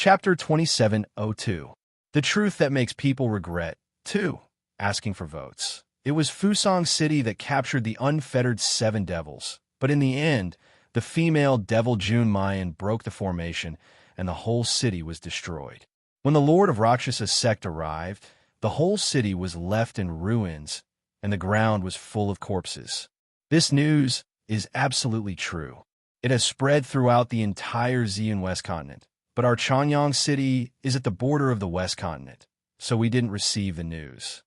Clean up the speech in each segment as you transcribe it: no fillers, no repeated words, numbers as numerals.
Chapter 2702. The Truth That Makes People Regret. 2. Asking for votes. It was Fusang City that captured the unfettered seven devils, but in the end, the female devil Jun Mayan broke the formation, and the whole city was destroyed. When the Lord of Rakshasa's sect arrived, the whole city was left in ruins, and the ground was full of corpses. This news is absolutely true. It has spread throughout the entire Xian West continent, but our Chanyang city is at the border of the West continent, so we didn't receive the news.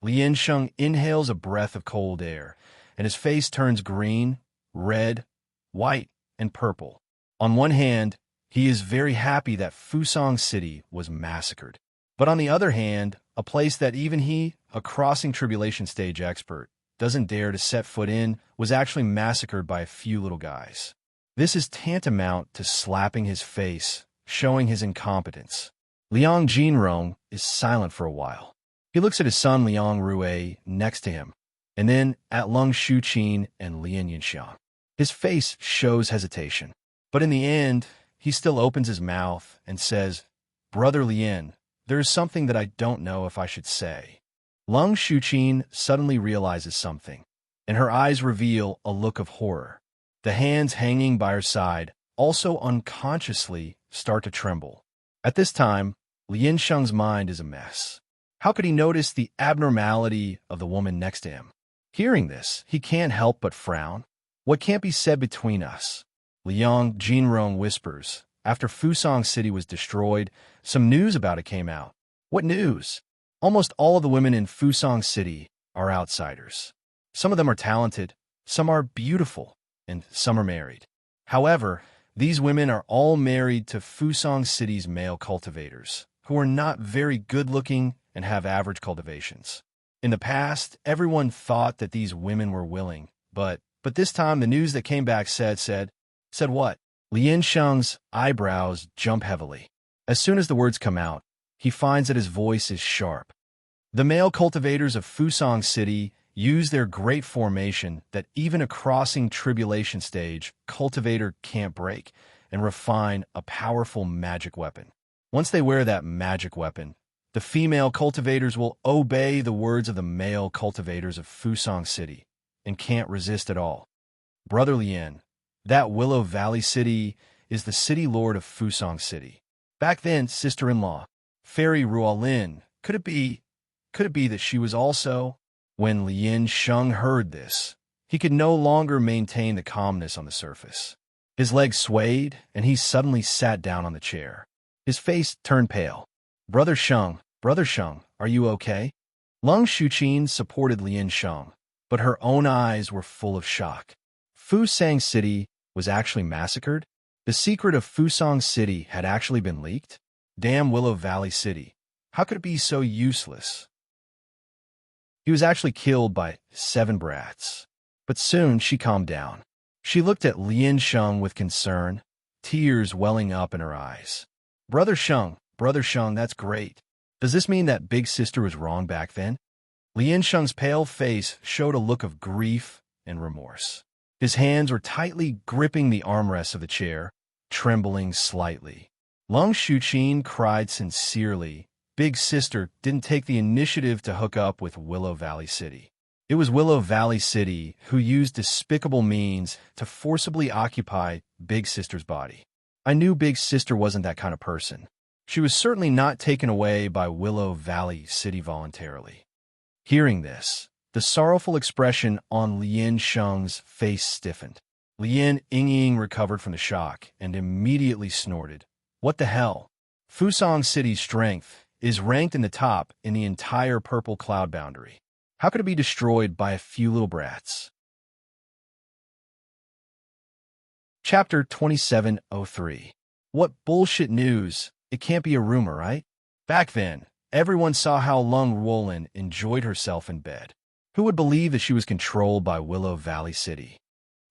Lian Sheng inhales a breath of cold air, and his face turns green, red, white, and purple. On one hand, he is very happy that Fusang City was massacred. But on the other hand, a place that even he, a crossing tribulation stage expert, doesn't dare to set foot in, was actually massacred by a few little guys. This is tantamount to slapping his face, showing his incompetence. Liang Jinrong is silent for a while. He looks at his son Liang Rui next to him, and then at Lung Shuqin and Lian Yinxiang. His face shows hesitation, but in the end, he still opens his mouth and says, "Brother Lian, there is something that I don't know if I should say." Lung Shuqin suddenly realizes something, and her eyes reveal a look of horror. The hands hanging by her side also unconsciously start to tremble. At this time, Lian Sheng's mind is a mess. How could he notice the abnormality of the woman next to him? Hearing this, he can't help but frown. What can't be said between us? Liang Jinrong whispers. After Fusang City was destroyed, some news about it came out. What news? Almost all of the women in Fusang City are outsiders. Some of them are talented, some are beautiful, and some are married. However, these women are all married to Fusang City's male cultivators, who are not very good-looking and have average cultivations. In the past, everyone thought that these women were willing, but this time the news that came back said what? Lian Sheng's eyebrows jump heavily. As soon as the words come out, he finds that his voice is sharp. The male cultivators of Fusang City use their great formation that even a crossing tribulation stage cultivator can't break and refine a powerful magic weapon. Once they wear that magic weapon, the female cultivators will obey the words of the male cultivators of Fusang City and can't resist at all. Brother Lian, that Willow Valley City is the city lord of Fusang City. Back then, sister-in-law, Fairy Ruolin, could it be that she was also? When Lian Sheng heard this, he could no longer maintain the calmness on the surface. His legs swayed, and he suddenly sat down on the chair. His face turned pale. Brother Sheng, are you okay?" Lung Shuqin supported Lian Sheng, but her own eyes were full of shock. Fusang City was actually massacred? The secret of Fusang City had actually been leaked? Damn Willow Valley City. How could it be so useless? He was actually killed by 7 brats. But soon she calmed down. She looked at Lian Sheng with concern, tears welling up in her eyes. Brother Sheng, that's great. Does this mean that Big Sister was wrong back then?" Lian Sheng's pale face showed a look of grief and remorse. His hands were tightly gripping the armrests of the chair, trembling slightly. Lung Shuqin cried sincerely. Big Sister didn't take the initiative to hook up with Willow Valley City. It was Willow Valley City who used despicable means to forcibly occupy Big Sister's body. I knew Big Sister wasn't that kind of person. She was certainly not taken away by Willow Valley City voluntarily. Hearing this, the sorrowful expression on Lian Sheng's face stiffened. Lian Yingying recovered from the shock and immediately snorted. What the hell? Fusang City's strength is ranked in the top in the entire purple cloud boundary. How could it be destroyed by a few little brats? Chapter 2703. What bullshit news? It can't be a rumor, right? Back then, everyone saw how Lung Ruolin enjoyed herself in bed. Who would believe that she was controlled by Willow Valley City?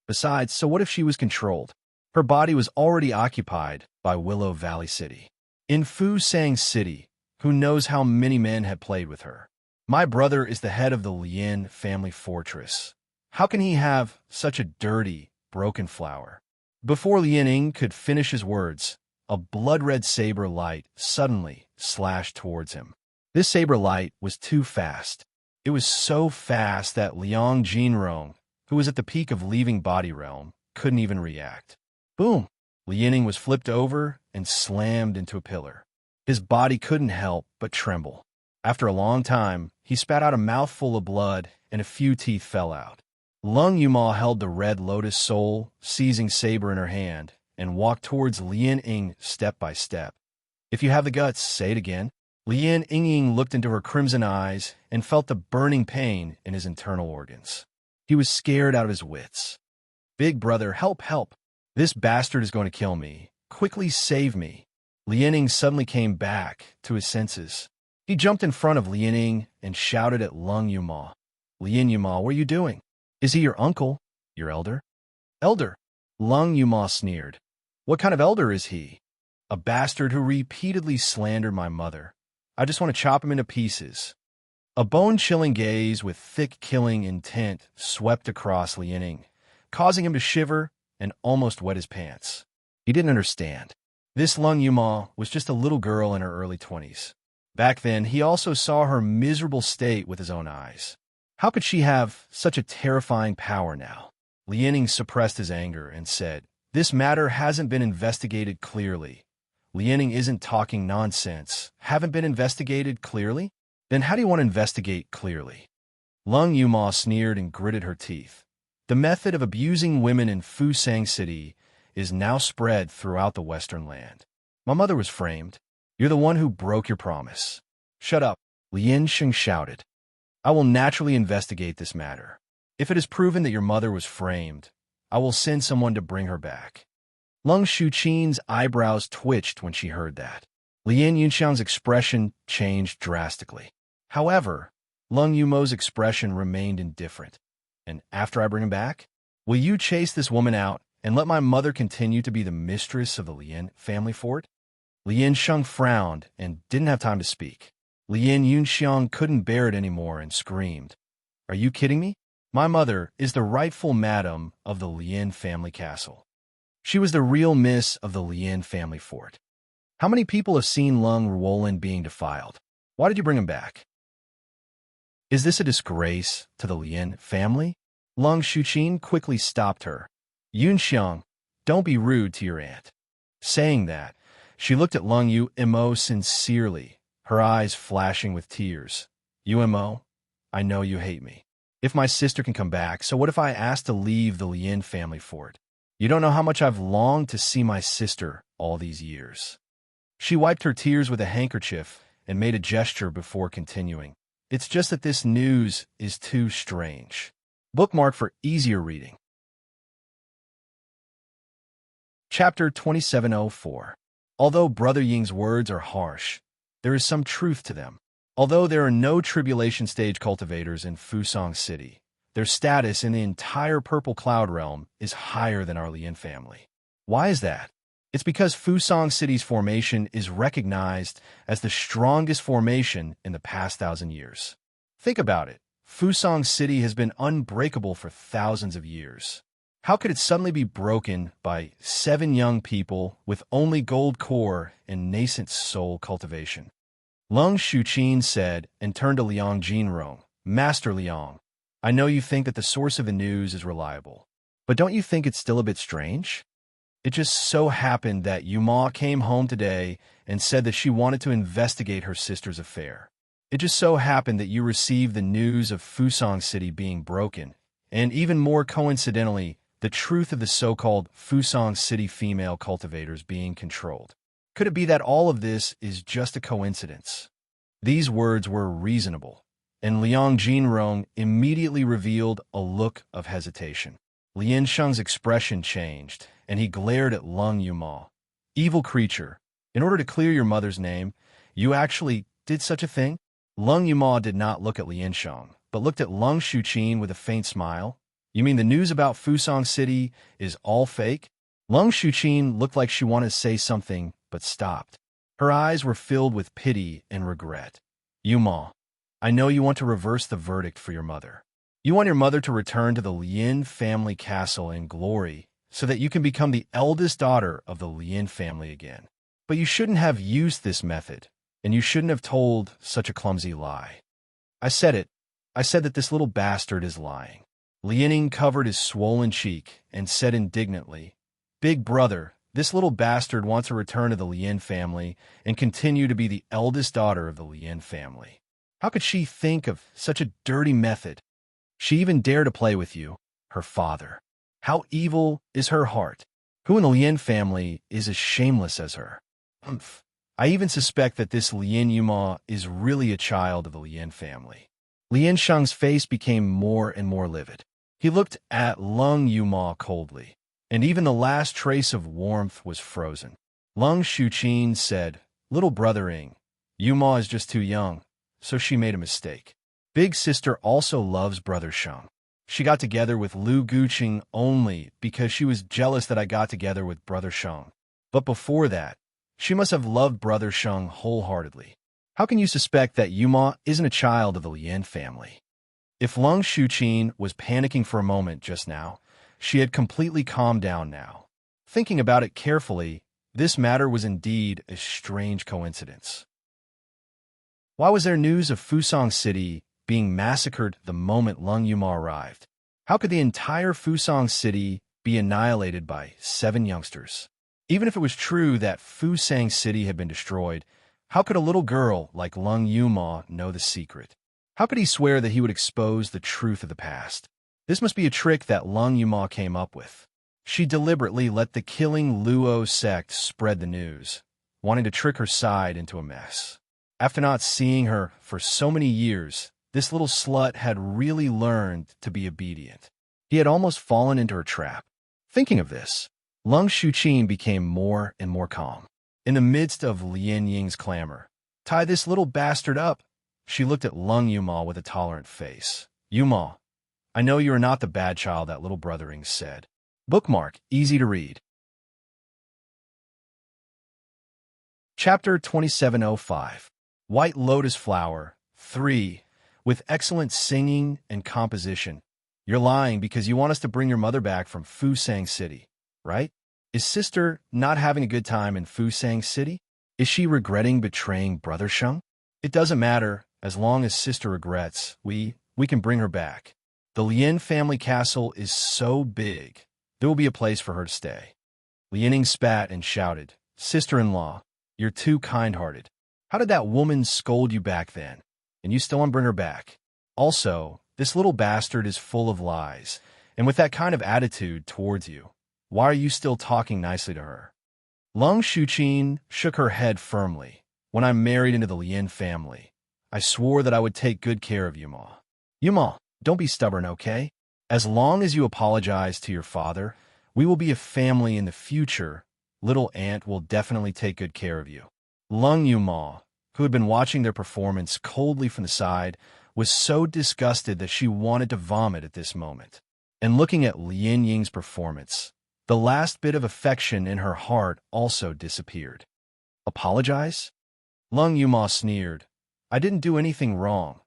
Besides, so what if she was controlled? Her body was already occupied by Willow Valley City. In Fusang City, who knows how many men had played with her? My brother is the head of the Lian family fortress. How can he have such a dirty, broken flower? Before Lian Ying could finish his words, a blood-red saber light suddenly slashed towards him. This saber light was too fast. It was so fast that Liang Jinrong, who was at the peak of leaving body realm, couldn't even react. Boom! Lianing was flipped over and slammed into a pillar. His body couldn't help but tremble. After a long time, he spat out a mouthful of blood and a few teeth fell out. Lung Yuma held the red lotus soul, seizing saber in her hand, and walked towards Lien Ying step by step. If you have the guts, say it again. Lien Ying looked into her crimson eyes and felt the burning pain in his internal organs. He was scared out of his wits. Big brother, help, help. This bastard is going to kill me. Quickly save me. Lien Ying suddenly came back to his senses. He jumped in front of Lien Ying and shouted at Lung Yuma. Lien Yuma, what are you doing? Is he your uncle? Your elder? Elder? Lung Yuma sneered. What kind of elder is he? A bastard who repeatedly slandered my mother. I just want to chop him into pieces. A bone-chilling gaze with thick killing intent swept across Lien Ying, causing him to shiver and almost wet his pants. He didn't understand. This Lung Yuma was just a little girl in her early 20s. Back then, he also saw her miserable state with his own eyes. How could she have such a terrifying power now? Lien Ying suppressed his anger and said, This matter hasn't been investigated clearly. Lien Ying isn't talking nonsense. Haven't been investigated clearly? Then how do you want to investigate clearly? Lung Yuma sneered and gritted her teeth. The method of abusing women in Fusang City is now spread throughout the Western land. My mother was framed. You're the one who broke your promise. Shut up, Lien Sheng shouted. I will naturally investigate this matter. If it is proven that your mother was framed, I will send someone to bring her back. Lung Shuqin's eyebrows twitched when she heard that. Lien Yunxiang's expression changed drastically. However, Lung Yumo's expression remained indifferent. And after I bring him back, will you chase this woman out and let my mother continue to be the mistress of the Lien family fort? Lien Sheng frowned and didn't have time to speak. Lien Yunxiang couldn't bear it anymore and screamed, Are you kidding me? My mother is the rightful madam of the Lien family castle. She was the real miss of the Lien family fort. How many people have seen Lung Ruolin being defiled? Why did you bring him back? Is this a disgrace to the Lien family? Lung Shuqin quickly stopped her. Yunxiang, don't be rude to your aunt. Saying that, she looked at Lung Yumo sincerely, her eyes flashing with tears. Yumo, I know you hate me. If my sister can come back, so what if I ask to leave the Lien family fort? You don't know how much I've longed to see my sister all these years. She wiped her tears with a handkerchief and made a gesture before continuing. It's just that this news is too strange. Bookmark for easier reading. Chapter 2704. Although Brother Ying's words are harsh, there is some truth to them. Although there are no tribulation stage cultivators in Fusang City, their status in the entire Purple Cloud realm is higher than our Lien family. Why is that? It's because Fusang City's formation is recognized as the strongest formation in the past 1,000 years. Think about it. Fusang City has been unbreakable for thousands of years. How could it suddenly be broken by 7 young people with only gold core and nascent soul cultivation? Lung Shuqin said and turned to Liang Jinrong. Master Liang, I know you think that the source of the news is reliable, but don't you think it's still a bit strange? It just so happened that Yuma came home today and said that she wanted to investigate her sister's affair. It just so happened that you received the news of Fusang City being broken, and even more coincidentally, the truth of the so-called Fusang City female cultivators being controlled. Could it be that all of this is just a coincidence? These words were reasonable, and Liang Jinrong immediately revealed a look of hesitation. Lien Sheng's expression changed, and he glared at Lung Yuma. Evil creature, in order to clear your mother's name, you actually did such a thing? Lung Yuma did not look at Lien Sheng, but looked at Lung Shuqin with a faint smile. You mean the news about Fusang City is all fake? Lung Shuqin looked like she wanted to say something, but stopped. Her eyes were filled with pity and regret. Yuma, I know you want to reverse the verdict for your mother. You want your mother to return to the Lien family castle in glory so that you can become the eldest daughter of the Lien family again. But you shouldn't have used this method, and you shouldn't have told such a clumsy lie. I said it. I said that this little bastard is lying. Lianing covered his swollen cheek and said indignantly, Big brother, this little bastard wants to return to the Lien family and continue to be the eldest daughter of the Lien family. How could she think of such a dirty method? She even dared to play with you, her father. How evil is her heart? Who in the Lien family is as shameless as her? Humph. I even suspect that this Lien Yuma is really a child of the Lien family. Lien Shang's face became more and more livid. He looked at Lung Yuma coldly, and even the last trace of warmth was frozen. Lung Shuqin said, Little brother Ing, Yuma is just too young, so she made a mistake. Big sister also loves brother Shang. She got together with Lu Guqing only because she was jealous that I got together with brother Shang. But before that, she must have loved brother Shang wholeheartedly. How can you suspect that Yuma isn't a child of the Lien family? If Lung Shuqin was panicking for a moment just now, she had completely calmed down now. Thinking about it carefully, this matter was indeed a strange coincidence. Why was there news of Fusang City being massacred the moment Lung Yuma arrived? How could the entire Fusang City be annihilated by 7 youngsters? Even if it was true that Fusang City had been destroyed, how could a little girl like Lung Yuma know the secret? How could he swear that he would expose the truth of the past? This must be a trick that Lung Yuma came up with. She deliberately let the killing Luo sect spread the news, wanting to trick her side into a mess. After not seeing her for so many years, this little slut had really learned to be obedient. He had almost fallen into her trap. Thinking of this, Lung Shuqin became more and more calm. In the midst of Lien Ying's clamor, tie this little bastard up. She looked at Lung Yuma with a tolerant face. Yuma, I know you are not the bad child that little brother Ing said. Bookmark, easy to read. Chapter 2705. White Lotus Flower, 3. With excellent singing and composition. You're lying because you want us to bring your mother back from Fusang City, right? Is sister not having a good time in Fusang City? Is she regretting betraying brother Shang? It doesn't matter. As long as sister regrets, we can bring her back. The Lien family castle is so big, there will be a place for her to stay. Lianing spat and shouted, Sister-in-law, you're too kind-hearted. How did that woman scold you back then? And you still want to bring her back? Also, this little bastard is full of lies, and with that kind of attitude towards you, why are you still talking nicely to her? Lung Shuqin shook her head firmly. When I'm married into the Lien family, I swore that I would take good care of Yuma. Yuma, don't be stubborn, okay? As long as you apologize to your father, we will be a family in the future. Little aunt will definitely take good care of you. Lung Yuma, who had been watching their performance coldly from the side, was so disgusted that she wanted to vomit at this moment. And looking at Lien Ying's performance, the last bit of affection in her heart also disappeared. Apologize? Lung Yuma sneered. I didn't do anything wrong.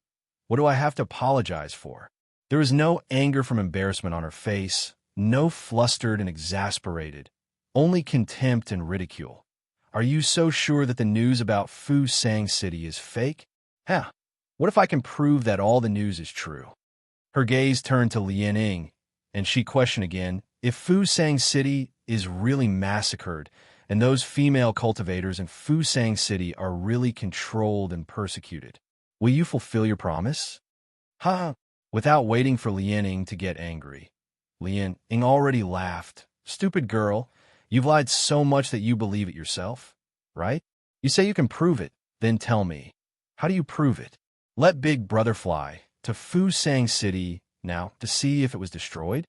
What do I have to apologize for? There was no anger from embarrassment on her face, no flustered and exasperated, only contempt and ridicule. Are you so sure that the news about Fusang City is fake? What if I can prove that all the news is true? Her gaze turned to Lien Ying, and she questioned again, if Fusang City is really massacred, and those female cultivators in Fusang City are really controlled and persecuted, will you fulfill your promise? Without waiting for Lien Ying to get angry, Lien Ying already laughed. Stupid girl, you've lied so much that you believe it yourself, right? You say you can prove it, then tell me. How do you prove it? Let Big Brother fly to Fusang City now to see if it was destroyed?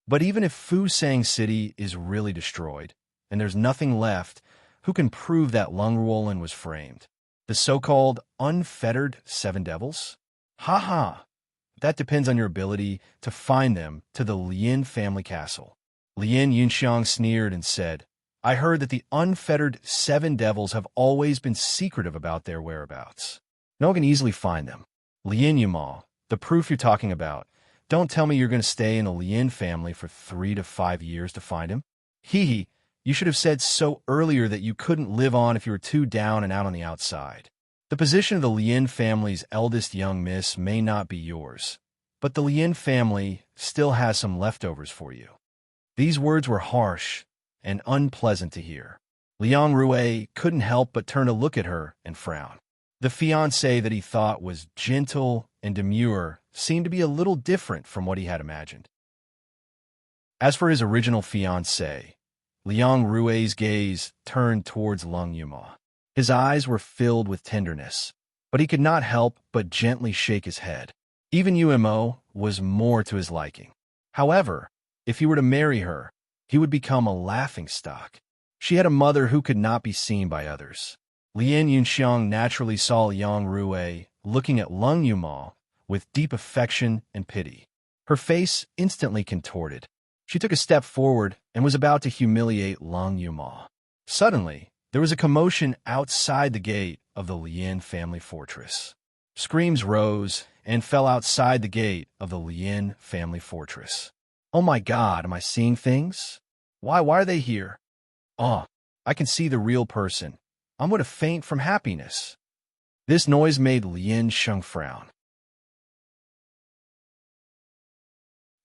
But even if Fusang City is really destroyed, and there's nothing left, who can prove that Lung Ruolin was framed? The so-called unfettered 7 devils? That depends on your ability to find them to the Lien family castle. Lien Yunxiang sneered and said, I heard that the unfettered 7 devils have always been secretive about their whereabouts. No one can easily find them. Lien Yuma, the proof you're talking about, don't tell me you're going to stay in the Lien family for 3 to 5 years to find him. You should have said so earlier that you couldn't live on if you were too down and out on the outside. The position of the Lien family's eldest young miss may not be yours, but the Lien family still has some leftovers for you. These words were harsh and unpleasant to hear. Liang Rui couldn't help but turn to look at her and frown. The fiancé that he thought was gentle and demure seemed to be a little different from what he had imagined. As for his original fiancé, Liang Rui's gaze turned towards Lung Yuma. His eyes were filled with tenderness, but he could not help but gently shake his head. Even Umo was more to his liking. However, if he were to marry her, he would become a laughingstock. She had a mother who could not be seen by others. Lien Yunxiang naturally saw Liang Rui looking at Lung Yuma with deep affection and pity. Her face instantly contorted. She took a step forward and was about to humiliate Lung Yuma. Suddenly, there was a commotion outside the gate of the Lien family fortress. Screams rose and fell outside the gate of the Lien family fortress. Oh my God, am I seeing things? Why are they here? Oh, I can see the real person. I'm going to faint from happiness. This noise made Lien Sheng frown.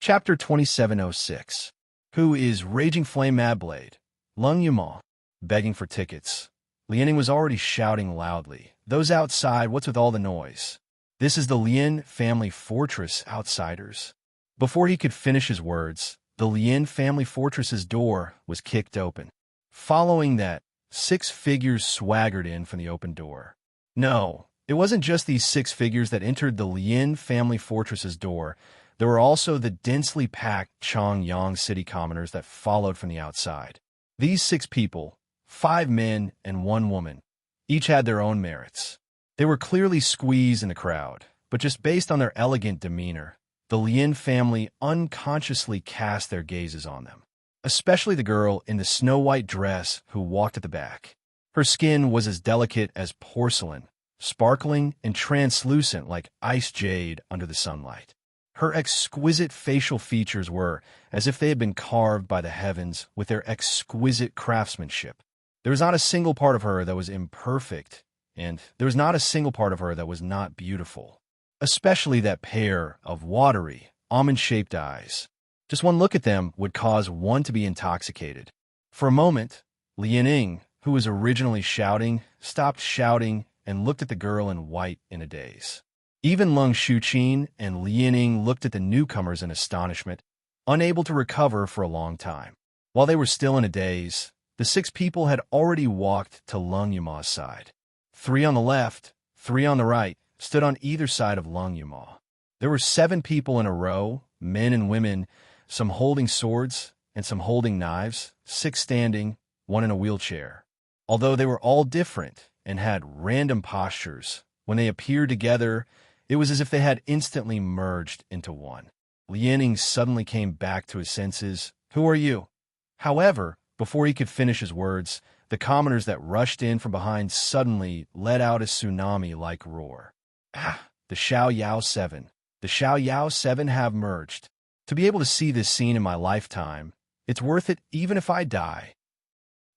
Chapter 2706. Who is Raging Flame Madblade? Lung Yuma. Begging for tickets. Lianing was already shouting loudly. Those outside, what's with all the noise? This is the Lien family fortress, outsiders. Before he could finish his words, the Lien family fortress's door was kicked open. Following that, 6 figures swaggered in from the open door. No, it wasn't just these 6 figures that entered the Lien family fortress's door. There were also the densely packed Chongyang city commoners that followed from the outside. These 6 people, 5 men and 1 woman, each had their own merits. They were clearly squeezed in the crowd, but just based on their elegant demeanor, the Lien family unconsciously cast their gazes on them, especially the girl in the snow-white dress who walked at the back. Her skin was as delicate as porcelain, sparkling and translucent like ice jade under the sunlight. Her exquisite facial features were as if they had been carved by the heavens with their exquisite craftsmanship. There was not a single part of her that was imperfect, and there was not a single part of her that was not beautiful, especially that pair of watery, almond-shaped eyes. Just one look at them would cause one to be intoxicated. For a moment, Lianing, who was originally shouting, stopped shouting and looked at the girl in white in a daze. Even Lung Shuqin and Lianing looked at the newcomers in astonishment, unable to recover for a long time. While they were still in a daze, the 6 people had already walked to Lung Yuma's side. 3 on the left, 3 on the right, stood on either side of Lung Yuma. There were 7 people in a row, men and women, some holding swords and some holding knives, 6 standing, 1 in a wheelchair. Although they were all different and had random postures, when they appeared together, it was as if they had instantly merged into one. Lianing suddenly came back to his senses. Who are you? However, before he could finish his words, the commoners that rushed in from behind suddenly let out a tsunami-like roar. Ah, the Xiao Yao 7. The Xiao Yao 7 have merged. To be able to see this scene in my lifetime, it's worth it even if I die.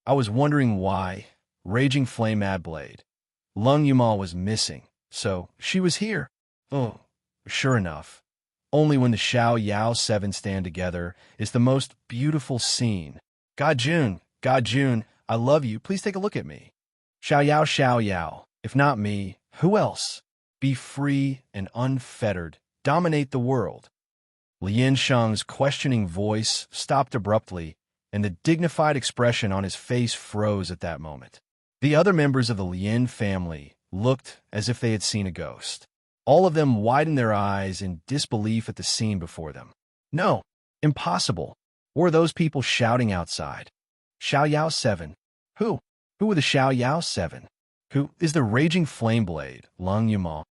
I was wondering why, Raging Flame Madblade, Lung Yuma was missing, so she was here. Oh, sure enough, only when the Xiao Yao 7 stand together is the most beautiful scene. God Jun, I love you, please take a look at me. Xiao Yao, if not me, who else? Be free and unfettered, dominate the world. Lien Sheng's questioning voice stopped abruptly, and the dignified expression on his face froze at that moment. The other members of the Lien family looked as if they had seen a ghost. All of them widened their eyes in disbelief at the scene before them. No, impossible. What were those people shouting outside? Xiao Yao 7. Who? Who were the Xiao Yao 7? Who is the Raging Flame Blade, Lung Yuma?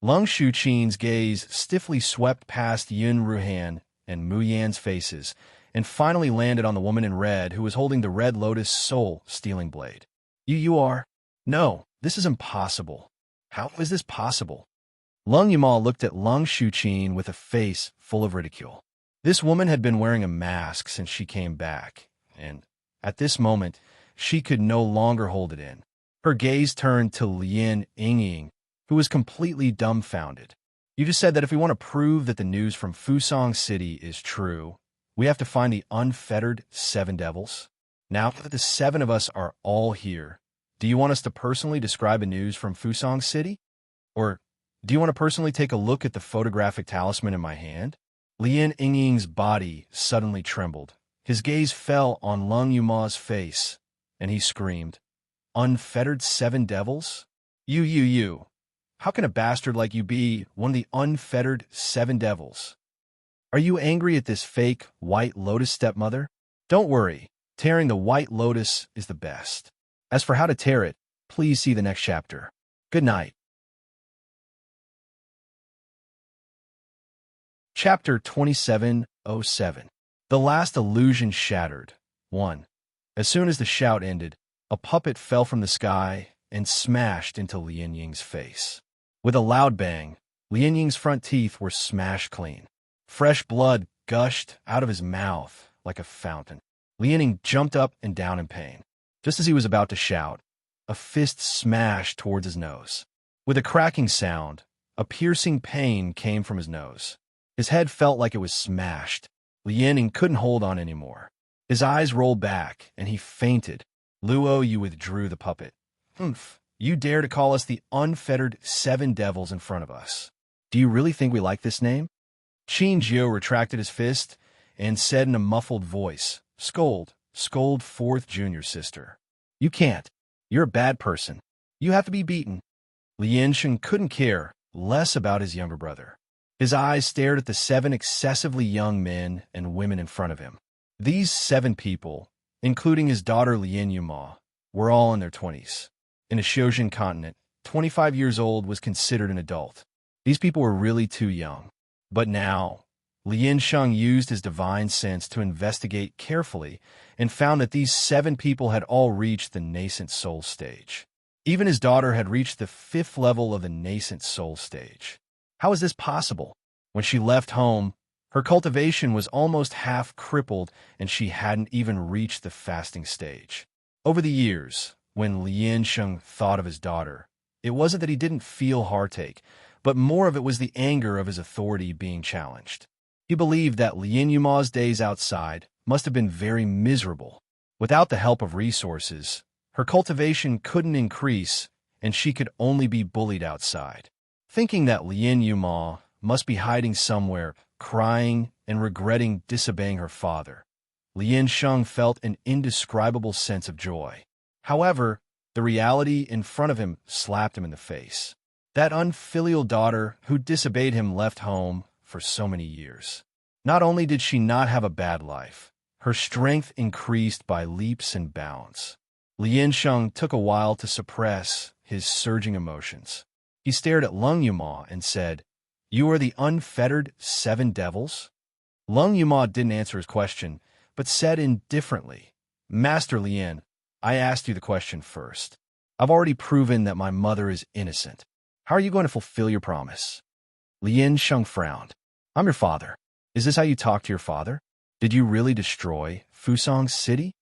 Lung Shuqin's gaze stiffly swept past Yun Ruhan and Mu Yan's faces, and finally landed on the woman in red who was holding the Red Lotus Soul Stealing Blade. You are? No, this is impossible. How is this possible? Lung Yuma looked at Lung Shuqin with a face full of ridicule. This woman had been wearing a mask since she came back, and At this moment, she could no longer hold it in. Her gaze turned to Lien Yingying, who was completely dumbfounded. You just said that if we want to prove that the news from Fusong City is true, we have to find the unfettered 7 devils? Now that the 7 of us are all here, do you want us to personally describe the news from Fusong City? Or do you want to personally take a look at the photographic talisman in my hand? Lien Yingying's body suddenly trembled. His gaze fell on Lung Yuma's face, and he screamed, "Unfettered 7 devils? You. How can a bastard like you be one of the unfettered 7 devils? Are you angry at this fake White Lotus stepmother? Don't worry, tearing the White Lotus is the best. As for how to tear it, please see the next chapter. Good night." Chapter 2707. The Last Illusion Shattered. 1. As soon as the shout ended, a puppet fell from the sky and smashed into Lien Ying's face. With a loud bang, Lien Ying's front teeth were smashed clean. Fresh blood gushed out of his mouth like a fountain. Lien Ying jumped up and down in pain. Just as he was about to shout, a fist smashed towards his nose. With a cracking sound, a piercing pain came from his nose. His head felt like it was smashed. Lien Ying couldn't hold on anymore. His eyes rolled back, and he fainted. Luo, you withdrew the puppet. "Humph, you dare to call us the unfettered 7 devils in front of us. Do you really think we like this name?" Qin Jiu retracted his fist and said in a muffled voice, "Scold 4th junior sister. You can't. You're a bad person. You have to be beaten." Lien Sheng couldn't care less about his younger brother. His eyes stared at the 7 excessively young men and women in front of him. These 7 people, including his daughter Lien Yuma, were all in their 20s. In a Xiojin continent, 25 years old was considered an adult. These people were really too young. But now, Lien Sheng used his divine sense to investigate carefully and found that these 7 people had all reached the nascent soul stage. Even his daughter had reached the 5th level of the nascent soul stage. How is this possible? When she left home, her cultivation was almost half crippled and she hadn't even reached the fasting stage. Over the years, when Lien Sheng thought of his daughter, it wasn't that he didn't feel heartache, but more of it was the anger of his authority being challenged. He believed that Lien Yuma's days outside must have been very miserable. Without the help of resources, her cultivation couldn't increase and she could only be bullied outside. Thinking that Lien Yuma must be hiding somewhere, crying and regretting disobeying her father, Lien Sheng felt an indescribable sense of joy. However, the reality in front of him slapped him in the face. That unfilial daughter who disobeyed him left home for so many years. Not only did she not have a bad life, her strength increased by leaps and bounds. Lien Sheng took a while to suppress his surging emotions. He stared at Lung Yuma and said, "You are the unfettered 7 devils?" Lung Yuma didn't answer his question, but said indifferently, "Master Lien, I asked you the question first. I've already proven that my mother is innocent. How are you going to fulfill your promise?" Lien Sheng frowned. "I'm your father. Is this how you talk to your father? Did you really destroy Fusong City?"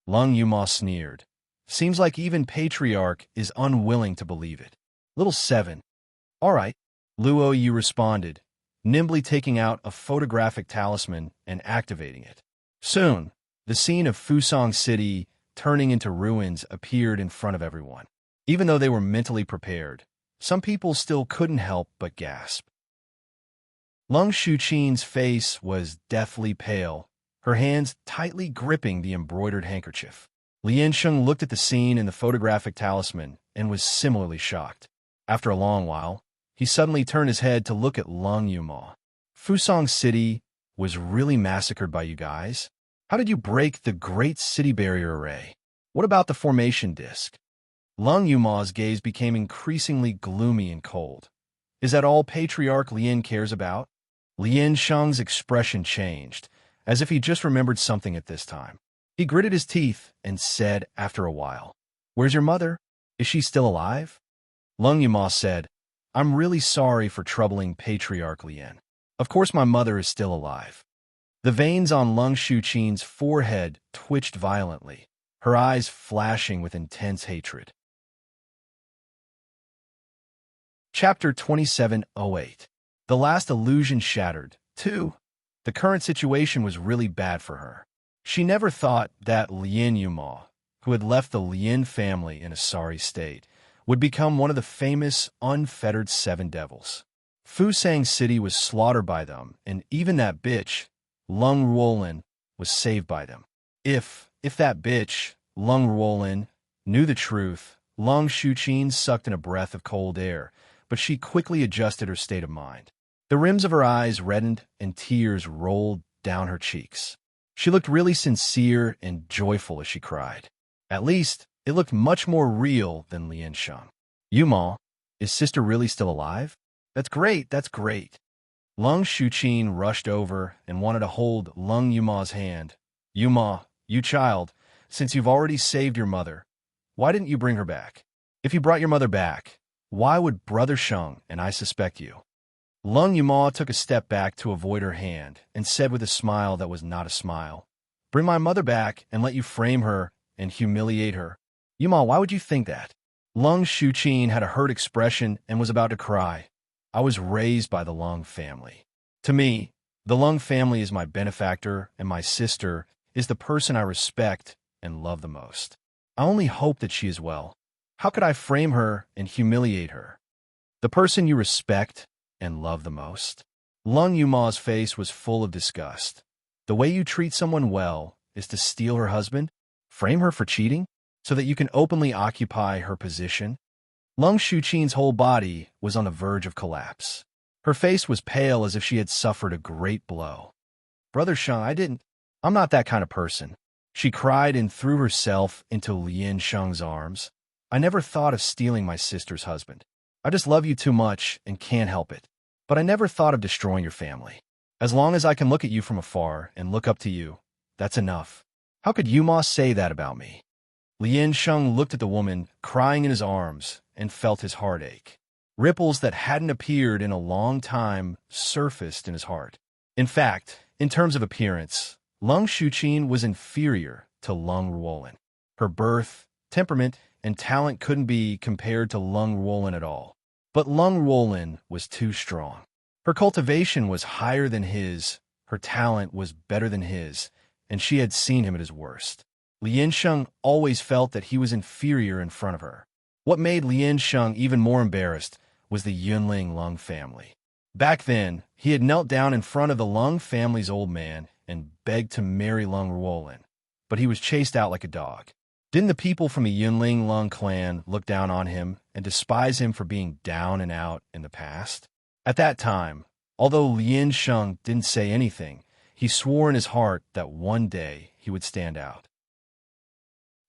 Lung Yuma sneered. "Seems like even Patriarch is unwilling to believe it. Little 7. All right." Luo Yu responded, nimbly taking out a photographic talisman and activating it. Soon, the scene of Fusong City turning into ruins appeared in front of everyone. Even though they were mentally prepared, some people still couldn't help but gasp. Lung Shuqin's face was deathly pale, her hands tightly gripping the embroidered handkerchief. Lien Sheng looked at the scene in the photographic talisman and was similarly shocked. After a long while, he suddenly turned his head to look at Lung Yuma. "Fusong City was really massacred by you guys? How did you break the Great City Barrier Array? What about the formation disk?" Lung Yuma's gaze became increasingly gloomy and cold. "Is that all Patriarch Lien cares about?" Lien Sheng's expression changed, as if he just remembered something at this time. He gritted his teeth and said after a while, "Where's your mother? Is she still alive?" Lung Yuma said, "I'm really sorry for troubling Patriarch Lien. Of course my mother is still alive." The veins on Lung Shuqin's forehead twitched violently, her eyes flashing with intense hatred. Chapter 2708. The last illusion shattered. 2. The current situation was really bad for her. She never thought that Lien Yuma, who had left the Lien family in a sorry state, would become one of the famous, unfettered Seven Devils. Fusang City was slaughtered by them, and even that bitch, Lung Ruolin, was saved by them. If that bitch, Lung Ruolin, knew the truth, Lung Shuqin sucked in a breath of cold air, but she quickly adjusted her state of mind. The rims of her eyes reddened and tears rolled down her cheeks. She looked really sincere and joyful as she cried. At least, it looked much more real than Lien Sheng. Yuma, is sister really still alive? That's great, that's great. Lung Shuqin rushed over and wanted to hold Lung Yuma's hand. Yuma, you child, since you've already saved your mother, why didn't you bring her back? If you brought your mother back, why would Brother Sheng and I suspect you? Lung Yuma took a step back to avoid her hand and said with a smile that was not a smile, "Bring my mother back and let you frame her and humiliate her." Yuma, why would you think that? Lung Shuqin had a hurt expression and was about to cry. I was raised by the Lung family. To me, the Lung family is my benefactor, and my sister is the person I respect and love the most. I only hope that she is well. How could I frame her and humiliate her? The person you respect and love the most? Lung Yuma's face was full of disgust. The way you treat someone well is to steal her husband, frame her for cheating, so that you can openly occupy her position? Lung Shuqin's whole body was on the verge of collapse. Her face was pale as if she had suffered a great blow. Brother Sheng, I'm not that kind of person. She cried and threw herself into Lien Sheng's arms. I never thought of stealing my sister's husband. I just love you too much and can't help it. But I never thought of destroying your family. As long as I can look at you from afar and look up to you, that's enough. How could Yuma say that about me? Lien Sheng looked at the woman crying in his arms and felt his heart ache. Ripples that hadn't appeared in a long time surfaced in his heart. In fact, in terms of appearance, Lung Shuqin was inferior to Lung Ruolin. Her birth, temperament, and talent couldn't be compared to Lung Ruolin at all. But Lung Ruolin was too strong. Her cultivation was higher than his, her talent was better than his, and she had seen him at his worst. Lien Sheng always felt that he was inferior in front of her. What made Lien Sheng even more embarrassed was the Yunling Lung family. Back then, he had knelt down in front of the Lung family's old man and begged to marry Lung Ruolin, but he was chased out like a dog. Didn't the people from the Yunling Lung clan look down on him and despise him for being down and out in the past? At that time, although Lien Sheng didn't say anything, he swore in his heart that one day he would stand out.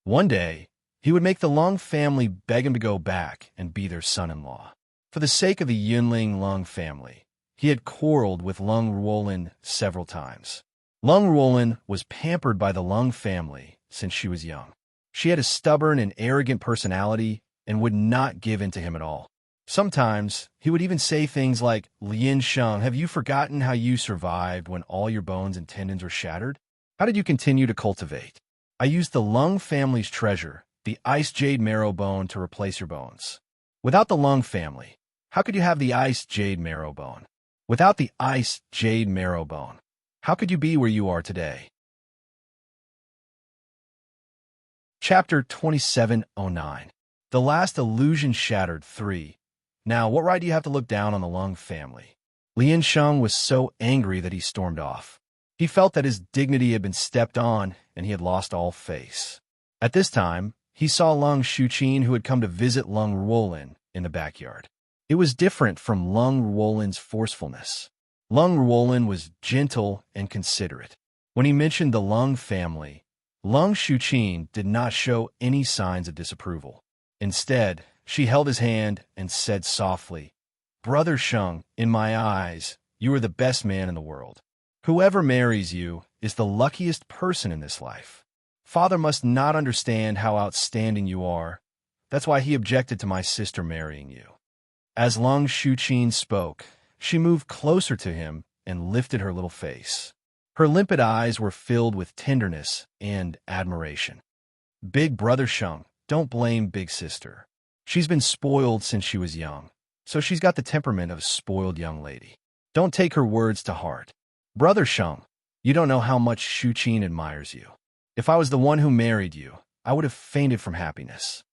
One day, he would make the Lung family beg him to go back and be their son-in-law. For the sake of the Yunling Lung family, he had quarreled with Lung Ruolin several times. Lung Ruolin was pampered by the Lung family since she was young. She had a stubborn and arrogant personality and would not give in to him at all. Sometimes, he would even say things like, "Lien Sheng, have you forgotten how you survived when all your bones and tendons were shattered? How did you continue to cultivate? I used the Lung family's treasure, the ice jade marrow bone, to replace your bones. Without the Lung family, how could you have the ice jade marrow bone? Without the ice jade marrow bone, how could you be where you are today?" Chapter 2709. The last illusion shattered. 3. Now, what right do you have to look down on the Lung family? Lien Sheng was so angry that he stormed off. He felt that his dignity had been stepped on and he had lost all face. At this time, he saw Lung Shuqin, who had come to visit Lung Ruolin, in the backyard. It was different from Lung Ruolin's forcefulness. Lung Ruolin was gentle and considerate. When he mentioned the Lung family, Lung Shuqin did not show any signs of disapproval. Instead, she held his hand and said softly, "Brother Sheng, in my eyes, you are the best man in the world. Whoever marries you is the luckiest person in this life. Father must not understand how outstanding you are. That's why he objected to my sister marrying you." As Lung Shuqin spoke, she moved closer to him and lifted her little face. Her limpid eyes were filled with tenderness and admiration. Big brother Sheng, don't blame big sister. She's been spoiled since she was young, so she's got the temperament of a spoiled young lady. Don't take her words to heart. Brother Sheng, you don't know how much Shu Qin admires you. If I was the one who married you, I would have fainted from happiness.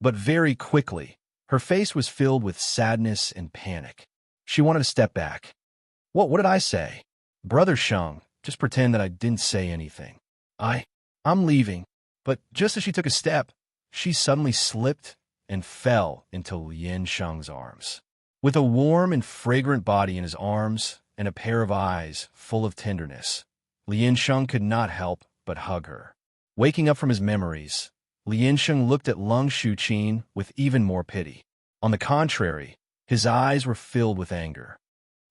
But very quickly, her face was filled with sadness and panic. She wanted to step back. What did I say? Brother Sheng, just pretend that I didn't say anything. I'm leaving. But just as she took a step, she suddenly slipped and fell into Lien Sheng's arms. With a warm and fragrant body in his arms and a pair of eyes full of tenderness, Lien Sheng could not help but hug her. Waking up from his memories, Lien Sheng looked at Lung Shuqin with even more pity. On the contrary, his eyes were filled with anger.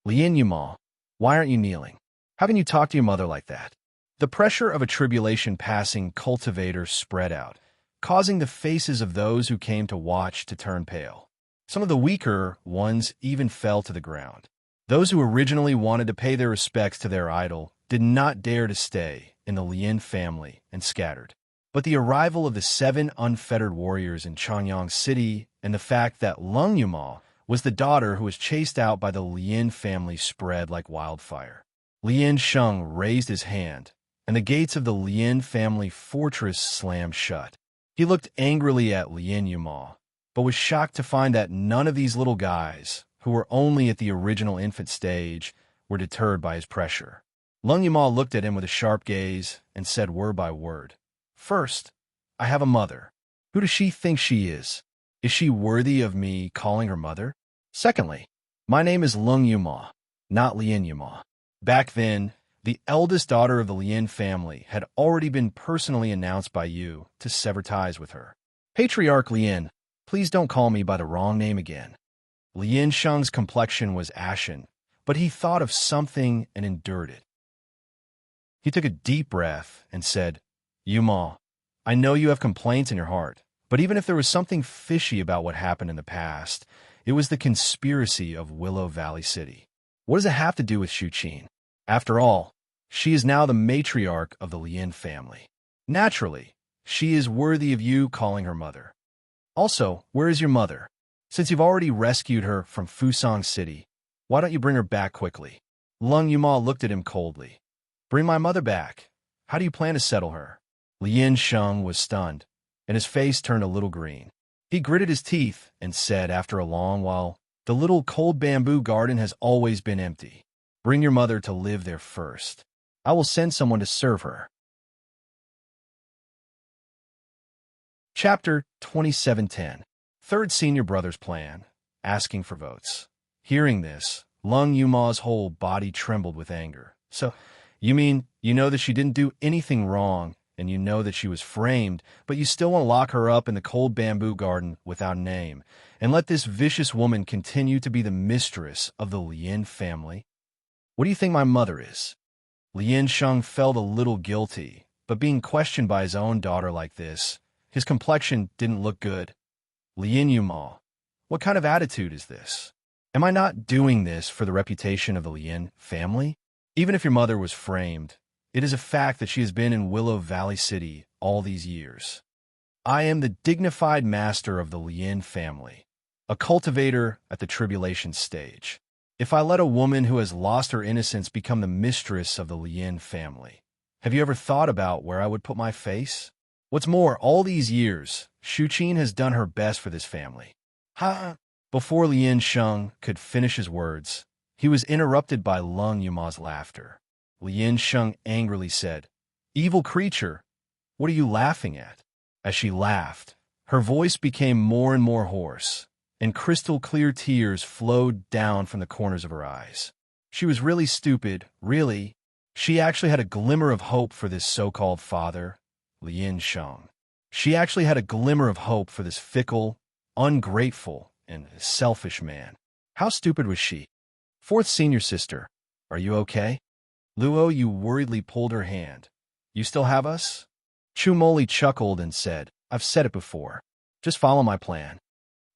Lien Yuma, why aren't you kneeling? Haven't you talked to your mother like that? The pressure of a tribulation-passing cultivator spread out, causing the faces of those who came to watch to turn pale. Some of the weaker ones even fell to the ground. Those who originally wanted to pay their respects to their idol did not dare to stay in the Lien family and scattered. But the arrival of the 7 unfettered warriors in Chanyang City and the fact that Lung Yuma was the daughter who was chased out by the Lien family spread like wildfire. Lien Sheng raised his hand, and the gates of the Lien family fortress slammed shut. He looked angrily at Lien Yuma, but was shocked to find that none of these little guys, who were only at the original infant stage, were deterred by his pressure. Lung Yuma looked at him with a sharp gaze and said word by word, "First, I have a mother. Who does she think she is? Is she worthy of me calling her mother? Secondly, my name is Lung Yuma, not Lien Yuma." Back then, the eldest daughter of the Lien family had already been personally announced by you to sever ties with her. Patriarch Lien, please don't call me by the wrong name again. Lien Sheng's complexion was ashen, but he thought of something and endured it. He took a deep breath and said, "Yuma, I know you have complaints in your heart, but even if there was something fishy about what happened in the past, it was the conspiracy of Willow Valley City. What does it have to do with Shu Qin? After all, she is now the matriarch of the Lien family. Naturally, she is worthy of you calling her mother. Also, where is your mother? Since you've already rescued her from Fusang City, why don't you bring her back quickly?" Lung Yuma looked at him coldly. "Bring my mother back? How do you plan to settle her?" Lien Sheng was stunned, and his face turned a little green. He gritted his teeth and said after a long while, "The little cold bamboo garden has always been empty. Bring your mother to live there first. I will send someone to serve her." Chapter 2710. Third Senior Brother's Plan, Asking for Votes. Hearing this, Lung Yuma's whole body trembled with anger. "So, you mean you know that she didn't do anything wrong, and you know that she was framed, but you still want to lock her up in the cold bamboo garden without a name, and let this vicious woman continue to be the mistress of the Lien family? What do you think my mother is?" Lien Sheng felt a little guilty, but being questioned by his own daughter like this, his complexion didn't look good. "Lien Yuma, what kind of attitude is this? Am I not doing this for the reputation of the Lien family? Even if your mother was framed, it is a fact that she has been in Willow Valley City all these years. I am the dignified master of the Lien family, a cultivator at the tribulation stage. If I let a woman who has lost her innocence become the mistress of the Lien family, have you ever thought about where I would put my face? What's more, all these years, Shu Qin has done her best for this family." "Ha!" Before Lien Sheng could finish his words, he was interrupted by Lung Yuma's laughter. Lien Sheng angrily said, "Evil creature, what are you laughing at?" As she laughed, her voice became more and more hoarse, and crystal-clear tears flowed down from the corners of her eyes. She was really stupid, really. She actually had a glimmer of hope for this so-called father, Lien Sheng. She actually had a glimmer of hope for this fickle, ungrateful, and selfish man. How stupid was she? "Fourth senior sister, are you okay?" Luo Yu worriedly pulled her hand. "You still have us?" Chu Moli chuckled and said, "I've said it before. Just follow my plan."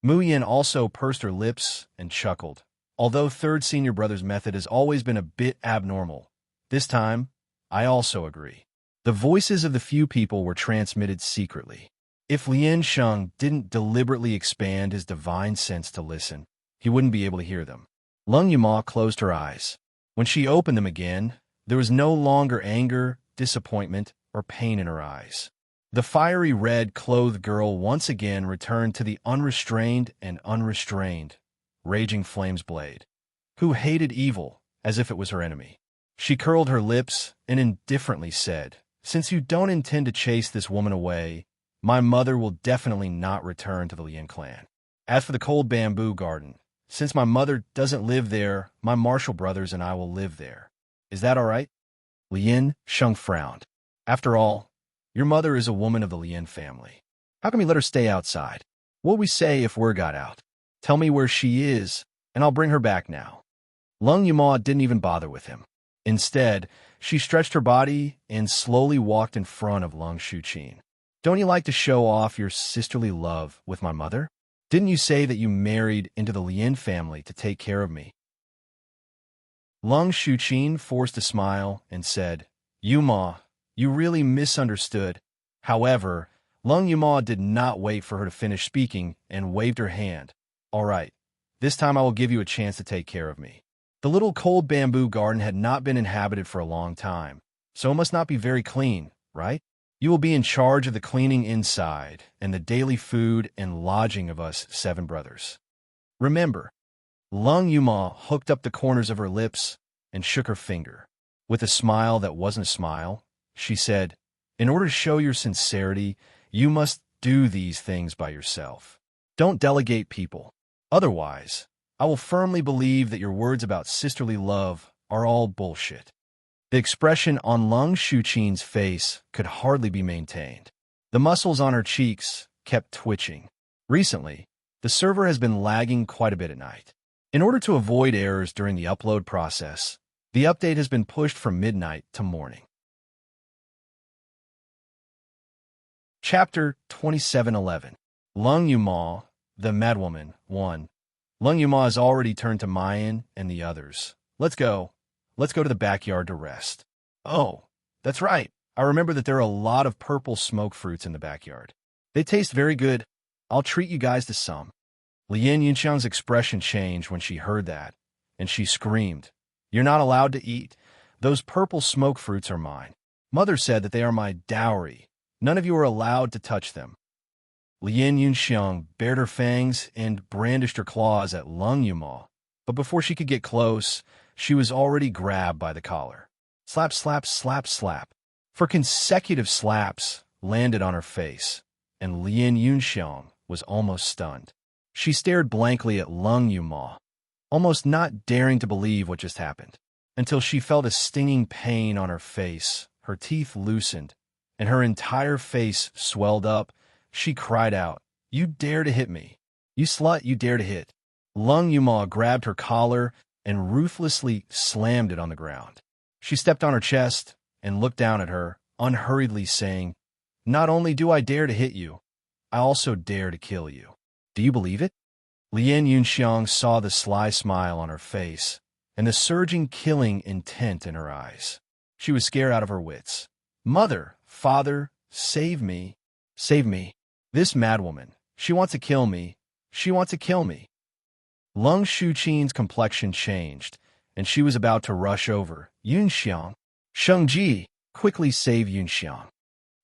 Mu Yin also pursed her lips and chuckled. Although third senior brother's method has always been a bit abnormal, this time, I also agree. The voices of the few people were transmitted secretly. If Lien Sheng didn't deliberately expand his divine sense to listen, he wouldn't be able to hear them. Lung Yuma closed her eyes. When she opened them again, there was no longer anger, disappointment, or pain in her eyes. The fiery red-clothed girl once again returned to the unrestrained and unrestrained, raging flames blade, who hated evil as if it was her enemy. She curled her lips and indifferently said, "Since you don't intend to chase this woman away, my mother will definitely not return to the Lien clan. As for the cold bamboo garden, since my mother doesn't live there, my martial brothers and I will live there. Is that all right?" Lien Sheng frowned. "After all, your mother is a woman of the Lien family. How can we let her stay outside? What would we say if word got out? Tell me where she is, and I'll bring her back now." Lung Yuma didn't even bother with him. Instead, she stretched her body and slowly walked in front of Lung Shuqin. "Don't you like to show off your sisterly love with my mother? Didn't you say that you married into the Lien family to take care of me?" Lung Shuqin forced a smile and said, "Yuma, you really misunderstood." However, Lung Yuma did not wait for her to finish speaking and waved her hand. "All right, this time I will give you a chance to take care of me." The little cold bamboo garden had not been inhabited for a long time, so it must not be very clean, right? You will be in charge of the cleaning inside and the daily food and lodging of us 7 brothers. Remember, Lung Yuma hooked up the corners of her lips and shook her finger. With a smile that wasn't a smile, she said, "In order to show your sincerity, you must do these things by yourself. Don't delegate people. Otherwise, I will firmly believe that your words about sisterly love are all bullshit." The expression on Lung Shuqin's face could hardly be maintained. The muscles on her cheeks kept twitching. Recently, the server has been lagging quite a bit at night. In order to avoid errors during the upload process, the update has been pushed from midnight to morning. Chapter 2711. Lung Yuma, the Madwoman, 1. Lung Yuma has already turned to Mayan and the others. Let's go. Let's go to the backyard to rest." "Oh, that's right. I remember that there are a lot of purple smoke fruits in the backyard. They taste very good. I'll treat you guys to some." Lien Yunxiang's expression changed when she heard that, and she screamed, "You're not allowed to eat. Those purple smoke fruits are mine. Mother said that they are my dowry. None of you are allowed to touch them." Lien Yunxiang bared her fangs and brandished her claws at Lung Yuma, but before she could get close, she was already grabbed by the collar. Slap, slap, slap, slap. 4 consecutive slaps landed on her face, and Lien Yunxiang was almost stunned. She stared blankly at Lung Yuma, almost not daring to believe what just happened, until she felt a stinging pain on her face. Her teeth loosened, and her entire face swelled up. She cried out, "You dare to hit me! You slut, you dare to hit!" Lung Yuma grabbed her collar and ruthlessly slammed it on the ground. She stepped on her chest and looked down at her, unhurriedly saying, "Not only do I dare to hit you, I also dare to kill you. Do you believe it?" Lien Yunxiang saw the sly smile on her face and the surging killing intent in her eyes. She was scared out of her wits. "Mother, father, save me. Save me. This madwoman, she wants to kill me. She wants to kill me." Lung Shuqin's complexion changed, and she was about to rush over. "Yunxiang, Shengji, quickly save Yunxiang."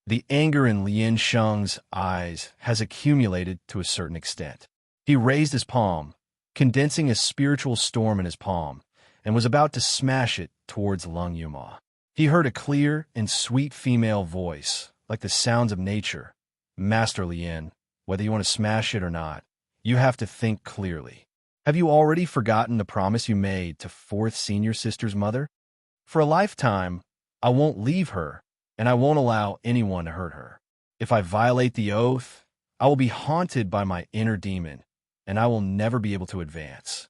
The anger in Lien Sheng's eyes has accumulated to a certain extent. He raised his palm, condensing a spiritual storm in his palm, and was about to smash it towards Lung Yuma. He heard a clear and sweet female voice, like the sounds of nature. "Master Lien, whether you want to smash it or not, you have to think clearly. Have you already forgotten the promise you made to 4th senior sister's mother? For a lifetime, I won't leave her, and I won't allow anyone to hurt her. If I violate the oath, I will be haunted by my inner demon, and I will never be able to advance."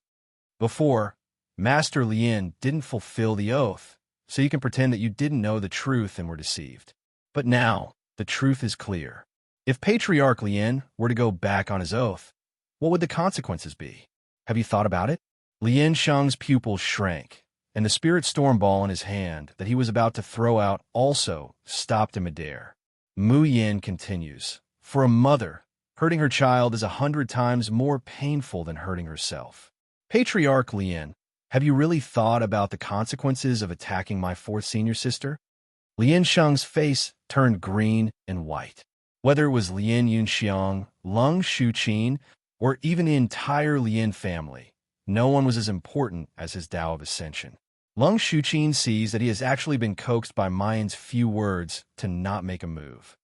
Before, Master Lien didn't fulfill the oath, so you can pretend that you didn't know the truth and were deceived. But now, the truth is clear. If Patriarch Lien were to go back on his oath, what would the consequences be? Have you thought about it? Lien Sheng's pupils shrank, and the spirit storm ball in his hand that he was about to throw out also stopped in midair. Mu Yin continues, "For a mother, hurting her child is 100 times more painful than hurting herself. Patriarch Lien, have you really thought about the consequences of attacking my fourth senior sister?" Lien Sheng's face turned green and white. Whether it was Lien Yunxiang, Lung Shuqin, or even the entire Lien family, no one was as important as his Tao of Ascension. Lung Shuqin sees that he has actually been coaxed by Mayan's few words to not make a move.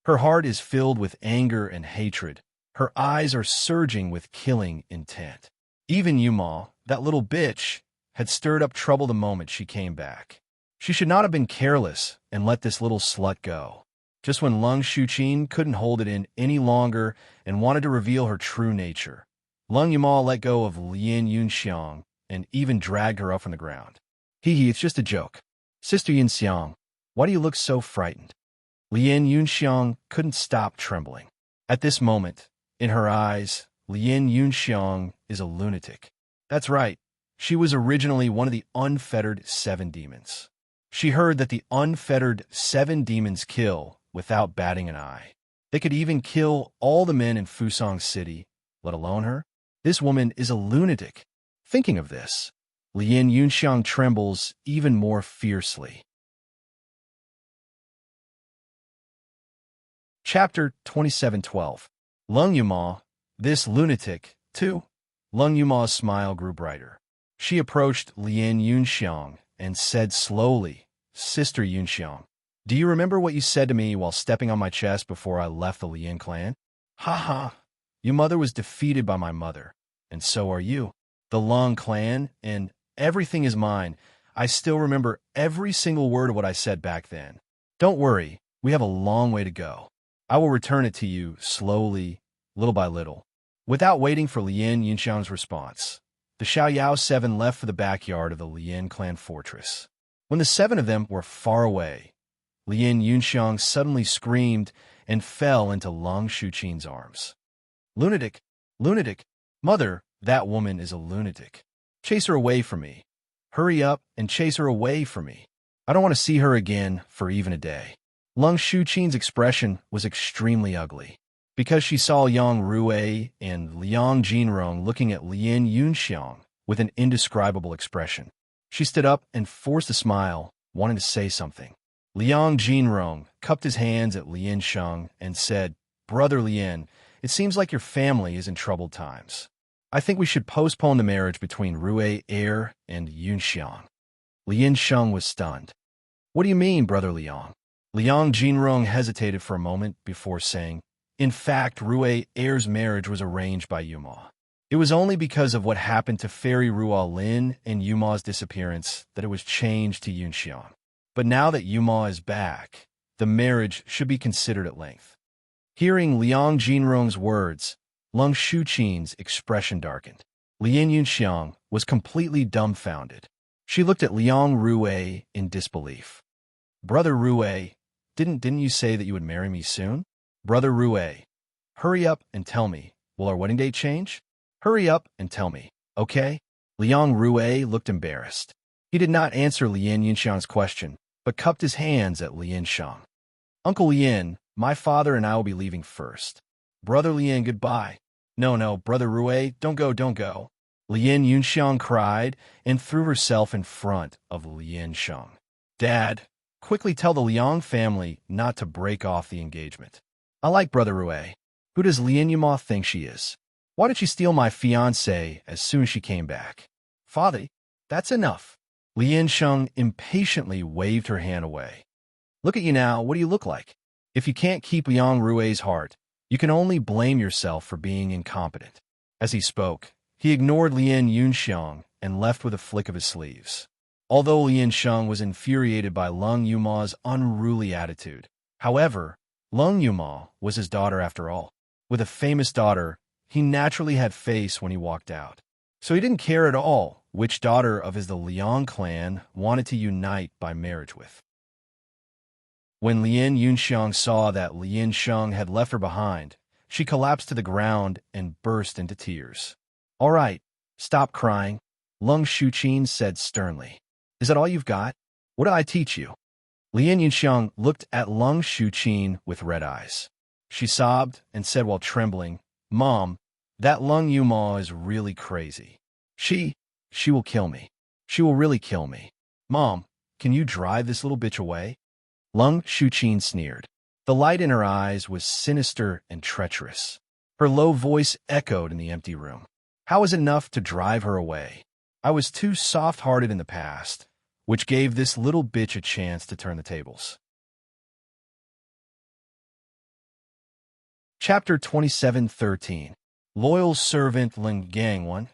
Her heart is filled with anger and hatred. Her eyes are surging with killing intent. Even Yuma, that little bitch, had stirred up trouble the moment she came back. She should not have been careless and let this little slut go. Just when Lung Shuqin couldn't hold it in any longer and wanted to reveal her true nature, Lung Yuma let go of Lien Yunxiang and even dragged her up from the ground. Hee, it's just a joke. Sister Yunxiang, why do you look so frightened? Lien Yunxiang couldn't stop trembling. At this moment, in her eyes, Lien Yunxiang is a lunatic. That's right, she was originally one of the unfettered 7 demons. She heard that the unfettered 7 demons kill without batting an eye. They could even kill all the men in Fusang City, let alone her. This woman is a lunatic. Thinking of this, Lien Yunxiang trembles even more fiercely. Chapter 27:12. Lung Yuma, this lunatic, too. Lung Yuma's smile grew brighter. She approached Lien Yunxiang and said slowly, "Sister Yunxiang, do you remember what you said to me while stepping on my chest before I left the Lien clan? Ha ha, your mother was defeated by my mother, and so are you. The Lung clan, and everything is mine. I still remember every single word of what I said back then. Don't worry, we have a long way to go. I will return it to you slowly, little by little." Without waiting for Lien Yunxiang's response, the Xiaoyao 7 left for the backyard of the Lien clan fortress. When the 7 of them were far away, Lien Yunxiang suddenly screamed and fell into Lung Shuqin's arms. "Lunatic! Lunatic! Mother, that woman is a lunatic. Chase her away from me. Hurry up and chase her away from me. I don't want to see her again for even a day." Lung Shuqin's expression was extremely ugly, because she saw Yang Rui and Liang Jinrong looking at Lien Yunxiang with an indescribable expression. She stood up and forced a smile, wanting to say something. Liang Jinrong cupped his hands at Lien Sheng and said, "Brother Lien, it seems like your family is in troubled times. I think we should postpone the marriage between Rui Heir and Yunxiang." Lien Sheng was stunned. "What do you mean, Brother Liang?" Liang Jinrong hesitated for a moment before saying, "In fact, Rui Heir's marriage was arranged by Yuma. It was only because of what happened to Fairy Ruo Lin and Yuma's disappearance that it was changed to Yunxiang. But now that Yuma is back, the marriage should be considered at length." Hearing Liang Jinrong's words, Lung Shuqin's expression darkened. Lien Yunxiang was completely dumbfounded. She looked at Liang Rui in disbelief. "Brother Rui, didn't you say that you would marry me soon? Brother Rui, hurry up and tell me, will our wedding date change? Hurry up and tell me, okay?" Liang Rui looked embarrassed. He did not answer Lien Yunxiang's question, but cupped his hands at Lien Sheng. "Uncle Lien, my father and I will be leaving first. Brother Lien, goodbye." No, Brother Rui, don't go. Lien Yunxiang cried and threw herself in front of Lien Sheng. "Dad, quickly tell the Liang family not to break off the engagement. I like Brother Rui. Who does Lien Yuma think she is? Why did she steal my fiancé as soon as she came back? Father, that's enough." Lien Sheng impatiently waved her hand away. "Look at you now, what do you look like? If you can't keep Liang Rui's heart, you can only blame yourself for being incompetent." As he spoke, he ignored Lien Yunxiang and left with a flick of his sleeves. Although Lien Sheng was infuriated by Lung Yuma's unruly attitude, however, Lung Yuma was his daughter after all. With a famous daughter, he naturally had face when he walked out. So he didn't care at all which daughter of his the Liang clan wanted to unite by marriage with. When Lien Yunxiang saw that Lien Sheng had left her behind, she collapsed to the ground and burst into tears. "All right, stop crying." Lung Shuqin said sternly. Is that all you've got? What did I teach you? Lien Yunxiang looked at Lung Shuqin with red eyes. She sobbed and said while trembling, Mom, that Lung Yuma is really crazy. She will kill me. She will really kill me. Mom, can you drive this little bitch away? Lung Shuqin sneered. The light in her eyes was sinister and treacherous. Her low voice echoed in the empty room. How is it enough to drive her away? I was too soft-hearted in the past, which gave this little bitch a chance to turn the tables. Chapter 27:13. Loyal Servant Ling Gangwon.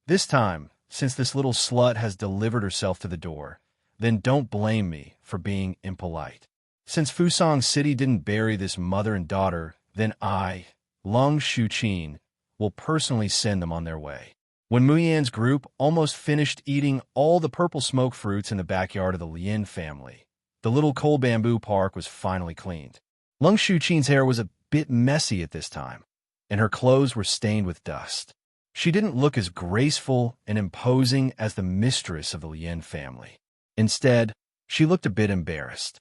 This time, since this little slut has delivered herself to the door, then don't blame me for being impolite. Since Fusang City didn't bury this mother and daughter, then I, Lung Shuqin, will personally send them on their way. When Muyan's group almost finished eating all the purple smoke fruits in the backyard of the Lien family, the little coal bamboo park was finally cleaned. Lung Shuqin's hair was a bit messy at this time, and her clothes were stained with dust. She didn't look as graceful and imposing as the mistress of the Lien family. Instead, she looked a bit embarrassed.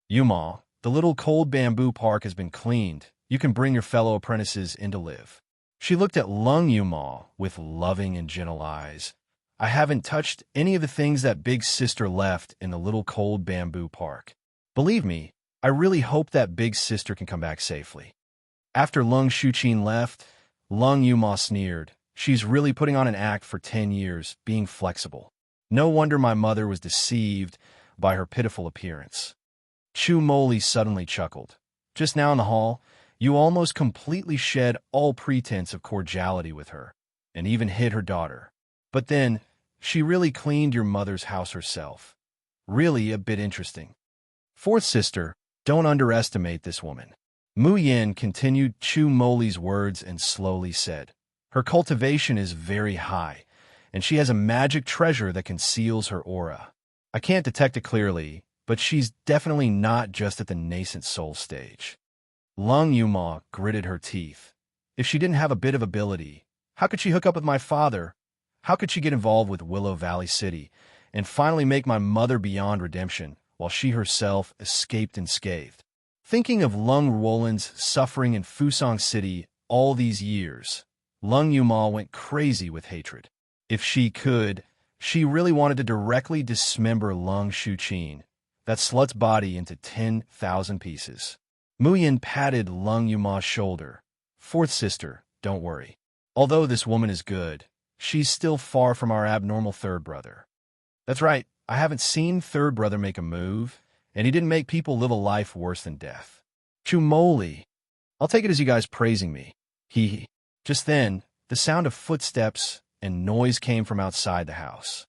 Yuma, the little cold bamboo park has been cleaned. You can bring your fellow apprentices in to live. She looked at Lung Yuma with loving and gentle eyes. I haven't touched any of the things that big sister left in the little cold bamboo park. Believe me, I really hope that big sister can come back safely. After Lung Shuqin left, Lung Yuma sneered. She's really putting on an act for 10 years, being flexible. No wonder my mother was deceived by her pitiful appearance. Chu Moli suddenly chuckled. Just now in the hall, you almost completely shed all pretense of cordiality with her, and even hid her daughter. But then, she really cleaned your mother's house herself. Really a bit interesting. Fourth sister, don't underestimate this woman. Mu Yin continued Chu Moli's words and slowly said, her cultivation is very high, and she has a magic treasure that conceals her aura. I can't detect it clearly, but she's definitely not just at the nascent soul stage. Lung Yuma gritted her teeth. If she didn't have a bit of ability, how could she hook up with my father? How could she get involved with Willow Valley City and finally make my mother beyond redemption while she herself escaped unscathed? Thinking of Lung Ruolan's suffering in Fusang City all these years, Lung Yuma went crazy with hatred. If she could, she really wanted to directly dismember Lung Shuqin, that slut's body, into 10,000 pieces. Muyin patted Lung Yuma's shoulder. Fourth sister, don't worry. Although this woman is good, she's still far from our abnormal third brother. That's right, I haven't seen third brother make a move, and he didn't make people live a life worse than death. Chumoli, I'll take it as you guys praising me. He. Just then, the sound of footsteps and noise came from outside the house.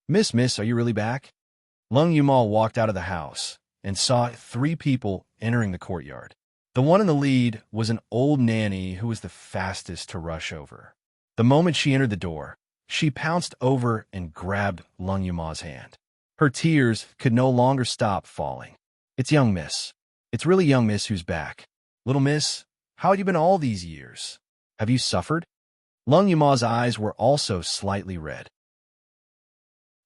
Miss, are you really back? Lung Yumal walked out of the house and saw 3 people entering the courtyard. The one in the lead was an old nanny who was the fastest to rush over. The moment she entered the door, she pounced over and grabbed Lung Yuma's hand. Her tears could no longer stop falling. It's young miss. It's really young miss who's back. Little miss, how have you been all these years? Have you suffered? Lung Yuma's eyes were also slightly red.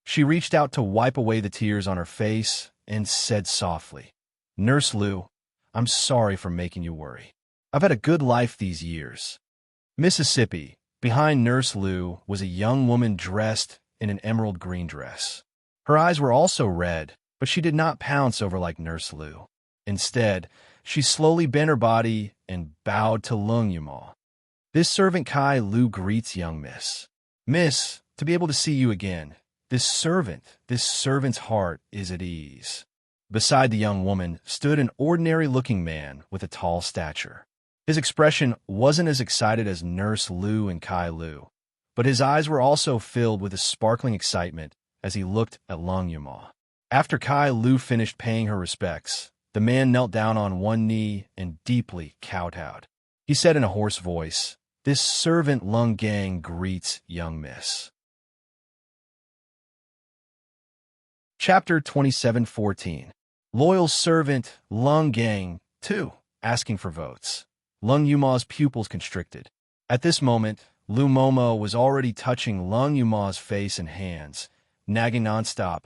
She reached out to wipe away the tears on her face and said softly, Nurse Liu, I'm sorry for making you worry. I've had a good life these years. Mississippi, behind Nurse Liu, was a young woman dressed in an emerald green dress. Her eyes were also red, but she did not pounce over like Nurse Liu. Instead, she slowly bent her body and bowed to Lung Yumal. This servant Kai Lu greets young miss. Miss, to be able to see you again. This servant's heart is at ease. Beside the young woman stood an ordinary-looking man with a tall stature. His expression wasn't as excited as Nurse Liu and Kai Lu, but his eyes were also filled with a sparkling excitement as he looked at Lung Yumal. After Kai Lu finished paying her respects, the man knelt down on one knee and deeply kowtowed. He said in a hoarse voice, This servant Lung Gang greets young miss. Chapter 27:14. Loyal servant Lung Gang, too, asking for votes. Lung Yuma's pupils constricted. At this moment, Lu Momo was already touching Lung Yuma's face and hands, nagging nonstop.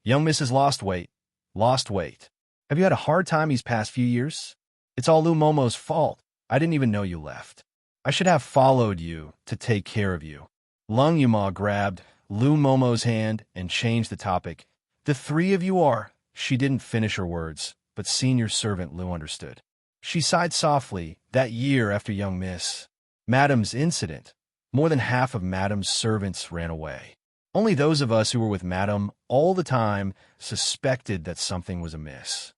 Young Miss has lost weight. Lost weight. Have you had a hard time these past few years? It's all Lu Momo's fault. I didn't even know you left. I should have followed you to take care of you. Lung Yuma grabbed Lu Momo's hand and changed the topic. The three of you are. She didn't finish her words, but senior servant Lu understood. She sighed softly. That year after young Miss Madam's incident, more than half of Madam's servants ran away. Only those of us who were with Madam all the time suspected that something was amiss.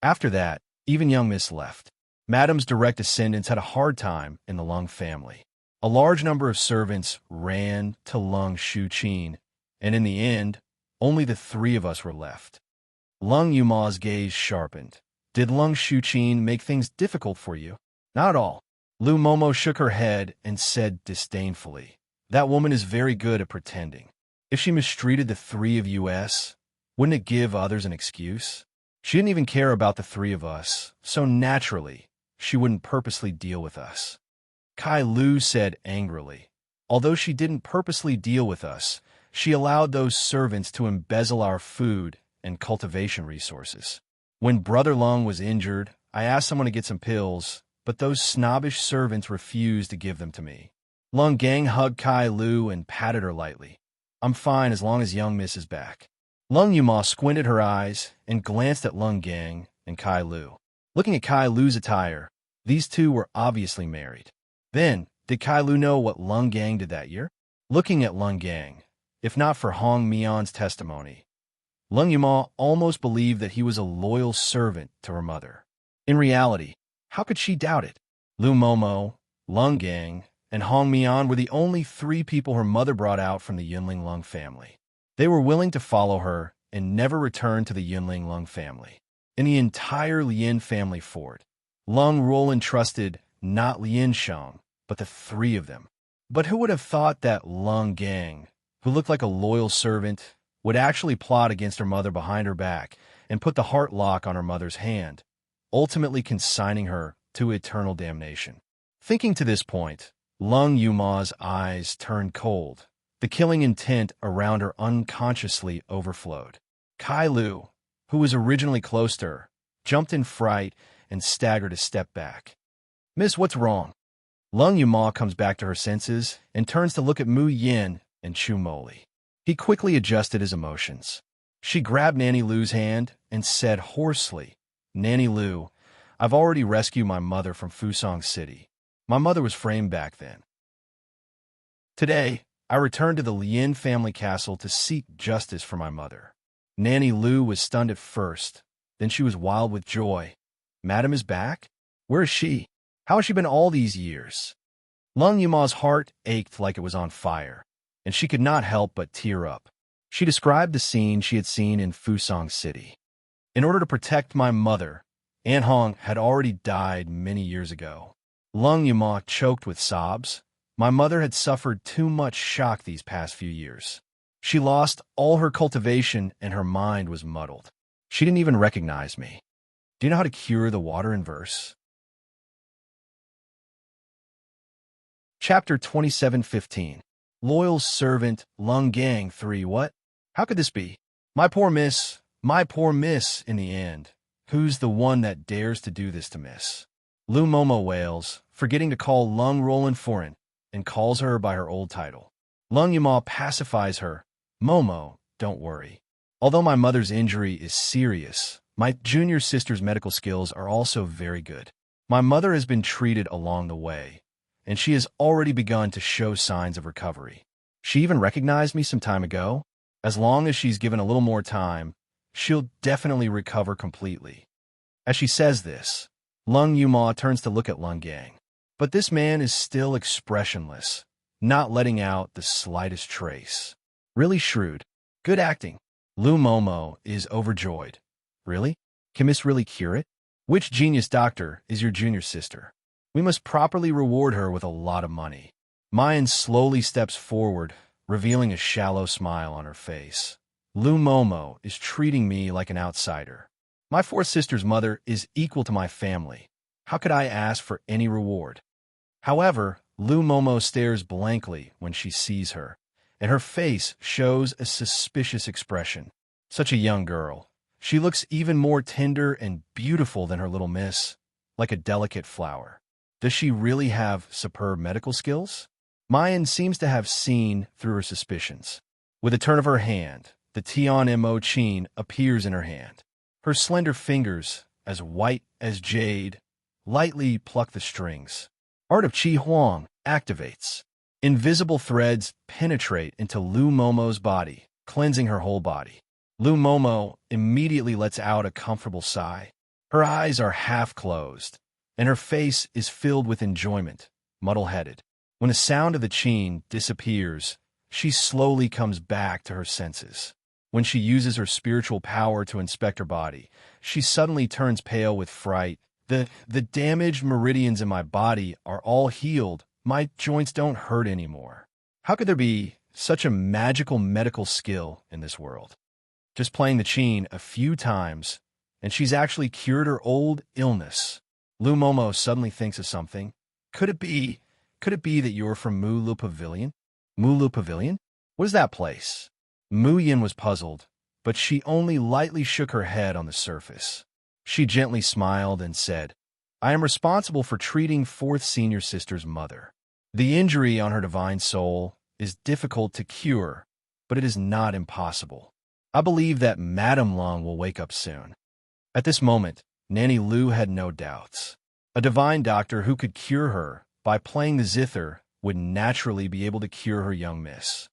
After that, even young Miss left. Madam's direct descendants had a hard time in the Lung family. A large number of servants ran to Lung Shuqin, and in the end, only the three of us were left. Lung Yuma's gaze sharpened. Did Lung Shuqin make things difficult for you? Not at all. Lu Momo shook her head and said disdainfully, that woman is very good at pretending. If she mistreated the three of us, wouldn't it give others an excuse? She didn't even care about the three of us, so naturally, she wouldn't purposely deal with us. Kai Lu said angrily, although she didn't purposely deal with us, she allowed those servants to embezzle our food and cultivation resources. When Brother Lung was injured, I asked someone to get some pills, but those snobbish servants refused to give them to me. Lung Gang hugged Kai Lu and patted her lightly. I'm fine as long as young Miss is back. Lung Yuma squinted her eyes and glanced at Lung Gang and Kai Lu. Looking at Kai Lu's attire, these two were obviously married. Then, did Kai Lu know what Lung Gang did that year? Looking at Lung Gang, if not for Hong Mion's testimony, Lung Yuma almost believed that he was a loyal servant to her mother. In reality, how could she doubt it? Lu Momo, Lung Gang, and Hong Mion were the only three people her mother brought out from the Yunling Lung family. They were willing to follow her and never return to the Yunling Lung family. In the entire Lin family fort, Lung Rule entrusted not Lin Shang, but the three of them. But who would have thought that Lung Gang, who looked like a loyal servant, would actually plot against her mother behind her back and put the heart lock on her mother's hand, ultimately consigning her to eternal damnation? Thinking to this point, Lung Yuma's eyes turned cold. The killing intent around her unconsciously overflowed. Kai Lu, who was originally close to her, jumped in fright and staggered a step back. Miss, what's wrong? Lung Yuma comes back to her senses and turns to look at Mu Yin and Chu Moli. He quickly adjusted his emotions. She grabbed Nanny Lu's hand and said hoarsely, Nanny Lu, I've already rescued my mother from Fusong City. My mother was framed back then. Today, I returned to the Lin family castle to seek justice for my mother. Nanny Lu was stunned at first, then she was wild with joy. Madam is back? Where is she? How has she been all these years? Lung Yuma's heart ached like it was on fire, and she could not help but tear up. She described the scene she had seen in Fusong City. In order to protect my mother, An Hong had already died many years ago. Lung Yuma choked with sobs. My mother had suffered too much shock these past few years. She lost all her cultivation and her mind was muddled. She didn't even recognize me. Do you know how to cure the water in verse? Chapter 27:15. Loyal servant Lung Gang 3. What? How could this be? My poor miss, in the end. Who's the one that dares to do this to Miss? Lu Momo wails, forgetting to call Lung Roland foreign, and calls her by her old title. Lung Yuma pacifies her. Momo, don't worry. Although my mother's injury is serious, my junior sister's medical skills are also very good. My mother has been treated along the way, and she has already begun to show signs of recovery. She even recognized me some time ago. As long as she's given a little more time, she'll definitely recover completely. As she says this, Lung Yuma turns to look at Lung Gang. But this man is still expressionless, not letting out the slightest trace. Really shrewd. Good acting. Lu Momo is overjoyed. Really? Can Miss really cure it? Which genius doctor is your junior sister? We must properly reward her with a lot of money. Mayan slowly steps forward, revealing a shallow smile on her face. Lu Momo is treating me like an outsider. My fourth sister's mother is equal to my family. How could I ask for any reward? However, Lu Momo stares blankly when she sees her, and her face shows a suspicious expression. Such a young girl. She looks even more tender and beautiful than her little miss, like a delicate flower. Does she really have superb medical skills? Mayan seems to have seen through her suspicions. With a turn of her hand, the Tian Mo Chin appears in her hand. Her slender fingers, as white as jade, lightly pluck the strings. Art of Qi Huang activates. Invisible threads penetrate into Lu Momo's body, cleansing her whole body. Lu Momo immediately lets out a comfortable sigh. Her eyes are half closed, and her face is filled with enjoyment, muddle-headed. When the sound of the qin disappears, she slowly comes back to her senses. When she uses her spiritual power to inspect her body, she suddenly turns pale with fright. The damaged meridians in my body are all healed. My joints don't hurt anymore. How could there be such a magical medical skill in this world? Just playing the qin a few times, and she's actually cured her old illness. Lu Momo suddenly thinks of something. Could it be that you're from Mulu Pavilion? Mulu Pavilion? What is that place? Mu Yin was puzzled, but she only lightly shook her head on the surface. She gently smiled and said, I am responsible for treating fourth senior sister's mother. The injury on her divine soul is difficult to cure, but it is not impossible. I believe that Madame Long will wake up soon. At this moment, Nanny Lu had no doubts. A divine doctor who could cure her by playing the zither would naturally be able to cure her young miss.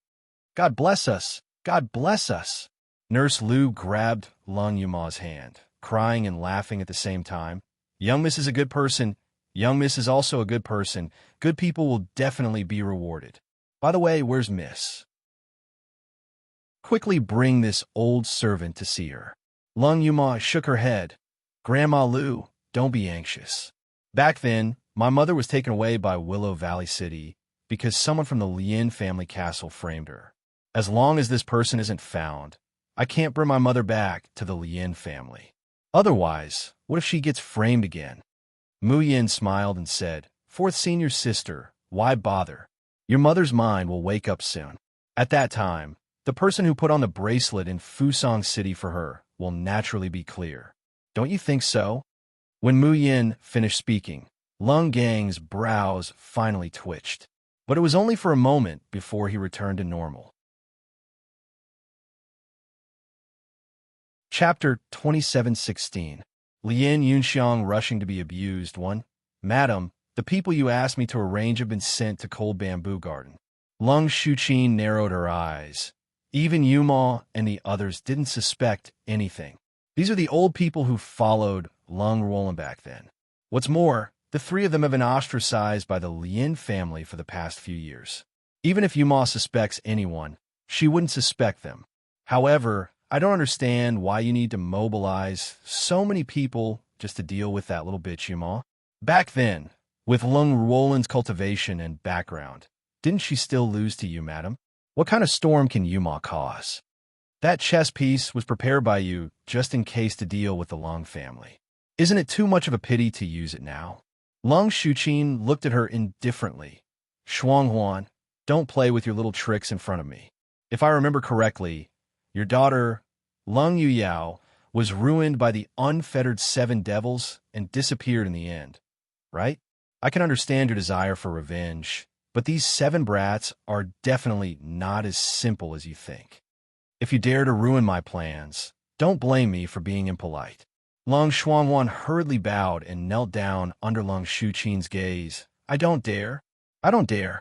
God bless us! God bless us! Nurse Lu grabbed Lung Yuma's hand, crying and laughing at the same time. Young miss is a good person. Young miss is also a good person. Good people will definitely be rewarded. By the way, where's miss? Quickly bring this old servant to see her. Lung Yuma shook her head. Grandma Lu, don't be anxious. Back then, my mother was taken away by Willow Valley City because someone from the Lin family castle framed her. As long as this person isn't found, I can't bring my mother back to the Lin family. Otherwise, what if she gets framed again? Mu Yin smiled and said, Fourth senior sister, why bother? Your mother's mind will wake up soon. At that time, the person who put on the bracelet in Fusang City for her will naturally be clear. Don't you think so? When Mu Yin finished speaking, Lung Gang's brows finally twitched, but it was only for a moment before he returned to normal. Chapter 2716. Lien Yunxiang rushing to be abused. 1. Madam, the people you asked me to arrange have been sent to Cold Bamboo Garden. Lung Shuqin narrowed her eyes. Even Yuma and the others didn't suspect anything. These are the old people who followed Lung Roland back then. What's more, the three of them have been ostracized by the Lin family for the past few years. Even if Yuma suspects anyone, she wouldn't suspect them. However, I don't understand why you need to mobilize so many people just to deal with that little bitch, Yuma. Back then, with Lung Roland's cultivation and background, didn't she still lose to you, madam? What kind of storm can Yuma cause? That chess piece was prepared by you just in case to deal with the Lung family. Isn't it too much of a pity to use it now? Lung Shuqin looked at her indifferently. Shuanghuan, don't play with your little tricks in front of me. If I remember correctly, your daughter, Lung Yuyao, was ruined by the unfettered 7 devils and disappeared in the end, right? I can understand your desire for revenge, but these 7 brats are definitely not as simple as you think. If you dare to ruin my plans, don't blame me for being impolite. Lung Shuanghuan hurriedly bowed and knelt down under Lung Shuqin's gaze. I don't dare. I don't dare.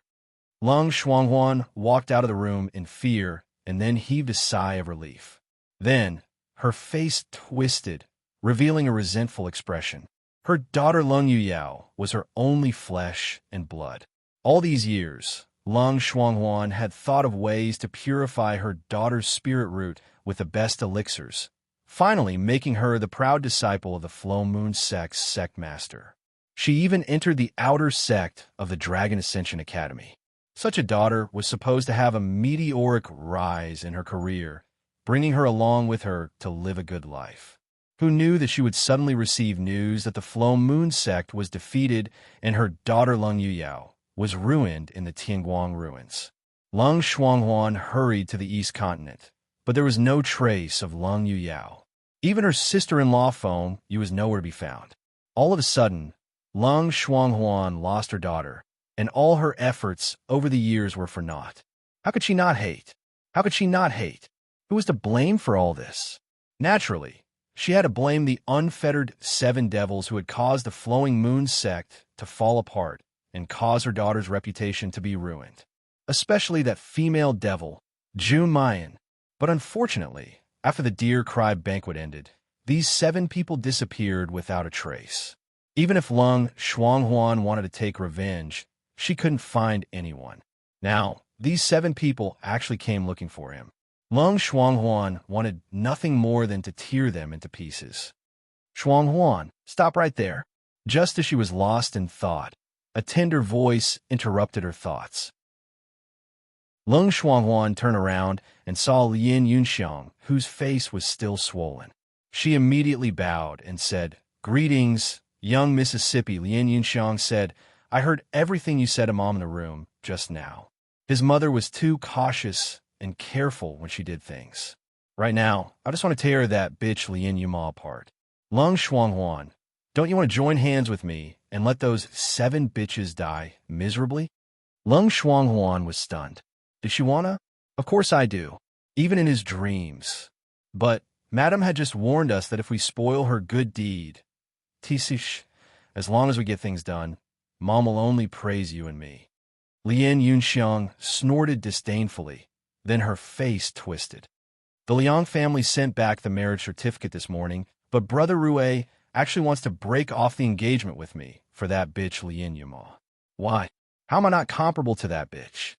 Lung Shuanghuan walked out of the room in fear and then heaved a sigh of relief. Then, her face twisted, revealing a resentful expression. Her daughter Lung Yuyao was her only flesh and blood. All these years, Lung Shuanghuan had thought of ways to purify her daughter's spirit root with the best elixirs, finally making her the proud disciple of the Flow Moon sect's sect master. She even entered the outer sect of the Dragon Ascension Academy. Such a daughter was supposed to have a meteoric rise in her career, bringing her along with her to live a good life. Who knew that she would suddenly receive news that the Flow Moon sect was defeated and her daughter Lung Yuyao was ruined in the Tianguang ruins. Lung Shuanghuan hurried to the east continent, but there was no trace of Lung Yuyao. Even her sister-in-law Feng Yu was nowhere to be found. All of a sudden, Lung Shuanghuan lost her daughter, and all her efforts over the years were for naught. How could she not hate? How could she not hate? Who was to blame for all this? Naturally, she had to blame the unfettered 7 devils who had caused the Flowing Moon sect to fall apart and cause her daughter's reputation to be ruined. Especially that female devil, Jun Mayan. But unfortunately, after the Deer Cry banquet ended, these 7 people disappeared without a trace. Even if Lung Shuanghuan wanted to take revenge, she couldn't find anyone. Now, these 7 people actually came looking for him. Lung Shuanghuan wanted nothing more than to tear them into pieces. Shuanghuan, stop right there. Just as she was lost in thought, a tender voice interrupted her thoughts. Lung Shuanghuan turned around and saw Lien Yunxiang, whose face was still swollen. She immediately bowed and said, "Greetings, young Mississippi." Lien Yunxiang said, "I heard everything you said to Mom in the room just now." His mother was too cautious and careful when she did things. Right now, I just want to tear that bitch Lien Yuma apart. Lung Shuanghuan, don't you want to join hands with me and let those 7 bitches die miserably? Lung Shuanghuan was stunned. Did she wanna? Of course I do, even in his dreams. But Madam had just warned us that if we spoil her good deed, Tisish, as long as we get things done, Mom will only praise you and me. Lien Yunxiang snorted disdainfully, then her face twisted. The Liang family sent back the marriage certificate this morning, but Brother Rue actually wants to break off the engagement with me for that bitch Lien Yuma. Why? How am I not comparable to that bitch?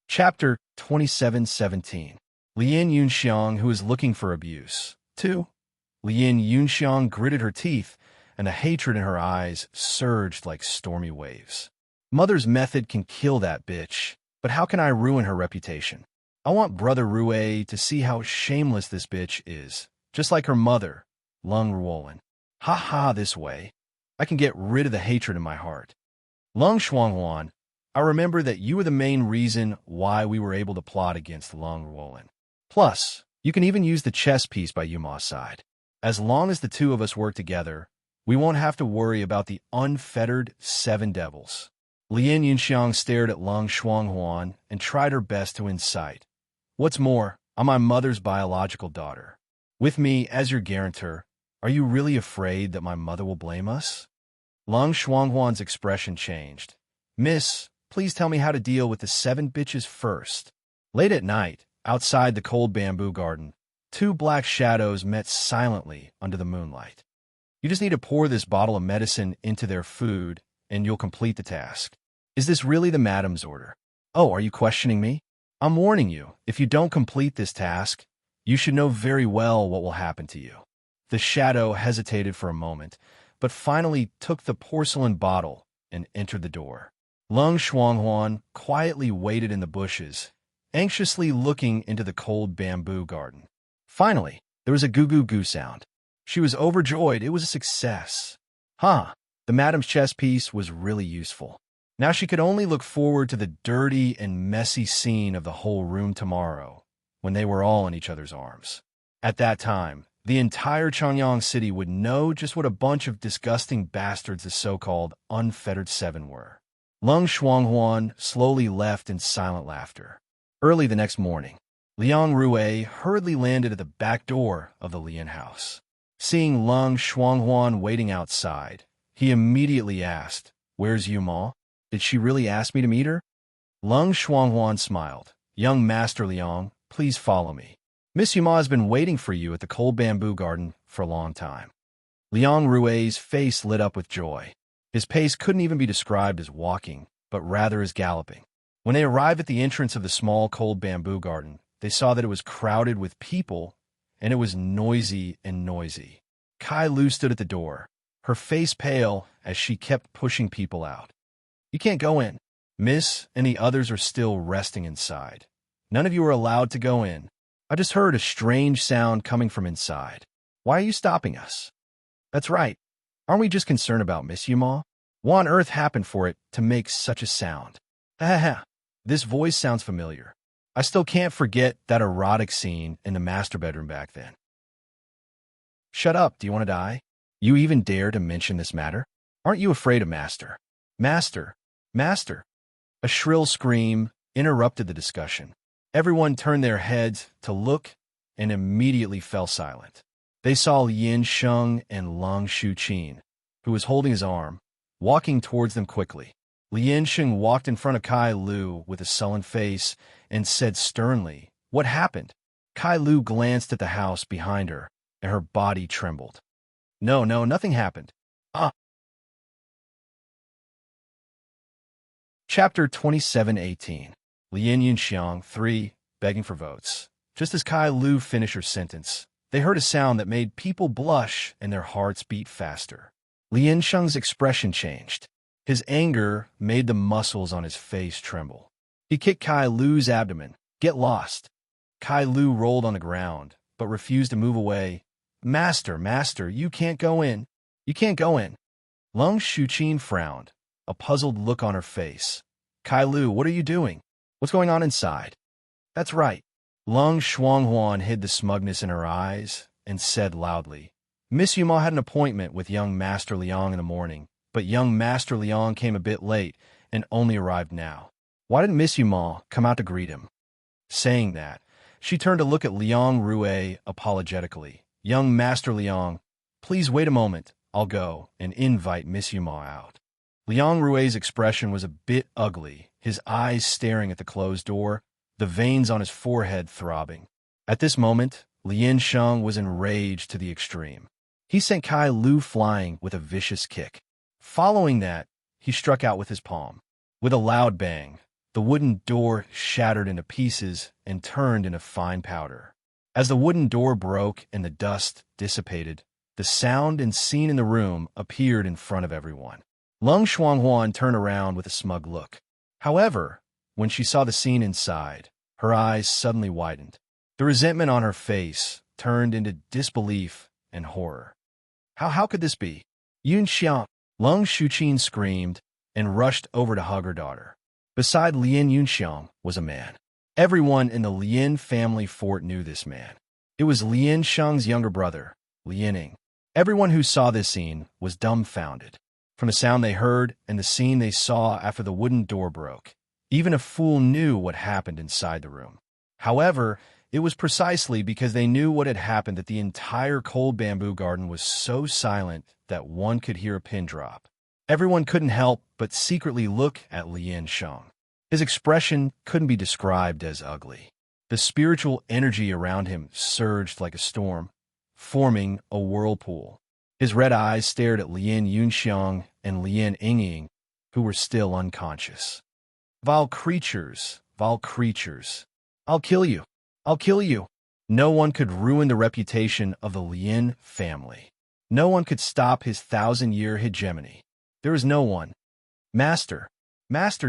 Chapter 27:17. Lien Yunxiang, who is looking for abuse. 2. Lien Yunxiang gritted her teeth, and the hatred in her eyes surged like stormy waves. Mother's method can kill that bitch, but how can I ruin her reputation? I want Brother Rue to see how shameless this bitch is, just like her mother, Lung Ruolin. Ha ha, this way, I can get rid of the hatred in my heart. Lung Shuanghuan, I remember that you were the main reason why we were able to plot against Lung Ruolin. Plus, you can even use the chess piece by Yuma's side. As long as the 2 of us work together, we won't have to worry about the unfettered 7 devils. Lien Yunxiang stared at Lung Shuanghuan and tried her best to incite. What's more, I'm my mother's biological daughter. With me as your guarantor, are you really afraid that my mother will blame us? Lung Shuanghuan's expression changed. Miss, please tell me how to deal with the 7 bitches first. Late at night, outside the cold bamboo garden, 2 black shadows met silently under the moonlight. You just need to pour this bottle of medicine into their food, and you'll complete the task. Is this really the madam's order? Oh, are you questioning me? I'm warning you, if you don't complete this task, you should know very well what will happen to you. The shadow hesitated for a moment, but finally took the porcelain bottle and entered the door. Lung Shuanghuan quietly waited in the bushes, anxiously looking into the cold bamboo garden. Finally, there was a goo-goo-goo sound. She was overjoyed. It was a success. The madam's chess piece was really useful. Now she could only look forward to the dirty and messy scene of the whole room tomorrow, when they were all in each other's arms. At that time, the entire Changyang city would know just what a bunch of disgusting bastards the so-called unfettered 7 were. Lung Shuanghuan slowly left in silent laughter. Early the next morning, Liang Rue hurriedly landed at the back door of the Lian house. Seeing Lung Shuanghuan waiting outside, he immediately asked, "Where's Yuma? Did she really ask me to meet her?" Lung Shuanghuan smiled. "Young Master Liang, please follow me. Miss Yuma has been waiting for you at the cold bamboo garden for a long time." Liang Rue's face lit up with joy. His pace couldn't even be described as walking, but rather as galloping. When they arrived at the entrance of the small cold bamboo garden, they saw that it was crowded with people, and it was noisy and noisy. Kai Lu stood at the door, her face pale as she kept pushing people out. "You can't go in. Miss and the others are still resting inside. None of you are allowed to go in. I just heard a strange sound coming from inside. Why are you stopping us?" "That's right. Aren't we just concerned about Miss Yuma? What on earth happened for it to make such a sound? Ha. This voice sounds familiar. I still can't forget that erotic scene in the master bedroom back then. Shut up, do you want to die? You even dare to mention this matter? Aren't you afraid of Master? Master! Master! A shrill scream interrupted the discussion. Everyone turned their heads to look and immediately fell silent. They saw Yin Sheng and Long Shuqin, who was holding his arm, walking towards them quickly. Lien Sheng walked in front of Kai Lu with a sullen face and said sternly, "What happened?" Kai Lu glanced at the house behind her, and her body trembled. No, nothing happened. Chapter 27:18. Lien Yunxiang 3, begging for votes. Just as Kai Lu finished her sentence, they heard a sound that made people blush and their hearts beat faster. Lien Sheng's expression changed. His anger made the muscles on his face tremble. He kicked Kai Lu's abdomen. "Get lost." Kai Lu rolled on the ground, but refused to move away. Master, you can't go in. You can't go in." Lung Shuqin frowned, a puzzled look on her face. "Kai Lu, what are you doing? What's going on inside?" "That's right." Lung Shuanghuan hid the smugness in her eyes and said loudly, "Miss Yuma had an appointment with young Master Liang in the morning, but young Master Liang came a bit late and only arrived now. Why didn't Miss Yuma come out to greet him?" Saying that, she turned to look at Liang Rue apologetically. "Young Master Liang, please wait a moment. I'll go and invite Miss Yuma out." Liang Rue's expression was a bit ugly, his eyes staring at the closed door, the veins on his forehead throbbing. At this moment, Lien Sheng was enraged to the extreme. He sent Kai Lu flying with a vicious kick. Following that, he struck out with his palm. With a loud bang, the wooden door shattered into pieces and turned into fine powder. As the wooden door broke and the dust dissipated, the sound and scene in the room appeared in front of everyone. Lung Shuanghuan turned around with a smug look. However, when she saw the scene inside, her eyes suddenly widened. The resentment on her face turned into disbelief and horror. How could this be? "Yun Xiang!" Lung Shuqin screamed and rushed over to hug her daughter. Beside Lien Yunxiang was a man. Everyone in the Lien family fort knew this man. It was Lien Sheng's younger brother, Liening. Everyone who saw this scene was dumbfounded. From the sound they heard and the scene they saw after the wooden door broke, even a fool knew what happened inside the room. However, it was precisely because they knew what had happened that the entire cold bamboo garden was so silent that one could hear a pin drop. Everyone couldn't help but secretly look at Lien Sheng. His expression couldn't be described as ugly. The spiritual energy around him surged like a storm, forming a whirlpool. His red eyes stared at Lien Yunxiang and Lien Yingying, who were still unconscious. Vile creatures, I'll kill you. I'll kill you." No one could ruin the reputation of the Lien family. No one could stop his 1,000-year hegemony. There is no one. Master,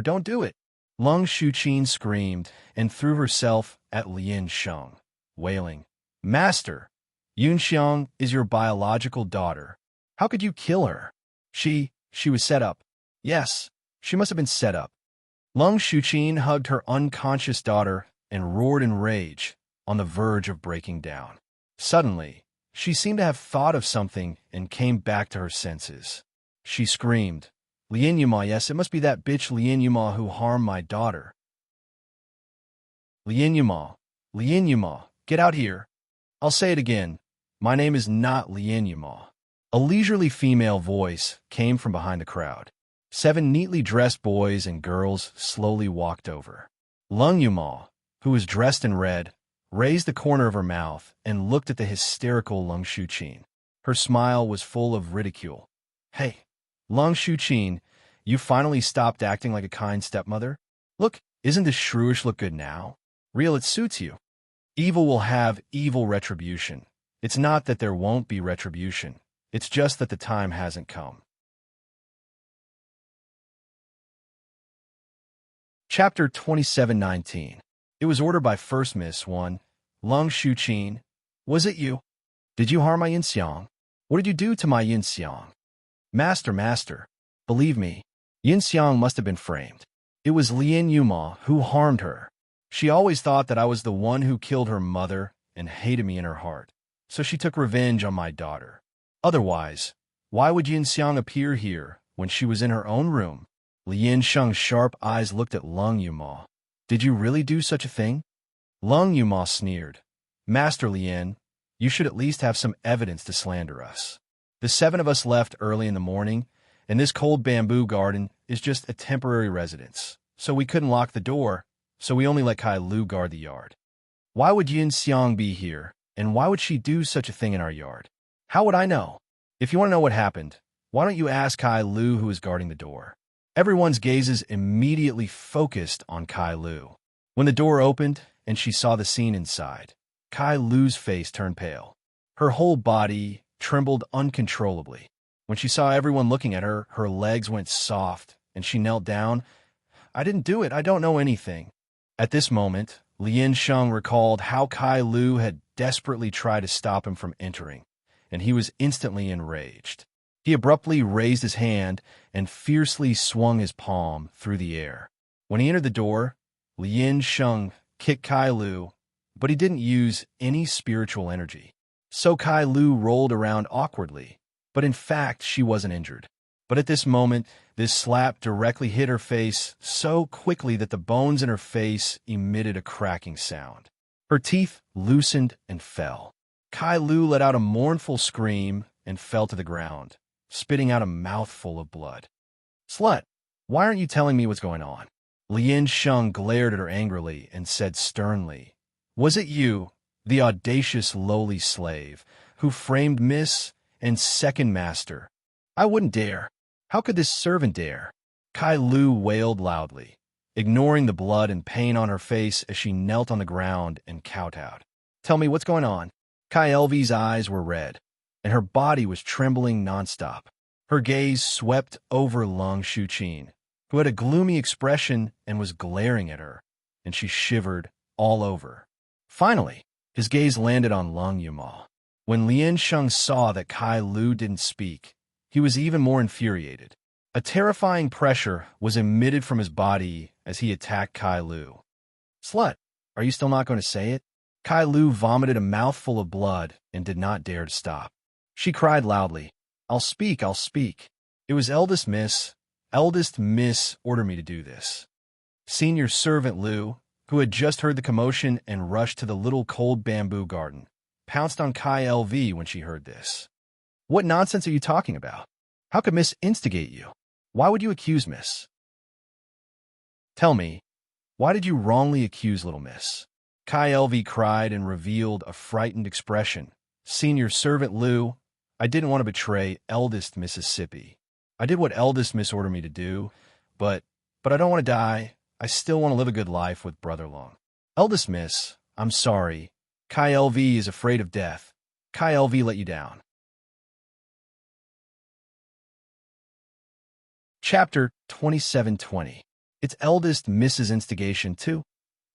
don't do it." Lung Shuqin screamed and threw herself at Lien Sheng, wailing, "Master, Yunxiang is your biological daughter. How could you kill her? She was set up. Yes, she must have been set up." Lung Shuqin hugged her unconscious daughter and roared in rage, on the verge of breaking down. Suddenly, she seemed to have thought of something and came back to her senses. She screamed, "Lien Yuma, yes, it must be that bitch Lien Yuma who harmed my daughter. Lien Yuma, get out here. I'll say it again. My name is not Lien Yuma." A leisurely female voice came from behind the crowd. 7 neatly dressed boys and girls slowly walked over. Lung Yuma, who was dressed in red, raised the corner of her mouth and looked at the hysterical Lung Shuqin. Her smile was full of ridicule. "Hey, Lung Shuqin, you finally stopped acting like a kind stepmother? Look, isn't this shrewish look good now? Real, it suits you. Evil will have evil retribution. It's not that there won't be retribution. It's just that the time hasn't come." Chapter 27:19. It was ordered by First Miss 1, Lung Shuqin. "Was it you? Did you harm my Yin Xiang? What did you do to my Yin Xiang?" Master, master, believe me, Yin Xiang must have been framed. It was Lien Yuma who harmed her. She always thought that I was the one who killed her mother and hated me in her heart, so she took revenge on my daughter. Otherwise, why would Yin Xiang appear here when she was in her own room? Lien Sheng's sharp eyes looked at Lung Yuma. Did you really do such a thing? Lung Yuma sneered. Master Lien, you should at least have some evidence to slander us. The 7 of us left early in the morning, and this cold bamboo garden is just a temporary residence, so we couldn't lock the door, so we only let Kai Lu guard the yard. Why would Yin Xiang be here, and why would she do such a thing in our yard? How would I know? If you want to know what happened, why don't you ask Kai Lu who is guarding the door? Everyone's gazes immediately focused on Kai Lu. When the door opened and she saw the scene inside, Kai Lu's face turned pale. Her whole body trembled uncontrollably. When she saw everyone looking at her, her legs went soft, and she knelt down. I didn't do it. I don't know anything. At this moment, Lien Sheng recalled how Kai Lu had desperately tried to stop him from entering, and he was instantly enraged. He abruptly raised his hand and fiercely swung his palm through the air. When he entered the door, Lien Sheng kicked Kai Lu, but he didn't use any spiritual energy. So Kai Lu rolled around awkwardly, but in fact she wasn't injured. But at this moment, this slap directly hit her face so quickly that the bones in her face emitted a cracking sound. Her teeth loosened and fell. Kai Lu let out a mournful scream and fell to the ground, spitting out a mouthful of blood. Slut, why aren't you telling me what's going on? Lien Sheng glared at her angrily and said sternly, Was it you, the audacious lowly slave, who framed Miss and Second Master? I wouldn't dare. How could this servant dare? Kai Lu wailed loudly, ignoring the blood and pain on her face as she knelt on the ground and kowtowed. Tell me what's going on. Kai Lv's eyes were red, and her body was trembling nonstop. Her gaze swept over Lung Shuqin, who had a gloomy expression and was glaring at her, and she shivered all over. Finally, his gaze landed on Lung Yuma. When Lien Sheng saw that Kai Lu didn't speak, he was even more infuriated. A terrifying pressure was emitted from his body as he attacked Kai Lu. Slut, are you still not going to say it? Kai Lu vomited a mouthful of blood and did not dare to stop. She cried loudly, I'll speak, I'll speak. It was Eldest Miss ordered me to do this. Senior Servant Lu, who had just heard the commotion and rushed to the little cold bamboo garden, pounced on Kai Lv when she heard this. What nonsense are you talking about? How could Miss instigate you? Why would you accuse Miss? Tell me, why did you wrongly accuse little Miss? Kai Lv cried and revealed a frightened expression. Senior Servant Lu, I didn't want to betray Eldest Mississippi. I did what Eldest Miss ordered me to do, but I don't want to die. I still want to live a good life with Brother Long. Eldest Miss, I'm sorry. Kai Lv is afraid of death. Kai Lv let you down. Chapter 2720. It's Eldest Miss's instigation, too.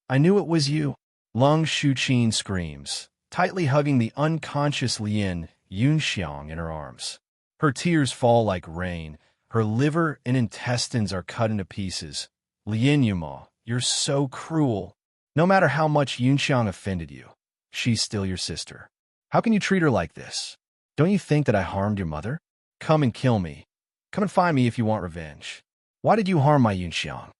I knew it was you. Lung Shuqin screams, tightly hugging the unconscious Lien Yunxiang in her arms. Her tears fall like rain. Her liver and intestines are cut into pieces. Lien Yuma, you're so cruel. No matter how much Yunxiang offended you, she's still your sister. How can you treat her like this? Don't you think that I harmed your mother? Come and kill me. Come and find me if you want revenge. Why did you harm my Yunxiang?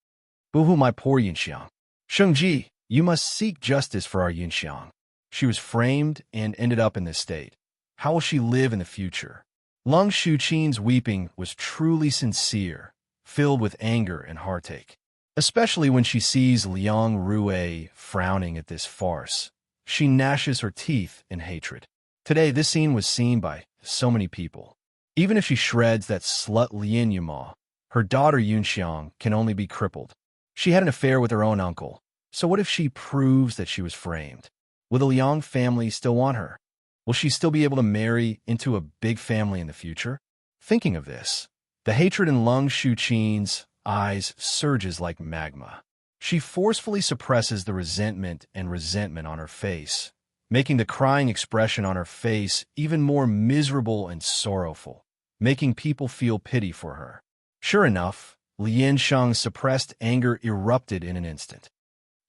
Boo-hoo, my poor Yunxiang. Shengji, you must seek justice for our Yunxiang. She was framed and ended up in this state. How will she live in the future? Lung Shuqin's weeping was truly sincere, filled with anger and heartache, especially when she sees Liang Rue frowning at this farce. She gnashes her teeth in hatred. Today, this scene was seen by so many people. Even if she shreds that slut Lien Yuma, her daughter Yunxiang can only be crippled. She had an affair with her own uncle, so what if she proves that she was framed? Will the Liang family still want her? Will she still be able to marry into a big family in the future? Thinking of this, the hatred in Lung Shuqin's eyes surges like magma. She forcefully suppresses the resentment on her face, making the crying expression on her face even more miserable and sorrowful. making people feel pity for her. Sure enough, Lien Shang's suppressed anger erupted in an instant.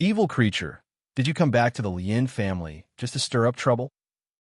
Evil creature, did you come back to the Lien family just to stir up trouble?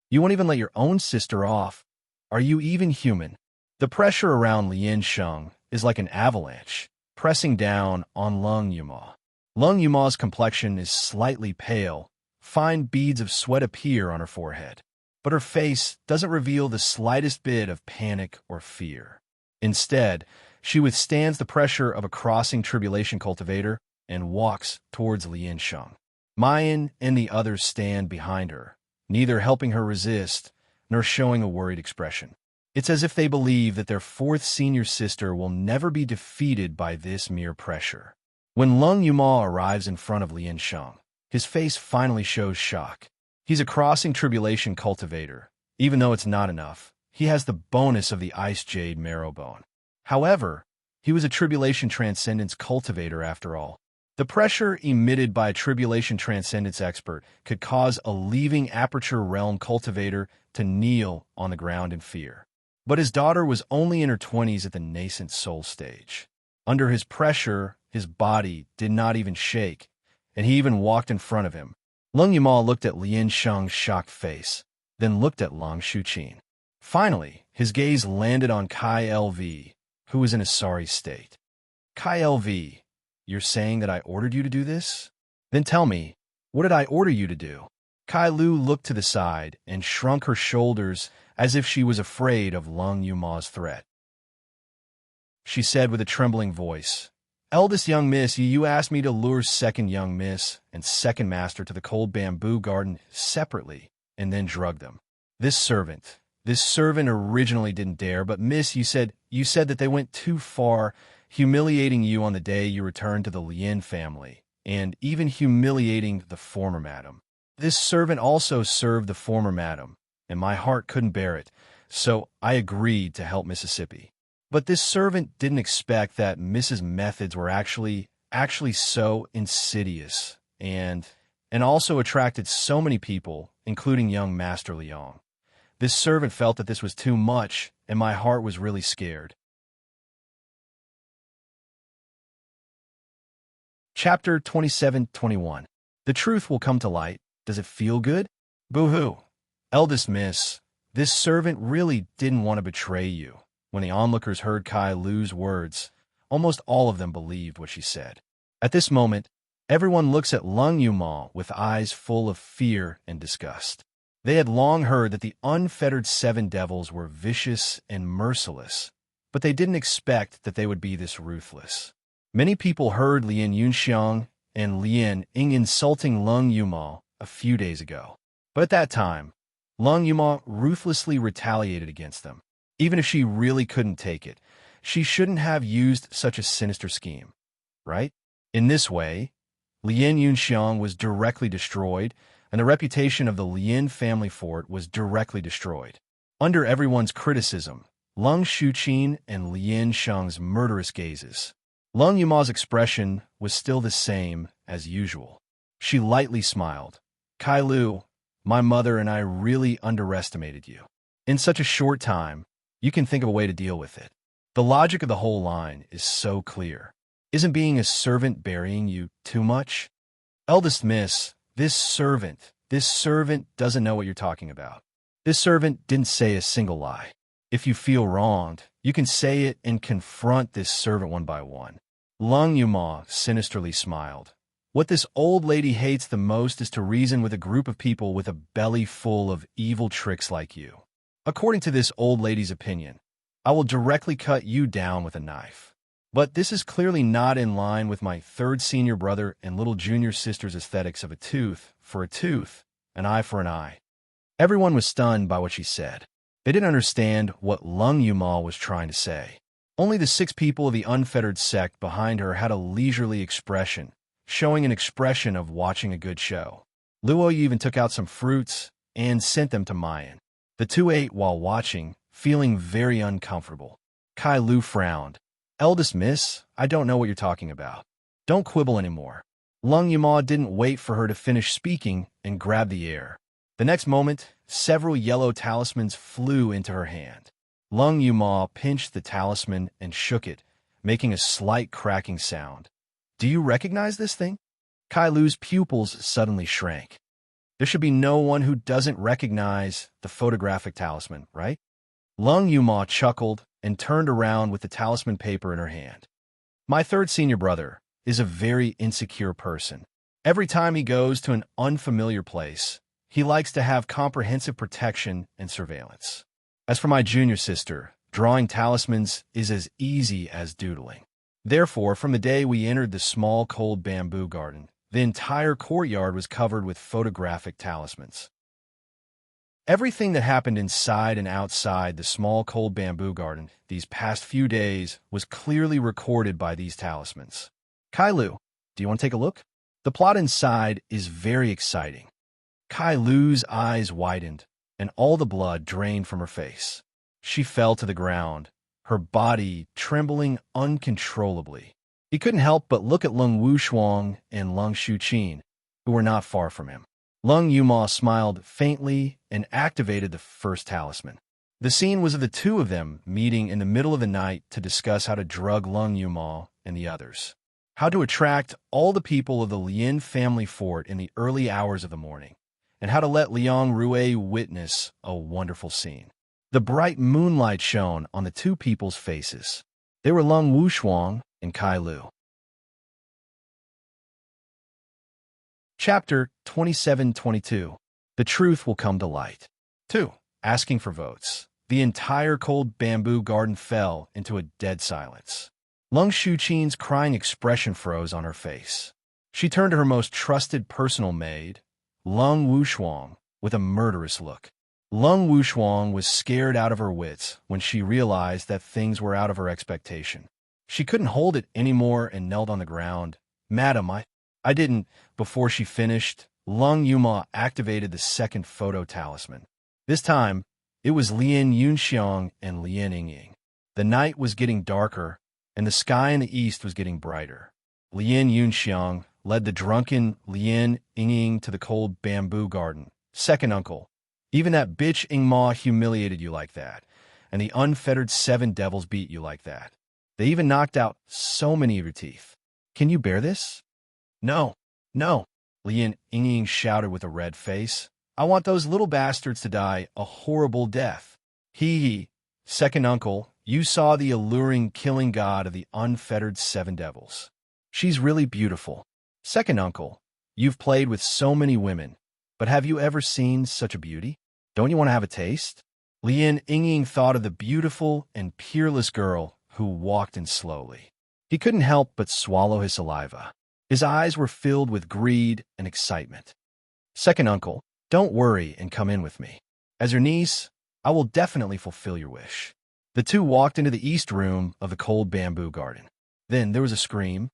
You won't even let your own sister off. Are you even human? The pressure around Lien Shang is like an avalanche, pressing down on Lung Yuma. Lung Yuma's complexion is slightly pale. Fine beads of sweat appear on her forehead, but her face doesn't reveal the slightest bit of panic or fear. Instead, she withstands the pressure of a crossing tribulation cultivator and walks towards Lien Shang. Mayan and the others stand behind her, neither helping her resist nor showing a worried expression. It's as if they believe that their fourth senior sister will never be defeated by this mere pressure. When Lung Yuma arrives in front of Lien Shang, his face finally shows shock. He's a crossing tribulation cultivator. Even though it's not enough, he has the bonus of the Ice Jade Marrowbone. However, he was a tribulation transcendence cultivator after all. The pressure emitted by a tribulation transcendence expert could cause a leaving Aperture Realm cultivator to kneel on the ground in fear. But his daughter was only in her 20s at the nascent soul stage. Under his pressure, his body did not even shake, and he even walked in front of him. Lung Yuma looked at Lien Shang's shocked face, then looked at Long Shuqin. Finally, his gaze landed on Kai LV, who was in a sorry state. Kai LV, you're saying that I ordered you to do this? Then tell me, what did I order you to do? Kai Lu looked to the side and shrunk her shoulders as if she was afraid of Lung Yuma's threat. She said with a trembling voice, Eldest young miss, you asked me to lure second young miss and second master to the cold bamboo garden separately and then drug them. This servant originally didn't dare, but miss, you said that they went too far, humiliating you on the day you returned to the Lien family, and even humiliating the former madam. This servant also served the former madam, and my heart couldn't bear it, so I agreed to help Mississippi. But this servant didn't expect that Mrs. Methods were actually so insidious and also attracted so many people, including young Master Leong. This servant felt that this was too much, and my heart was really scared. Chapter 27-21. The truth will come to light. Does it feel good? Boo-hoo. Eldest miss, this servant really didn't want to betray you. When the onlookers heard Kai Lu's words, almost all of them believed what she said. At this moment, everyone looks at Lung Yuma with eyes full of fear and disgust. They had long heard that the unfettered seven devils were vicious and merciless, but they didn't expect that they would be this ruthless. Many people heard Lien Yunxiang and Lien Ying insulting Lung Yuma a few days ago. But at that time, Lung Yuma ruthlessly retaliated against them. Even if she really couldn't take it, she shouldn't have used such a sinister scheme, right? In this way, Lien Yunxiang was directly destroyed, and the reputation of the Lien family fort was directly destroyed. Under everyone's criticism, Lung Shuqin and Lien Shang's murderous gazes, Lung Yuma's expression was still the same as usual. She lightly smiled. Kai Lu, my mother and I really underestimated you. In such a short time, you can think of a way to deal with it. The logic of the whole line is so clear. Isn't being a servant burying you too much? Eldest miss, this servant doesn't know what you're talking about. This servant didn't say a single lie. If you feel wronged, you can say it and confront this servant one by one. Lung Yuma sinisterly smiled. What this old lady hates the most is to reason with a group of people with a belly full of evil tricks like you. According to this old lady's opinion, I will directly cut you down with a knife. But this is clearly not in line with my third senior brother and little junior sister's aesthetics of a tooth for a tooth, an eye for an eye. Everyone was stunned by what she said. They didn't understand what Lung Yuma was trying to say. Only the 6 people of the unfettered sect behind her had a leisurely expression, showing an expression of watching a good show. Luo even took out some fruits and sent them to Mayan. The two ate while watching, feeling very uncomfortable. Kai Lu frowned. Eldest miss, I don't know what you're talking about. Don't quibble anymore. Lung Yuma didn't wait for her to finish speaking and grabbed the air. The next moment, several yellow talismans flew into her hand. Lung Yuma pinched the talisman and shook it, making a slight cracking sound. Do you recognize this thing? Kai Lu's pupils suddenly shrank. There should be no one who doesn't recognize the photographic talisman, right? Lung Yuma chuckled and turned around with the talisman paper in her hand. My third senior brother is a very insecure person. Every time he goes to an unfamiliar place, he likes to have comprehensive protection and surveillance. As for my junior sister, drawing talismans is as easy as doodling. Therefore, from the day we entered the small cold bamboo garden, the entire courtyard was covered with photographic talismans. Everything that happened inside and outside the small cold bamboo garden these past few days was clearly recorded by these talismans. Kai Lu, do you want to take a look? The plot inside is very exciting. Kai Lu's eyes widened, and all the blood drained from her face. She fell to the ground, her body trembling uncontrollably. He couldn't help but look at Lung Wushuang and Lung Shuqin, who were not far from him. Lung Yuma smiled faintly and activated the first talisman. The scene was of the two of them meeting in the middle of the night to discuss how to drug Lung Yuma and the others, how to attract all the people of the Lin family fort in the early hours of the morning, and how to let Liang Rui witness a wonderful scene. The bright moonlight shone on the two people's faces. They were Lung Wushuang and Kai Lu. Chapter 27-22. The Truth Will Come to Light. 2. Asking for votes. The entire cold bamboo garden fell into a dead silence. Lung Shuqin's crying expression froze on her face. She turned to her most trusted personal maid, Lung Wushuang, with a murderous look. Lung Wushuang was scared out of her wits when she realized that things were out of her expectation. She couldn't hold it anymore and knelt on the ground. Madam, I didn't. Before she finished, Lung Yuma activated the second photo talisman. This time, it was Lin Yunxiang and Lin Yingying. The night was getting darker, and the sky in the east was getting brighter. Lin Yunxiang led the drunken Lin Yingying to the cold bamboo garden. Second uncle, even that bitch Ingma humiliated you like that, and the unfettered 7 devils beat you like that. They even knocked out so many of your teeth. Can you bear this? No, no, Lin Yingying shouted with a red face. I want those little bastards to die a horrible death. He, second uncle, you saw the alluring killing god of the unfettered 7 devils. She's really beautiful. Second uncle, you've played with so many women, but have you ever seen such a beauty? Don't you want to have a taste? Lin Yingying thought of the beautiful and peerless girl who walked in slowly. He couldn't help but swallow his saliva. His eyes were filled with greed and excitement. Second uncle, don't worry and come in with me. As your niece, I will definitely fulfill your wish. The two walked into the east room of the cold bamboo garden. Then there was a scream.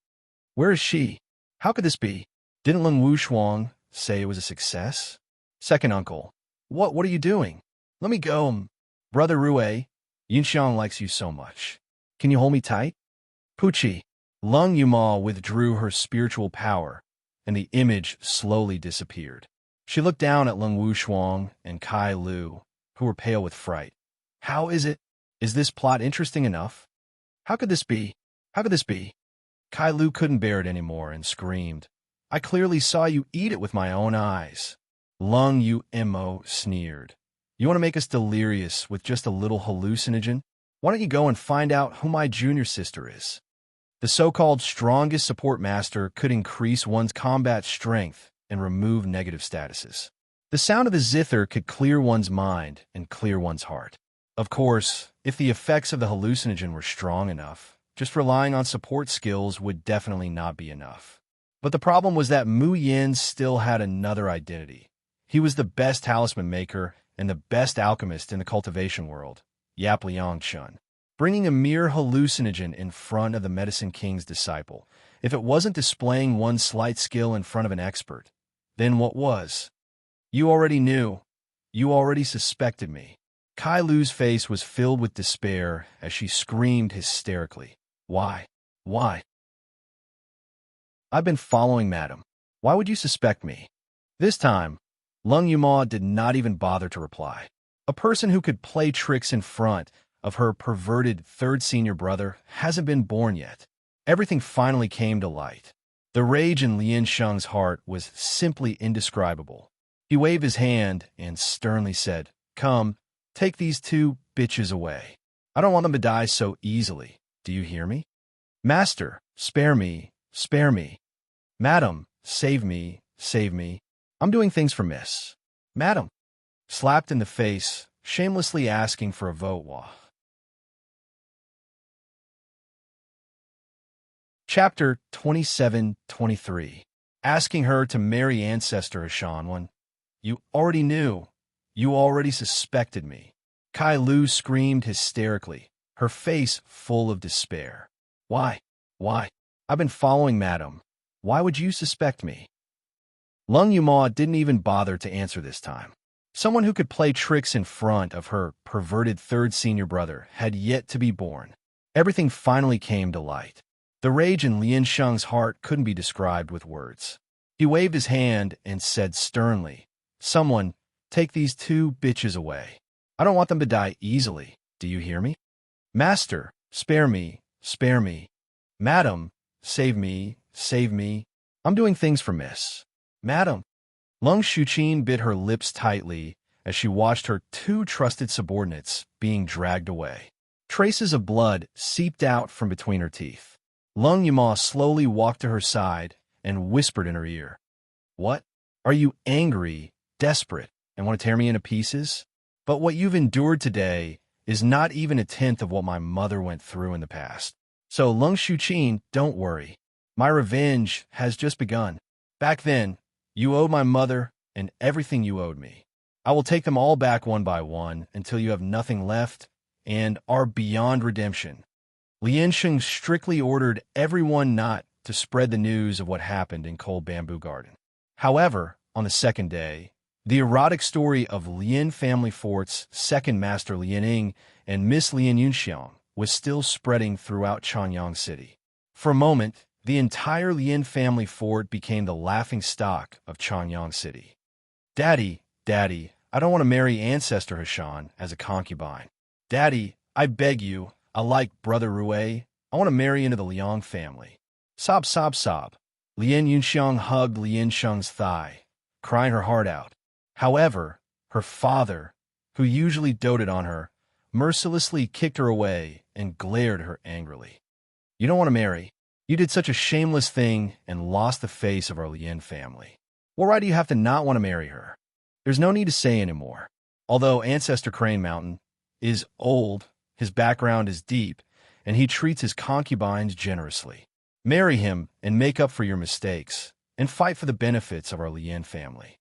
Where is she? How could this be? Didn't Lung Wushuang say it was a success? Second uncle, what are you doing? Let me go. Brother Rui, Yunxiang likes you so much. Can you hold me tight? Puchi. Lung Yuma withdrew her spiritual power, and the image slowly disappeared. She looked down at Lung Wushuang and Kai Lu, who were pale with fright. How is it? Is this plot interesting enough? How could this be? How could this be? Kai Lu couldn't bear it anymore and screamed. I clearly saw you eat it with my own eyes. Lung Mo sneered. You want to make us delirious with just a little hallucinogen? Why don't you go and find out who my junior sister is? The so-called strongest support master could increase one's combat strength and remove negative statuses. The sound of a zither could clear one's mind and clear one's heart. Of course, if the effects of the hallucinogen were strong enough, just relying on support skills would definitely not be enough. But the problem was that Mu Yin still had another identity. He was the best talisman maker and the best alchemist in the cultivation world, Yap Liang Chun. Bringing a mere hallucinogen in front of the Medicine King's disciple, if it wasn't displaying one slight skill in front of an expert, then what was? You already knew. You already suspected me. Kai Lu's face was filled with despair as she screamed hysterically. Why? Why? I've been following Madam. Why would you suspect me? This time, Lung Yuma did not even bother to reply. A person who could play tricks in front of her perverted third senior brother hasn't been born yet. Everything finally came to light. The rage in Lien Sheng's heart was simply indescribable. He waved his hand and sternly said, "Come, take these two bitches away. I don't want them to die so easily. Do you hear me? Master, spare me, spare me. Madam, save me, save me. I'm doing things for Miss. Madam." Slapped in the face, shamelessly asking for a vote. Chapter 27-23. Asking her to marry Ancestor Hashan. "You already knew. You already suspected me." Kai Lu screamed hysterically, her face full of despair. Why? Why? I've been following Madam. Why would you suspect me?" Lung Yuma didn't even bother to answer this time. Someone who could play tricks in front of her perverted third senior brother had yet to be born. Everything finally came to light. The rage in Lien Sheng's heart couldn't be described with words. He waved his hand and said sternly, "Someone, take these two bitches away. I don't want them to die easily. Do you hear me? Master, spare me, spare me. Madam, save me, save me. I'm doing things for Miss. Madam." Lung Shuqin bit her lips tightly as she watched her two trusted subordinates being dragged away. Traces of blood seeped out from between her teeth. Lung Yuma slowly walked to her side and whispered in her ear, "What? Are you angry, desperate, and want to tear me into pieces? But what you've endured today is not even a tenth of what my mother went through in the past. So, Lung Shuqin, don't worry. My revenge has just begun. Back then, you owed my mother and everything you owed me. I will take them all back one by one until you have nothing left and are beyond redemption." Lien Sheng strictly ordered everyone not to spread the news of what happened in Cold Bamboo Garden. However, on the second day, the erotic story of Lien family fort's second master Liening and Miss Lien Yunxiang was still spreading throughout Chanyang City. For a moment, the entire Lien family fort became the laughing stock of Chanyang City. "Daddy, Daddy, I don't want to marry Ancestor Hashan as a concubine. Daddy, I beg you, I like Brother Rue. I want to marry into the Liang family." Sob, sob, sob. Lien Yunxiang hugged Lien Sheng's thigh, crying her heart out. However, her father, who usually doted on her, mercilessly kicked her away and glared at her angrily. "You don't want to marry. You did such a shameless thing and lost the face of our Lien family. What right do you have to not want to marry her? There's no need to say anymore. Although Ancestor Crane Mountain is old, his background is deep, and he treats his concubines generously. Marry him and make up for your mistakes, and fight for the benefits of our Lien family."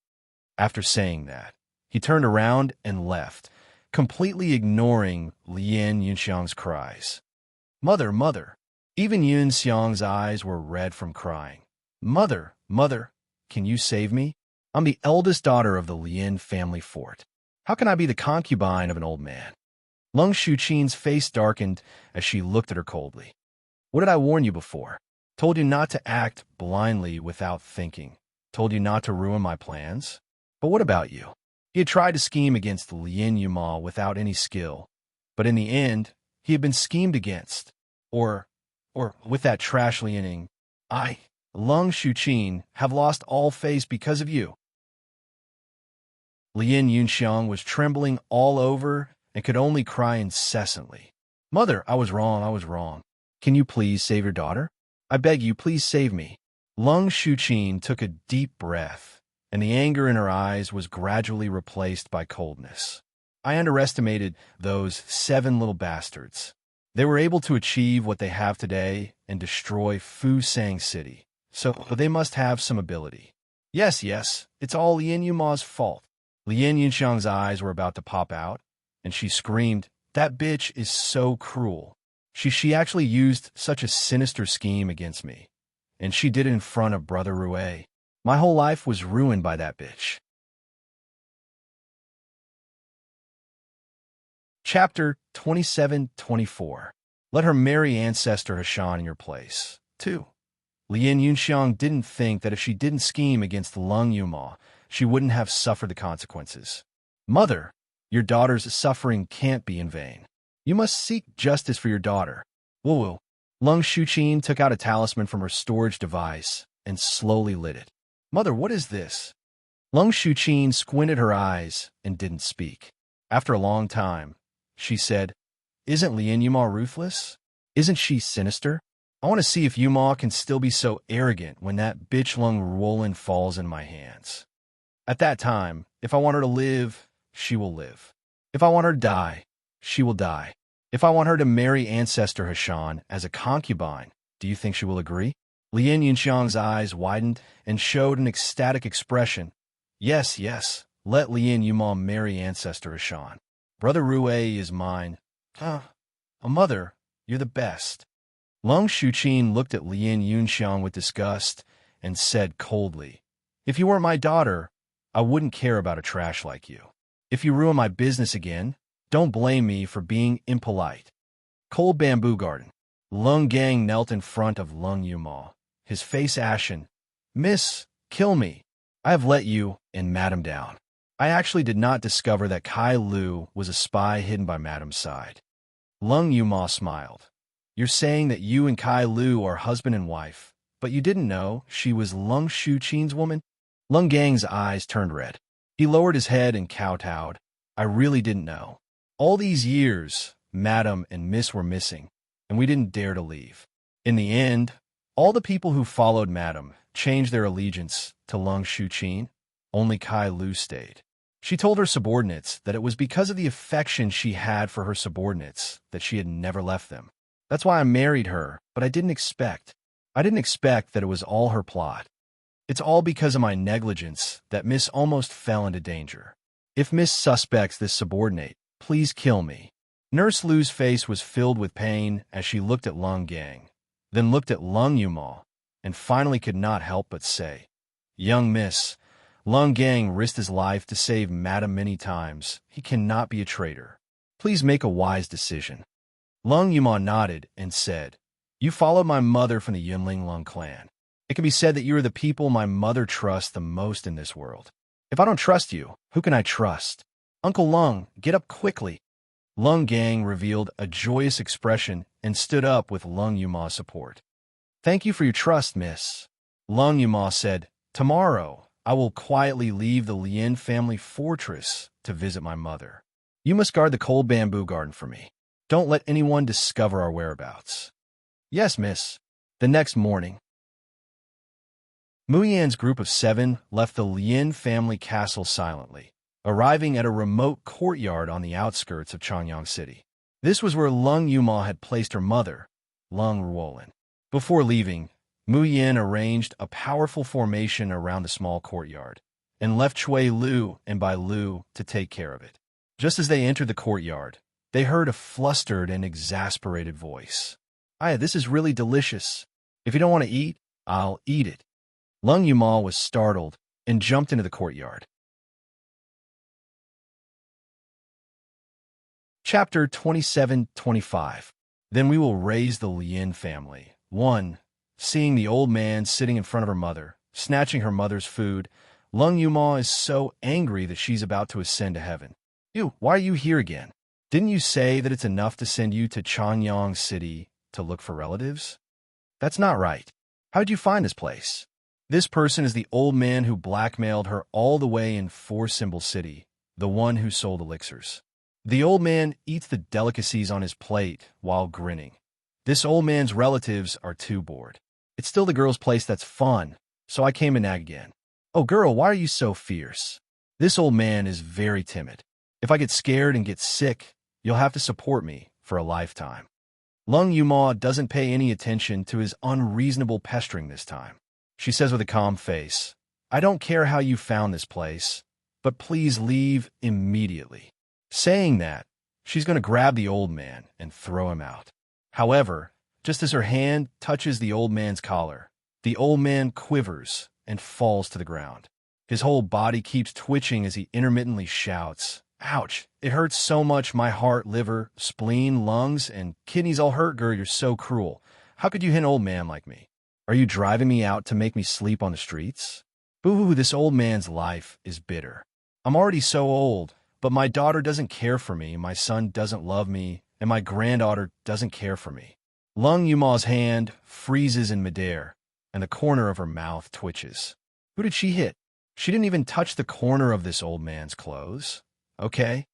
After saying that, he turned around and left, completely ignoring Lien Yunxiang's cries. "Mother, mother." Even Yun Xiang's eyes were red from crying. "Mother, mother, can you save me? I'm the eldest daughter of the Lien family fort. How can I be the concubine of an old man?" Lung Shuqin's face darkened as she looked at her coldly. "What did I warn you before? Told you not to act blindly without thinking. Told you not to ruin my plans? But what about you?" He had tried to scheme against Lien Yuma without any skill, but in the end, he had been schemed against. Or with that trash Liening, I, Lung Shuqin, have lost all face because of you. Lien Yunxiang was trembling all over and could only cry incessantly. "Mother, I was wrong, I was wrong. Can you please save your daughter? I beg you, please save me." Lung Shuqin took a deep breath, and the anger in her eyes was gradually replaced by coldness. "I underestimated those 7 little bastards. They were able to achieve what they have today and destroy Fusang City, so they must have some ability. Yes, yes, it's all Lien Yuma's fault." Lien Yunxiang's eyes were about to pop out, and she screamed, "That bitch is so cruel. She actually used such a sinister scheme against me, and she did it in front of Brother Rue. My whole life was ruined by that bitch." Chapter 27-24. Let her marry Ancestor Hashan in your place. 2. Lien Yunxiang didn't think that if she didn't scheme against Lung Yuma, she wouldn't have suffered the consequences. "Mother, your daughter's suffering can't be in vain. You must seek justice for your daughter. Woo woo. Lung Shuqin took out a talisman from her storage device and slowly lit it. Mother, what is this? Lung Shuqin squinted her eyes and didn't speak. After a long time, she said, Isn't Lien Yuma ruthless? Isn't she sinister? I want to see if Yuma can still be so arrogant when that bitch Lung Ruolin falls in my hands. At that time, if I want her to live, she will live. If I want her to die, she will die. If I want her to marry Ancestor Hashan as a concubine, do you think she will agree? Lien Yunxiang's eyes widened and showed an ecstatic expression. Yes, yes, let Lien Yuma marry Ancestor Hashan. Brother Rue is mine. A mother, you're the best. Lung Shuqin looked at Lien Yunxiang with disgust and said coldly, If you weren't my daughter, I wouldn't care about a trash like you. If you ruin my business again, don't blame me for being impolite. Cold Bamboo Garden. Lung Gang knelt in front of Lung Yuma, his face ashen. Miss, kill me. I have let you and Madam down. I actually did not discover that Kai Lu was a spy hidden by Madam's side. Lung Yuma smiled. You're saying that you and Kai Lu are husband and wife, but you didn't know she was Lung Shuqin's woman? Lung Gang's eyes turned red. He lowered his head and kowtowed. I really didn't know. All these years, Madam and Miss were missing, and we didn't dare to leave. In the end, all the people who followed Madam changed their allegiance to Lung Shuqin. Only Kai Lu stayed. She told her subordinates that it was because of the affection she had for her subordinates that she had never left them. That's why I married her, but I didn't expect that it was all her plot. It's all because of my negligence that Miss almost fell into danger. If Miss suspects this subordinate, please kill me. Nurse Lu's face was filled with pain as she looked at Lung Gang, then looked at Lung Yuma, and finally could not help but say, Young Miss, Lung Gang risked his life to save Madam many times. He cannot be a traitor. Please make a wise decision. Lung Yuma nodded and said, You followed my mother from the Yunling Lung clan. It can be said that you are the people my mother trusts the most in this world. If I don't trust you, who can I trust? Uncle Lung, get up quickly. Lung Gang revealed a joyous expression and stood up with Lung Yuma's support. Thank you for your trust, miss. Lung Yuma said, Tomorrow, I will quietly leave the Lien family fortress to visit my mother. You must guard the cold bamboo garden for me. Don't let anyone discover our whereabouts. Yes, miss. The next morning, Muyan's group of 7 left the Lien family castle silently, arriving at a remote courtyard on the outskirts of Changyang City. This was where Lung Yuma had placed her mother, Lung Ruolin. Before leaving, Muyan arranged a powerful formation around the small courtyard and left Chui Lu and Bai Lu to take care of it. Just as they entered the courtyard, they heard a flustered and exasperated voice. This is really delicious. If you don't want to eat, I'll eat it. Lung Yuma was startled and jumped into the courtyard. Chapter 27-25. Then we will raise the Lien family. 1. Seeing the old man sitting in front of her mother, snatching her mother's food, Lung Yuma is so angry that she's about to ascend to heaven. Why are you here again? Didn't you say that it's enough to send you to Changyang City to look for relatives? That's not right. How'd you find this place? This person is the old man who blackmailed her all the way in Four Symbol City, the one who sold elixirs. The old man eats the delicacies on his plate while grinning. This old man's relatives are too bored. It's still the girl's place that's fun, so I came to nag again. Oh girl, why are you so fierce? This old man is very timid. If I get scared and get sick, you'll have to support me for a lifetime. Lung Yuma doesn't pay any attention to his unreasonable pestering this time. She says with a calm face, I don't care how you found this place, but please leave immediately. Saying that, she's going to grab the old man and throw him out. However, just as her hand touches the old man's collar, the old man quivers and falls to the ground. His whole body keeps twitching as he intermittently shouts, Ouch, it hurts so much my heart, liver, spleen, lungs, and kidneys all hurt, girl, you're so cruel. How could you hit an old man like me? Are you driving me out to make me sleep on the streets? Boo-hoo, this old man's life is bitter. I'm already so old, but my daughter doesn't care for me, my son doesn't love me, and my granddaughter doesn't care for me. Lung Yuma's hand freezes in midair, and the corner of her mouth twitches. Who did she hit? She didn't even touch the corner of this old man's clothes. Okay.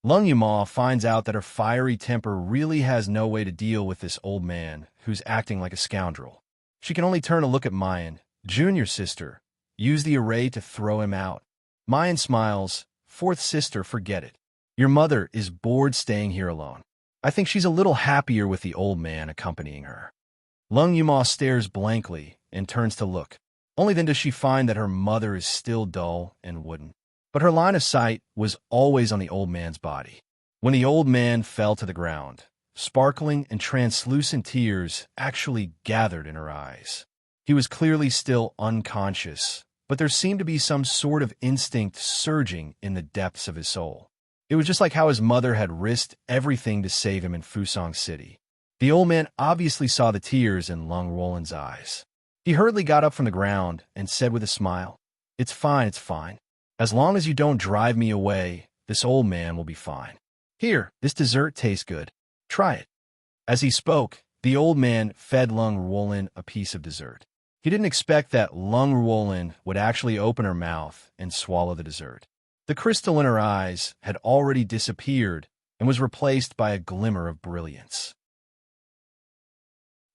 Lung Yuma finds out that her fiery temper really has no way to deal with this old man who's acting like a scoundrel. She can only turn to look at Mayan, junior sister, use the array to throw him out. Mayan smiles. Fourth sister, forget it. Your mother is bored staying here alone. I think she's a little happier with the old man accompanying her. Lung Yuma stares blankly and turns to look. Only then does she find that her mother is still dull and wooden. But her line of sight was always on the old man's body. When the old man fell to the ground, sparkling and translucent tears actually gathered in her eyes. He was clearly still unconscious, but there seemed to be some sort of instinct surging in the depths of his soul. It was just like how his mother had risked everything to save him in Fusang City. The old man obviously saw the tears in Lung Roland's eyes. He hurriedly got up from the ground and said with a smile, it's fine. As long as you don't drive me away, this old man will be fine. Here, this dessert tastes good. Try it." As he spoke, the old man fed Lung Roland a piece of dessert. He didn't expect that Lung Roland would actually open her mouth and swallow the dessert. The crystal in her eyes had already disappeared and was replaced by a glimmer of brilliance.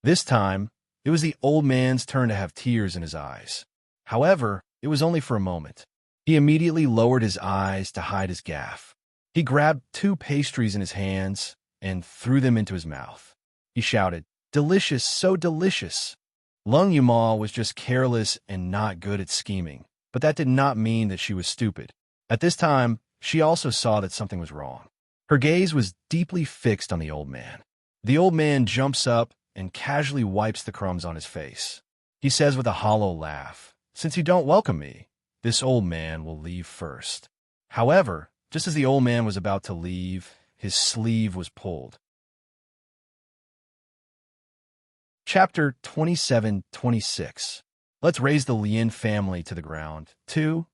This time, it was the old man's turn to have tears in his eyes. However, it was only for a moment. He immediately lowered his eyes to hide his gaffe. He grabbed 2 pastries in his hands and threw them into his mouth. He shouted, "Delicious, so delicious." Lung Yuma was just careless and not good at scheming, but that did not mean that she was stupid. At this time, she also saw that something was wrong. Her gaze was deeply fixed on the old man. The old man jumps up and casually wipes the crumbs on his face. He says with a hollow laugh, "Since you don't welcome me, this old man will leave first." However, just as the old man was about to leave, his sleeve was pulled. Chapter 27-26. Let's raise the Lien family to the ground. 2.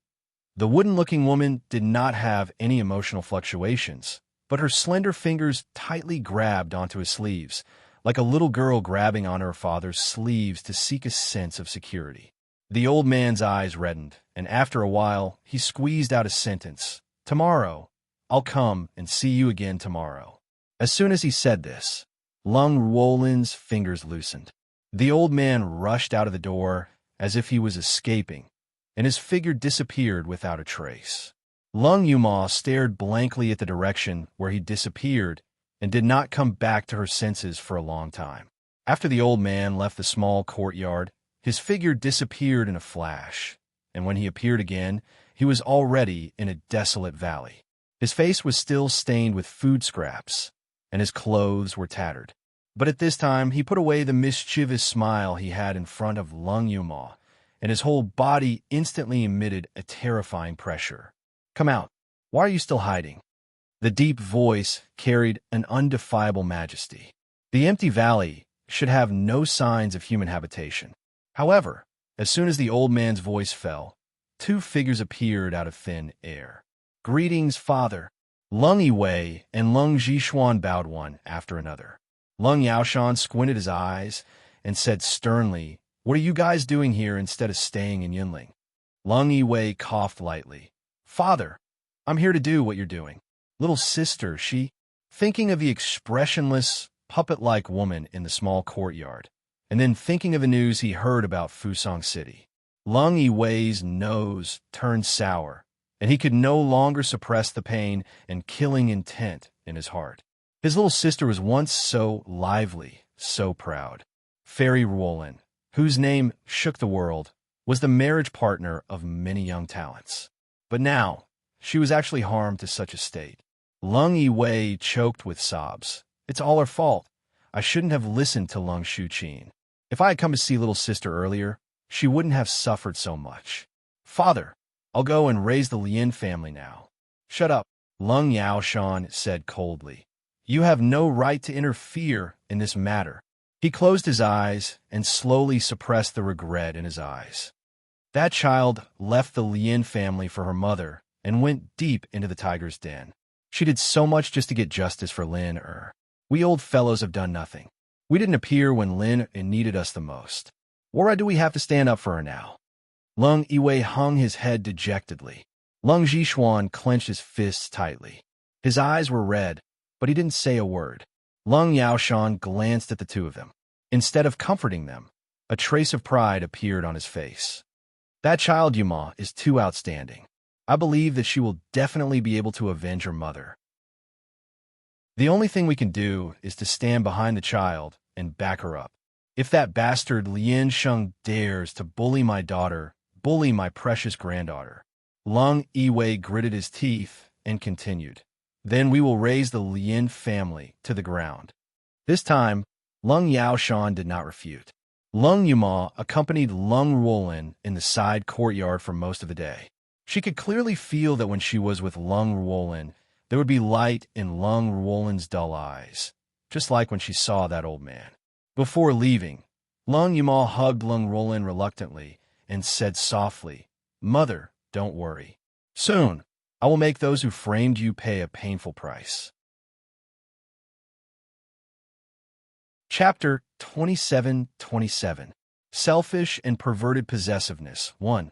The wooden-looking woman did not have any emotional fluctuations, but her slender fingers tightly grabbed onto his sleeves, like a little girl grabbing on her father's sleeves to seek a sense of security. The old man's eyes reddened, and after a while, he squeezed out a sentence. "Tomorrow. I'll come and see you again tomorrow." As soon as he said this, Lung Roland's fingers loosened. The old man rushed out of the door as if he was escaping, and his figure disappeared without a trace. Lung Yuma stared blankly at the direction where he disappeared and did not come back to her senses for a long time. After the old man left the small courtyard, his figure disappeared in a flash, and when he appeared again, he was already in a desolate valley. His face was still stained with food scraps, and his clothes were tattered. But at this time, he put away the mischievous smile he had in front of Lung Yuma, and his whole body instantly emitted a terrifying pressure. "Come out. Why are you still hiding?" The deep voice carried an undefiable majesty. The empty valley should have no signs of human habitation. However, as soon as the old man's voice fell, 2 figures appeared out of thin air. "Greetings, father." Lung Yiwei and Lung Zhishuan bowed one after another. Lung Yaoshan squinted his eyes and said sternly, "What are you guys doing here instead of staying in Yunling?" Lung Yiwei coughed lightly. "Father, I'm here to do what you're doing." Little sister, she, thinking of the expressionless, puppet-like woman in the small courtyard, and then thinking of the news he heard about Fusang City. Lung Yiwei's nose turned sour, and he could no longer suppress the pain and killing intent in his heart. His little sister was once so lively, so proud. Fairy Roland, whose name shook the world, was the marriage partner of many young talents. But now, she was actually harmed to such a state. Lung Yiwei choked with sobs. "It's all her fault. I shouldn't have listened to Lung Shuqin. If I had come to see little sister earlier, she wouldn't have suffered so much. Father, I'll go and raise the Lien family now." "Shut up," Lung Yaoshan said coldly. "You have no right to interfere in this matter." He closed his eyes and slowly suppressed the regret in his eyes. That child left the Lien family for her mother and went deep into the tiger's den. She did so much just to get justice for Lin Er. We old fellows have done nothing. We didn't appear when Lin needed us the most. Why do we have to stand up for her now? Lung Yiwei hung his head dejectedly. Lung Zhishuan clenched his fists tightly. His eyes were red, but he didn't say a word. Lung Yaoshan glanced at the two of them. Instead of comforting them, a trace of pride appeared on his face. That child, Yuma, is too outstanding. I believe that she will definitely be able to avenge her mother. The only thing we can do is to stand behind the child and back her up. If that bastard Lian Sheng dares to bully my daughter, bully my precious granddaughter. Lung Yiwei gritted his teeth and continued. Then we will raise the Lin family to the ground. This time, Lung Yaoshan did not refute. Lung Yuma accompanied Lung Ruolin in the side courtyard for most of the day. She could clearly feel that when she was with Lung Ruolin, there would be light in Lung Ruolin's dull eyes, just like when she saw that old man. Before leaving, Lung Yuma hugged Lung Ruolin reluctantly and said softly, "Mother, don't worry. Soon, I will make those who framed you pay a painful price." Chapter 27:27 Selfish and Perverted Possessiveness 1.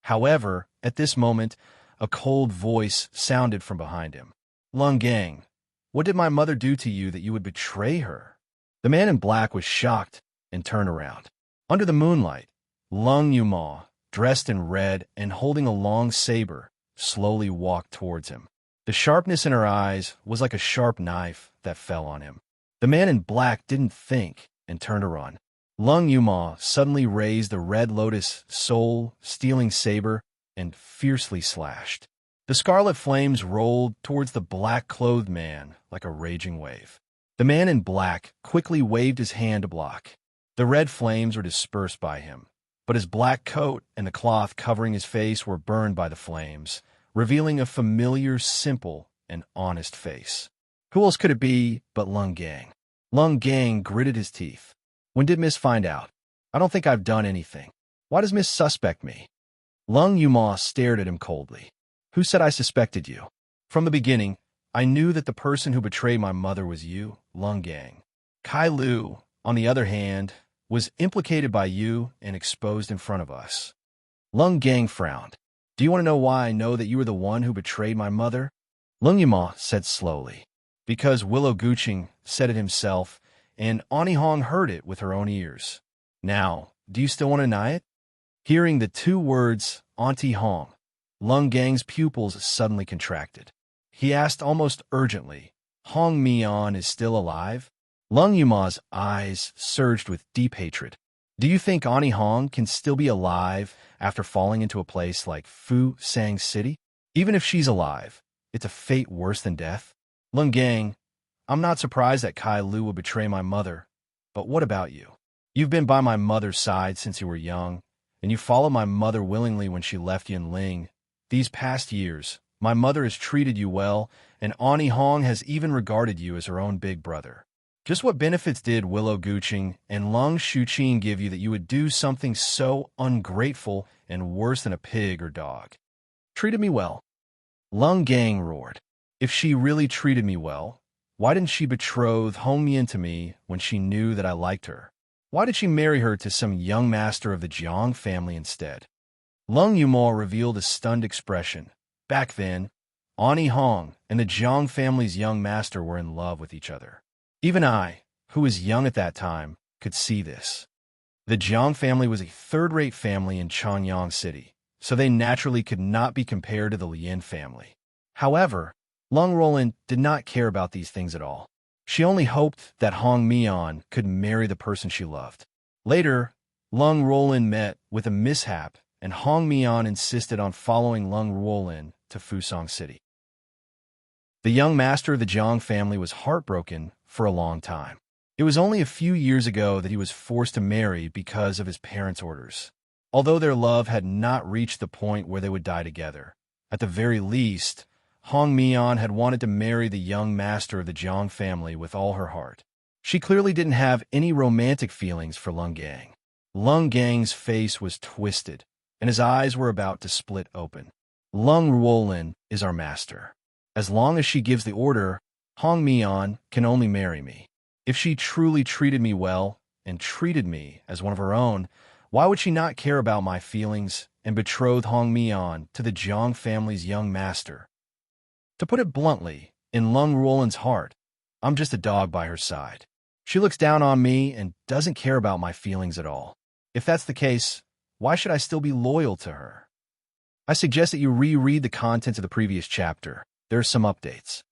However, at this moment, a cold voice sounded from behind him. Lung Gang, what did my mother do to you that you would betray her? The man in black was shocked and turned around. Under the moonlight, Lung Yuma, dressed in red and holding a long saber, slowly walked towards him. The sharpness in her eyes was like a sharp knife that fell on him. The man in black didn't think and turned to run. Lung Yuma suddenly raised the red lotus soul-stealing saber and fiercely slashed. The scarlet flames rolled towards the black-clothed man like a raging wave. The man in black quickly waved his hand to block. The red flames were dispersed by him, but his black coat and the cloth covering his face were burned by the flames, revealing a familiar, simple, and honest face. Who else could it be but Lung Gang? Lung Gang gritted his teeth. When did Miss find out? I don't think I've done anything. Why does Miss suspect me? Lung Yuma stared at him coldly. Who said I suspected you? From the beginning, I knew that the person who betrayed my mother was you, Lung Gang. Kai Lu, on the other hand, was implicated by you and exposed in front of us. Lung Gang frowned. Do you want to know why I know that you were the one who betrayed my mother? Lung Yuma said slowly. Because Willow Guqing said it himself, and Ani Hong heard it with her own ears. Now, do you still want to deny it? Hearing the two words, Auntie Hong, Lung Gang's pupils suddenly contracted. He asked almost urgently, Hong Mian is still alive? Lung Yuma's eyes surged with deep hatred. Do you think Ani Hong can still be alive after falling into a place like Fu Sang City? Even if she's alive, it's a fate worse than death. Lung Gang, I'm not surprised that Kai Lu would betray my mother, but what about you? You've been by my mother's side since you were young, and you followed my mother willingly when she left Yinling. These past years, my mother has treated you well, and Ani Hong has even regarded you as her own big brother. Just what benefits did Willow Guqing and Lung Shuqing give you that you would do something so ungrateful and worse than a pig or dog? Treated me well. Lung Gang roared. If she really treated me well, why didn't she betroth Hong Mian to me when she knew that I liked her? Why did she marry her to some young master of the Jiang family instead? Lung Yuma revealed a stunned expression. Back then, Ani Hong and the Jiang family's young master were in love with each other. Even I, who was young at that time, could see this. The Jiang family was a third-rate family in Changyang City, so they naturally could not be compared to the Lin family. However, Lung Ruolin did not care about these things at all. She only hoped that Hong Mian could marry the person she loved. Later, Lung Ruolin met with a mishap, and Hong Mian insisted on following Lung Ruolin to Fusang City. The young master of the Jiang family was heartbroken for a long time. It was only a few years ago that he was forced to marry because of his parents' orders. Although their love had not reached the point where they would die together, at the very least, Hong Mian had wanted to marry the young master of the Jiang family with all her heart. She clearly didn't have any romantic feelings for Lung Gang. Lung Gang's face was twisted, and his eyes were about to split open. Lung Ruolin is our master. As long as she gives the order, Hong Mian can only marry me. If she truly treated me well and treated me as one of her own, why would she not care about my feelings and betroth Hong Mian to the Jiang family's young master? To put it bluntly, in Lung Ruolan's heart, I'm just a dog by her side. She looks down on me and doesn't care about my feelings at all. If that's the case, why should I still be loyal to her? I suggest that you reread the contents of the previous chapter. There are some updates.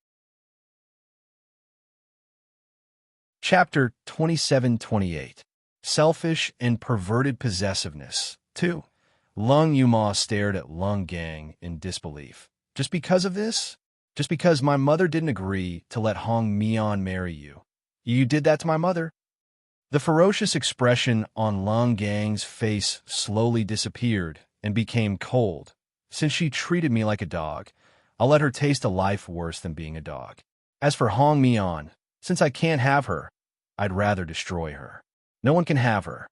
Chapter 27-28. Selfish and Perverted Possessiveness. 2. Lung Yuma stared at Lung Gang in disbelief. Just because of this? Just because my mother didn't agree to let Hong Mian marry you? You did that to my mother? The ferocious expression on Lung Gang's face slowly disappeared and became cold. Since she treated me like a dog, I'll let her taste a life worse than being a dog. As for Hong Mian, since I can't have her, I'd rather destroy her. No one can have her.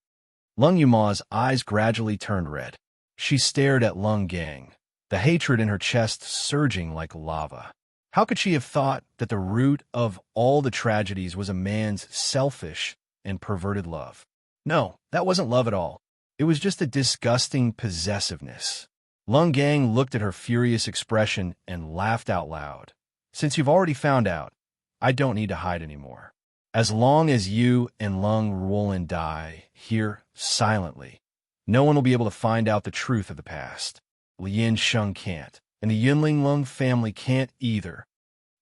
Lung Yuma's eyes gradually turned red. She stared at Lung Gang, the hatred in her chest surging like lava. How could she have thought that the root of all the tragedies was a man's selfish and perverted love? No, that wasn't love at all. It was just a disgusting possessiveness. Lung Gang looked at her furious expression and laughed out loud. Since you've already found out, I don't need to hide anymore. As long as you and Lung Ruolan die here silently, no one will be able to find out the truth of the past. Lien Sheng can't, and the Yunling Lung family can't either.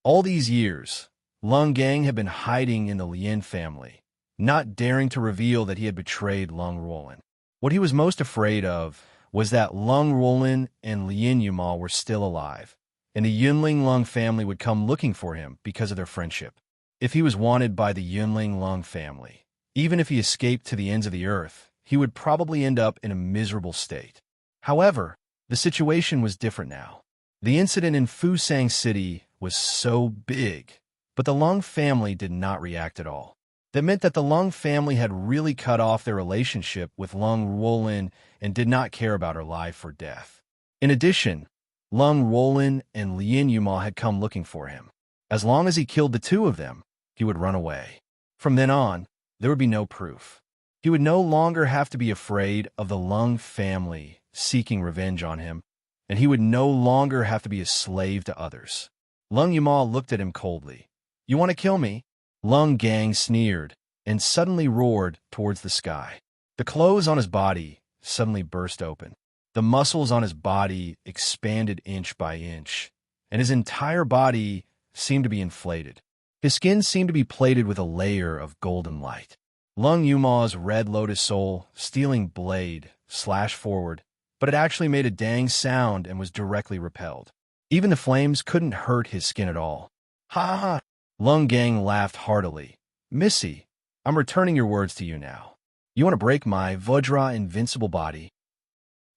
All these years, Lung Gang had been hiding in the Lien family, not daring to reveal that he had betrayed Lung Ruolan. What he was most afraid of was that Lung Ruolan and Lien Yuma were still alive, and the Yunling Lung family would come looking for him because of their friendship. If he was wanted by the Yunling Lung family, even if he escaped to the ends of the earth, he would probably end up in a miserable state. However, the situation was different now. The incident in Fusang City was so big, but the Lung family did not react at all. That meant that the Lung family had really cut off their relationship with Lung Ruolan and did not care about her life or death. In addition, Lung Ruolan and Lien Yuma had come looking for him. As long as he killed the two of them, he would run away. From then on, there would be no proof. He would no longer have to be afraid of the Lung family seeking revenge on him, and he would no longer have to be a slave to others. Lung Yuma looked at him coldly. You want to kill me? Lung Gang sneered and suddenly roared towards the sky. The clothes on his body suddenly burst open. The muscles on his body expanded inch by inch, and his entire body seemed to be inflated. His skin seemed to be plated with a layer of golden light. Lung Yuma's red lotus soul stealing blade slashed forward, but it actually made a dang sound and was directly repelled. Even the flames couldn't hurt his skin at all. Ha ha ha! Lung Gang laughed heartily. Missy, I'm returning your words to you now. You want to break my Vajra invincible body?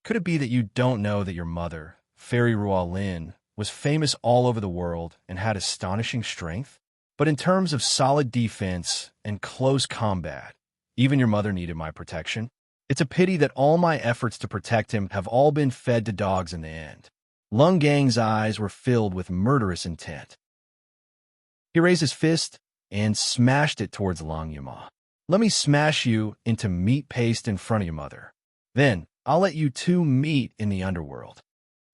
Could it be that you don't know that your mother, Fairy Ruolin, was famous all over the world and had astonishing strength? But in terms of solid defense and close combat, even your mother needed my protection. It's a pity that all my efforts to protect him have all been fed to dogs in the end. Lung Gang's eyes were filled with murderous intent. He raised his fist and smashed it towards Lung Yuma. Let me smash you into meat paste in front of your mother. Then I'll let you two meet in the underworld.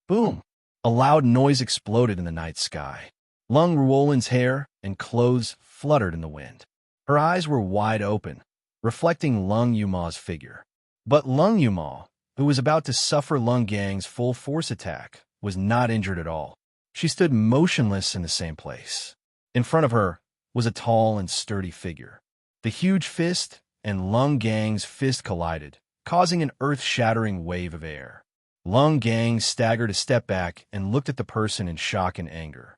Boom! A loud noise exploded in the night sky. Lung Ruolan's hair and clothes fluttered in the wind. Her eyes were wide open, reflecting Lung Yuma's figure. But Lung Yuma, who was about to suffer Lung Gang's full force attack, was not injured at all. She stood motionless in the same place. In front of her was a tall and sturdy figure. The huge fist and Lung Gang's fist collided, causing an earth-shattering wave of air. Lung Gang staggered a step back and looked at the person in shock and anger.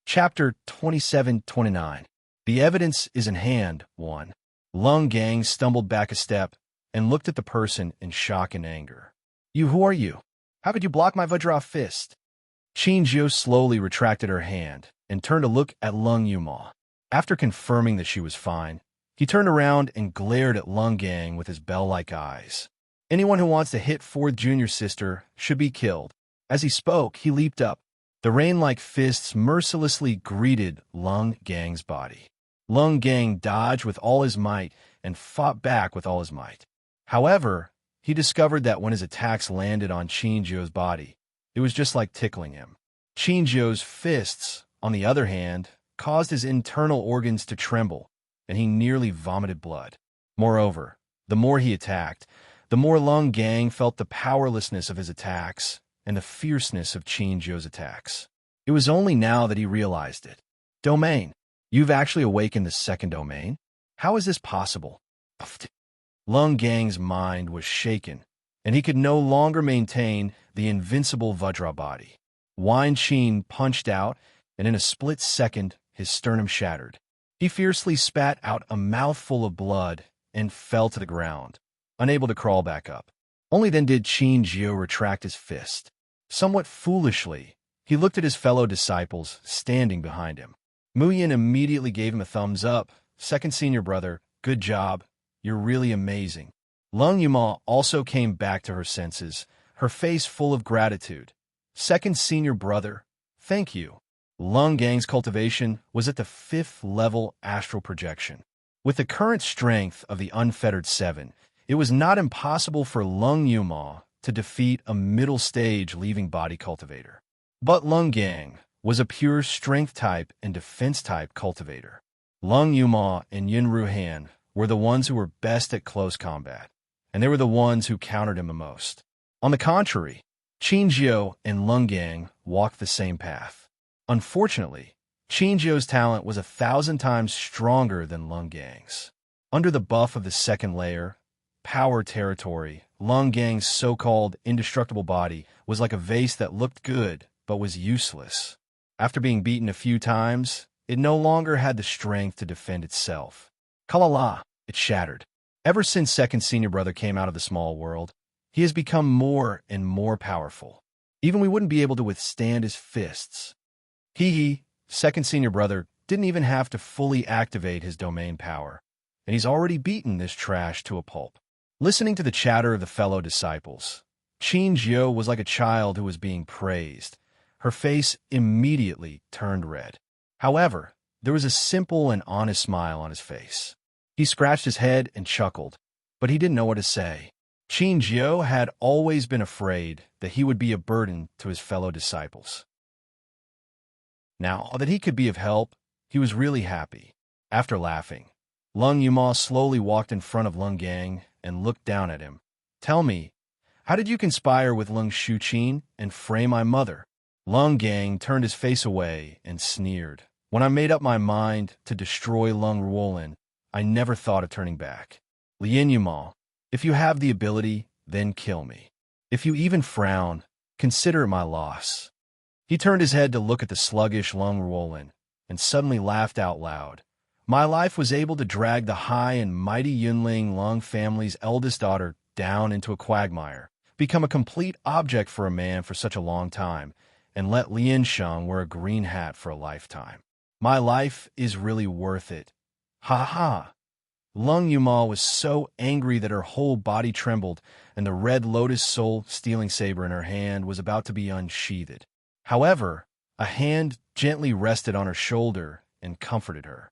Chapter 27-29. The evidence is in hand, 1. Lung Gang stumbled back a step and looked at the person in shock and anger. Who are you? How could you block my Vajra fist? Qin Jiu slowly retracted her hand and turned to look at Lung Yuma. After confirming that she was fine, he turned around and glared at Lung Gang with his bell-like eyes. Anyone who wants to hit fourth junior sister should be killed. As he spoke, he leaped up, The rain-like fists mercilessly greeted Lung Gang's body. Lung Gang dodged with all his might and fought back with all his might. However, he discovered that when his attacks landed on Qinzhou's body, it was just like tickling him. Qinzhou's fists, on the other hand, caused his internal organs to tremble, and he nearly vomited blood. Moreover, the more he attacked, the more Lung Gang felt the powerlessness of his attacks and the fierceness of Qinzhou's attacks. It was only now that he realized it. Domain. You've actually awakened the second domain? How is this possible? Lung Gang's mind was shaken, and he could no longer maintain the invincible Vajra body. Wine Qin punched out, and in a split second, his sternum shattered. He fiercely spat out a mouthful of blood and fell to the ground, unable to crawl back up. Only then did Qinzhou retract his fist. Somewhat foolishly, he looked at his fellow disciples standing behind him. Mu Yin immediately gave him a thumbs up. Second senior brother, good job. You're really amazing. Lung Yuma also came back to her senses, her face full of gratitude. Second senior brother, thank you. Lung Gang's cultivation was at the 5th level astral projection. With the current strength of the unfettered 7, it was not impossible for Lung Yuma to defeat a middle stage leaving body cultivator. But Lung Gang was a pure strength type and defense type cultivator. Lung Yuma and Yin Ruhan were the ones who were best at close combat, and they were the ones who countered him the most. On the contrary, Qinzhou and Lung Gang walked the same path. Unfortunately, Qinzhou's talent was 1,000 times stronger than Lung Gang's. Under the buff of the second layer, power territory, Lung Gang's so-called indestructible body was like a vase that looked good but was useless. After being beaten a few times, it no longer had the strength to defend itself. Kalala, it shattered. Ever since second senior brother came out of the small world, he has become more and more powerful. Even we wouldn't be able to withstand his fists. Second senior brother didn't even have to fully activate his domain power, and he's already beaten this trash to a pulp. Listening to the chatter of the fellow disciples, Qinzhou was like a child who was being praised. Her face immediately turned red. However, there was a simple and honest smile on his face. He scratched his head and chuckled, but he didn't know what to say. Qinzhou had always been afraid that he would be a burden to his fellow disciples. Now that he could be of help, he was really happy. After laughing, Lung Yuma slowly walked in front of Lung Gang and looked down at him. Tell me, how did you conspire with Lung Shuqin and fray my mother? Lung Gang turned his face away and sneered. When I made up my mind to destroy Lung Ruolin, I never thought of turning back. Lien Yuma, if you have the ability, then kill me. If you even frown, consider it my loss. He turned his head to look at the sluggish Lung Ruolin and suddenly laughed out loud. My life was able to drag the high and mighty Yunling Lung family's eldest daughter down into a quagmire, become a complete object for a man for such a long time, and let Lien Sheng wear a green hat for a lifetime. My life is really worth it. Ha ha! Lung Yuma was so angry that her whole body trembled, and the red lotus soul stealing saber in her hand was about to be unsheathed. However, a hand gently rested on her shoulder and comforted her.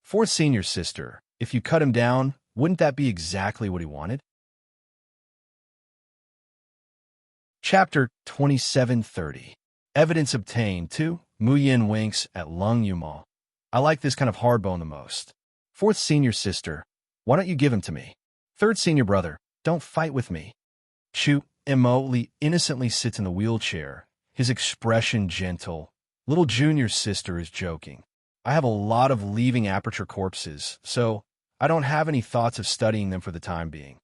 Fourth senior sister, if you cut him down, wouldn't that be exactly what he wanted? Chapter 2730. Evidence obtained. 2. Mu Yin winks at Lung Yuma. I like this kind of hardbone the most. Fourth senior sister, why don't you give him to me? Third senior brother, don't fight with me. Chu Mo innocently sits in the wheelchair, his expression gentle. Little junior sister is joking. I have a lot of leaving aperture corpses, so I don't have any thoughts of studying them for the time being.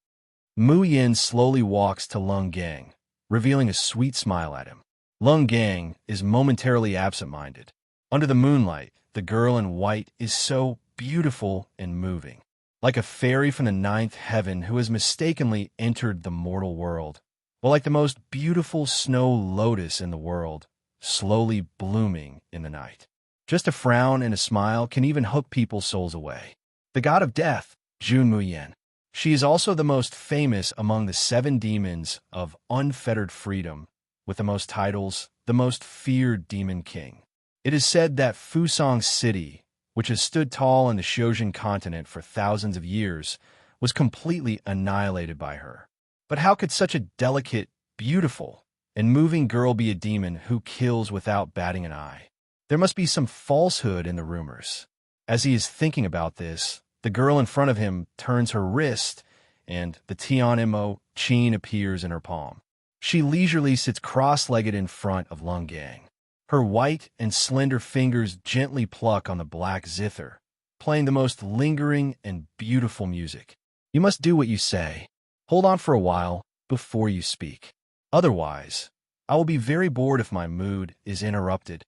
Mu Yin slowly walks to Lung Gang, revealing a sweet smile at him. Lung Gang is momentarily absent-minded. Under the moonlight, the girl in white is so beautiful and moving, like a fairy from the 9th heaven who has mistakenly entered the mortal world, or like the most beautiful snow lotus in the world, slowly blooming in the night. Just a frown and a smile can even hook people's souls away. The god of death, Jun Muyen. She is also the most famous among the 7 demons of unfettered freedom, with the most titles, the most feared demon king. It is said that Fusang City, which has stood tall in the Xiojin continent for thousands of years, was completely annihilated by her. But how could such a delicate, beautiful, and moving girl be a demon who kills without batting an eye? There must be some falsehood in the rumors. As he is thinking about this, the girl in front of him turns her wrist, and the Tianmo Qin appears in her palm. She leisurely sits cross-legged in front of Lung Gang. Her white and slender fingers gently pluck on the black zither, playing the most lingering and beautiful music. You must do what you say. Hold on for a while before you speak. Otherwise, I will be very bored if my mood is interrupted.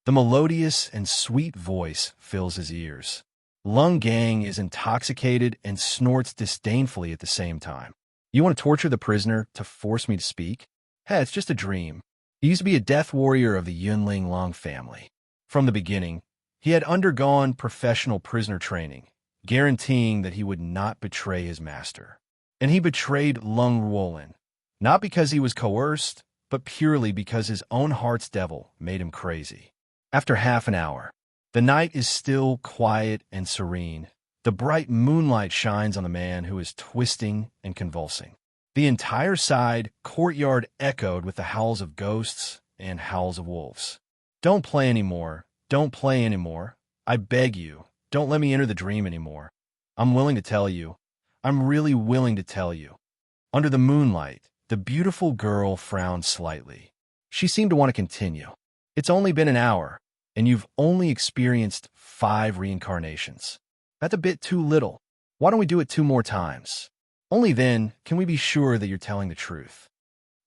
The melodious and sweet voice fills his ears. Lung Gang is intoxicated and snorts disdainfully at the same time. You want to torture the prisoner to force me to speak? Hey, it's just a dream. He used to be a death warrior of the Yunling Long family. From the beginning, he had undergone professional prisoner training, guaranteeing that he would not betray his master. And he betrayed Lung Ruolin, not because he was coerced, but purely because his own heart's devil made him crazy. After half an hour, the night is still quiet and serene. The bright moonlight shines on the man who is twisting and convulsing. The entire side courtyard echoed with the howls of ghosts and howls of wolves. Don't play anymore. Don't play anymore. I beg you, don't let me enter the dream anymore. I'm willing to tell you. I'm really willing to tell you. Under the moonlight, the beautiful girl frowned slightly. She seemed to want to continue. It's only been an hour, and you've only experienced 5 reincarnations. That's a bit too little. Why don't we do it 2 more times? Only then can we be sure that you're telling the truth.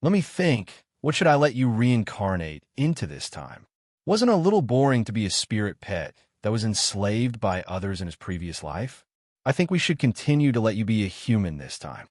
Let me think. What should I let you reincarnate into this time? Wasn't it a little boring to be a spirit pet that was enslaved by others in his previous life? I think we should continue to let you be a human this time.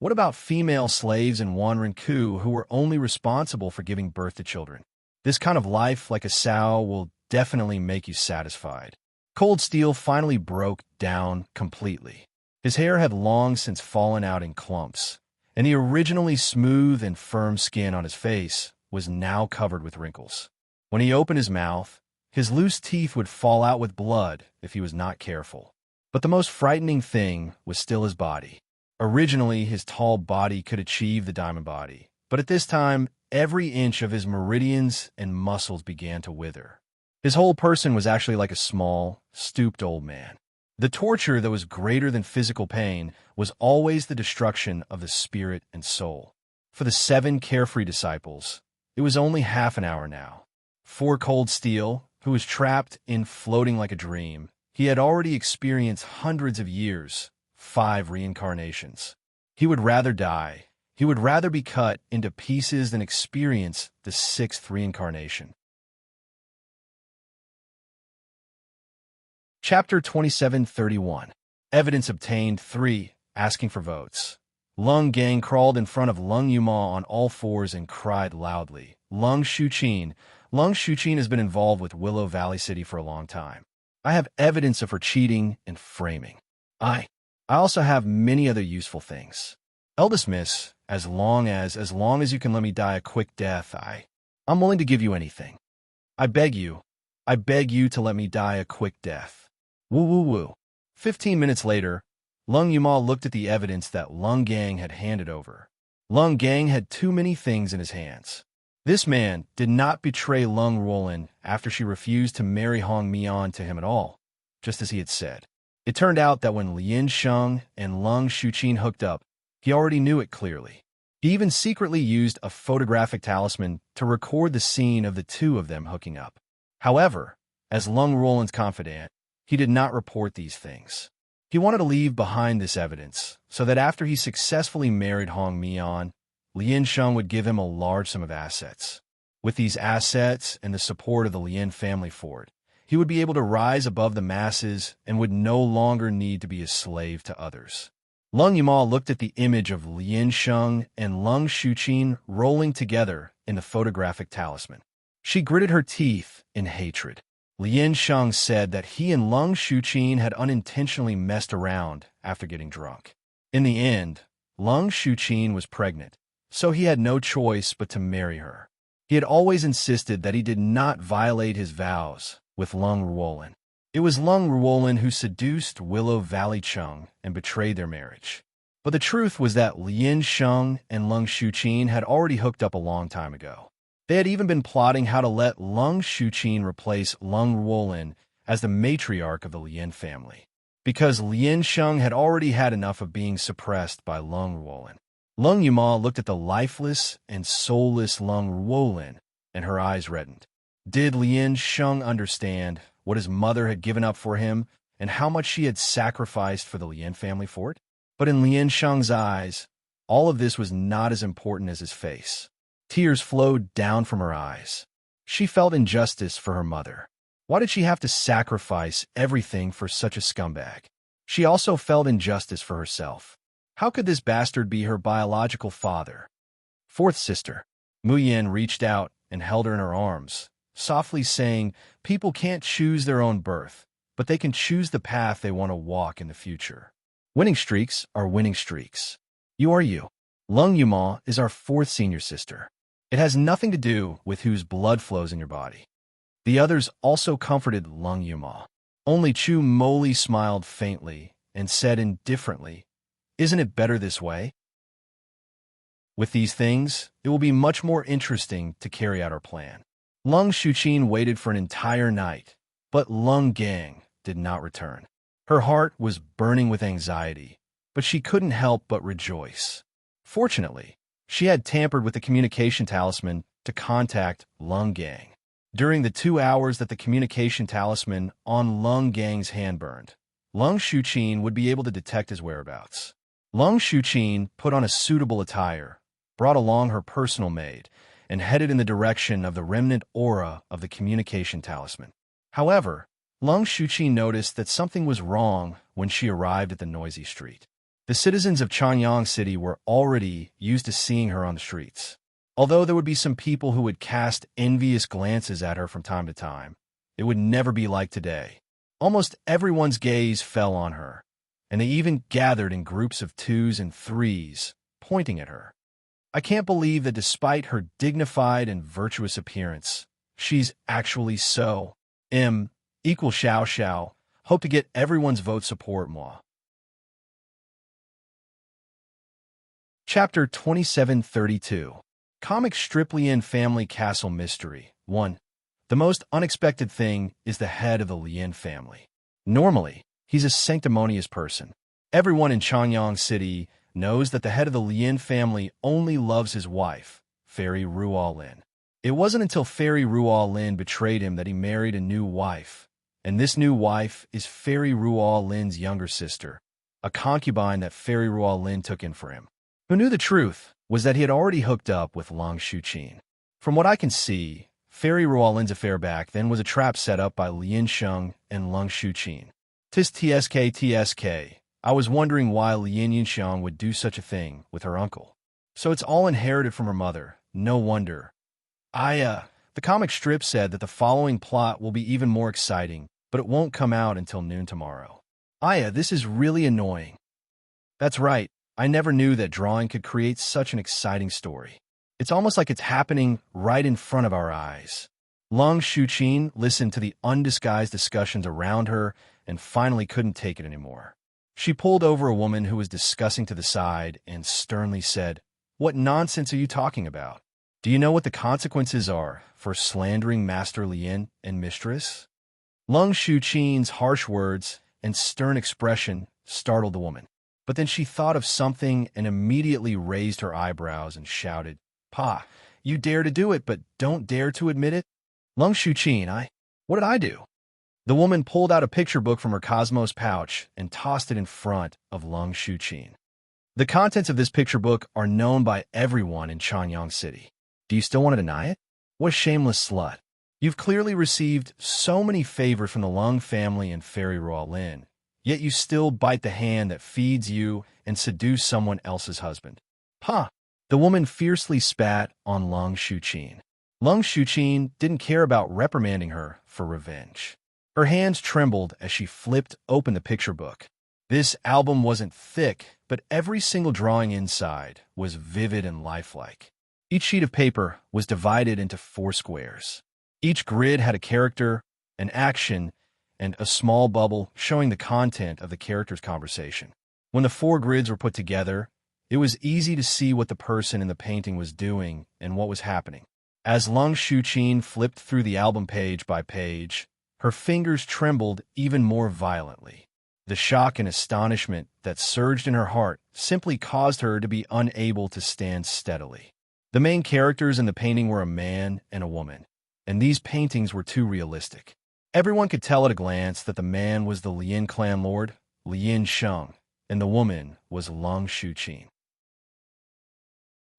What about female slaves in Wanren-ku who were only responsible for giving birth to children? This kind of life, like a sow, will definitely make you satisfied. Cold Steel finally broke down completely. His hair had long since fallen out in clumps, and the originally smooth and firm skin on his face was now covered with wrinkles. When he opened his mouth, his loose teeth would fall out with blood if he was not careful. But the most frightening thing was still his body. Originally, his tall body could achieve the diamond body, but at this time, every inch of his meridians and muscles began to wither. His whole person was actually like a small, stooped old man. The torture that was greater than physical pain was always the destruction of the spirit and soul. For the 7 carefree disciples, it was only half an hour now. For Cold Steel, who was trapped in floating like a dream, he had already experienced hundreds of years, 5 reincarnations. He would rather die. He would rather be cut into pieces than experience the 6th reincarnation. Chapter 2731. Evidence obtained 3. Asking for votes. Lung Gang crawled in front of Lung Yuma on all fours and cried loudly. Lung Shuqin has been involved with Willow Valley City for a long time. I have evidence of her cheating and framing. I also have many other useful things. Eldest Miss, as long as you can let me die a quick death, I'm willing to give you anything. I beg you to let me die a quick death. Woo woo woo. 15 minutes later, Lung Yuma looked at the evidence that Lung Gang had handed over. Lung Gang had too many things in his hands. This man did not betray Lung Ruolin after she refused to marry Hong Mian to him at all, just as he had said. It turned out that when Lien Sheng and Lung Shuqin hooked up, he already knew it clearly. He even secretly used a photographic talisman to record the scene of the 2 of them hooking up. However, as Lung Ruolin's confidant, he did not report these things. He wanted to leave behind this evidence so that after he successfully married Hong Mian, Lien Sheng would give him a large sum of assets. With these assets and the support of the Lien family for it, he would be able to rise above the masses and would no longer need to be a slave to others. Lung Yuma looked at the image of Lien Sheng and Lung Shuqin rolling together in the photographic talisman. She gritted her teeth in hatred. Lien Sheng said that he and Lung Shuqin had unintentionally messed around after getting drunk. In the end, Lung Shuqin was pregnant, so he had no choice but to marry her. He had always insisted that he did not violate his vows with Lung Ruolin. It was Lung Ruolin who seduced Willow Valley Chung and betrayed their marriage. But the truth was that Lien Sheng and Lung Shuqin had already hooked up a long time ago. They had even been plotting how to let Lung Shuqin replace Lung Ruolin as the matriarch of the Lien family, because Lien Sheng had already had enough of being suppressed by Lung Ruolin. Lung Yuma looked at the lifeless and soulless Lung Ruolin, and her eyes reddened. Did Lien Sheng understand what his mother had given up for him and how much she had sacrificed for the Lien family for it? But in Lien Sheng's eyes, all of this was not as important as his face. Tears flowed down from her eyes. She felt injustice for her mother. Why did she have to sacrifice everything for such a scumbag? She also felt injustice for herself. How could this bastard be her biological father? Fourth sister, Mu Yin reached out and held her in her arms, softly saying, "People can't choose their own birth, but they can choose the path they want to walk in the future. Winning streaks are winning streaks. You are you." Lung Yuma is our fourth senior sister. It has nothing to do with whose blood flows in your body. The others also comforted Lung Yuma. Only Chu Moli smiled faintly and said indifferently, "Isn't it better this way?" With these things, it will be much more interesting to carry out our plan. Lung Shuqin waited for an entire night, but Lung Gang did not return. Her heart was burning with anxiety, but she couldn't help but rejoice. Fortunately, she had tampered with the communication talisman to contact Lung Gang. During the 2 hours that the communication talisman on Lung Gang's hand burned, Lung Shuqin would be able to detect his whereabouts. Lung Shuqin put on a suitable attire, brought along her personal maid, and headed in the direction of the remnant aura of the communication talisman. However, Lung Shuqin noticed that something was wrong when she arrived at the noisy street. The citizens of Chanyang City were already used to seeing her on the streets. Although there would be some people who would cast envious glances at her from time to time, it would never be like today. Almost everyone's gaze fell on her, and they even gathered in groups of 2s and 3s, pointing at her. I can't believe that despite her dignified and virtuous appearance, she's actually so equal Xiao Xiao. Hope to get everyone's vote support moi. Chapter 2732. Comic Strip Lien Family Castle Mystery 1. The most unexpected thing is the head of the Lien family. Normally, he's a sanctimonious person. Everyone in Chanyang City knows that the head of the Lien family only loves his wife, Fairy Ruo Lin. It wasn't until Fairy Ruo Lin betrayed him that he married a new wife, and this new wife is Fairy Ruo Lin's younger sister, a concubine that Fairy Ruo Lin took in for him. Who knew the truth was that he had already hooked up with Lung Shuqin. From what I can see, Fairy Ruo Lin's affair back then was a trap set up by Lien Sheng and Lung Shuqin. Tis TSK. I was wondering why Lien Yinxiang would do such a thing with her uncle. So it's all inherited from her mother. No wonder. The comic strip said that the following plot will be even more exciting, but it won't come out until noon tomorrow. This is really annoying. That's right. I never knew that drawing could create such an exciting story. It's almost like it's happening right in front of our eyes. Lung Shuqin listened to the undisguised discussions around her and finally couldn't take it anymore. She pulled over a woman who was discussing to the side and sternly said, "What nonsense are you talking about? Do you know what the consequences are for slandering Master Lien and Mistress?" Lung Shuqin's harsh words and stern expression startled the woman. But then she thought of something and immediately raised her eyebrows and shouted, "Pa, you dare to do it, but don't dare to admit it?" Lung Shuqin, what did I do? The woman pulled out a picture book from her Cosmos pouch and tossed it in front of Lung Shuqin. The contents of this picture book are known by everyone in Chanyang City. Do you still want to deny it? What a shameless slut. You've clearly received so many favors from the Lung family and Fairy Ruo Lin, yet you still bite the hand that feeds you and seduce someone else's husband. Pa! The woman fiercely spat on Lung Shuqin. Lung Shuqin didn't care about reprimanding her for revenge. Her hands trembled as she flipped open the picture book. This album wasn't thick, but every single drawing inside was vivid and lifelike. Each sheet of paper was divided into 4 squares. Each grid had a character, an action, and a small bubble showing the content of the character's conversation. When the 4 grids were put together, it was easy to see what the person in the painting was doing and what was happening. As Lung Shuqin flipped through the album page by page, her fingers trembled even more violently. The shock and astonishment that surged in her heart simply caused her to be unable to stand steadily. The main characters in the painting were a man and a woman, and these paintings were too realistic. Everyone could tell at a glance that the man was the Lin clan lord, Lin Sheng, and the woman was Lung Shuqin.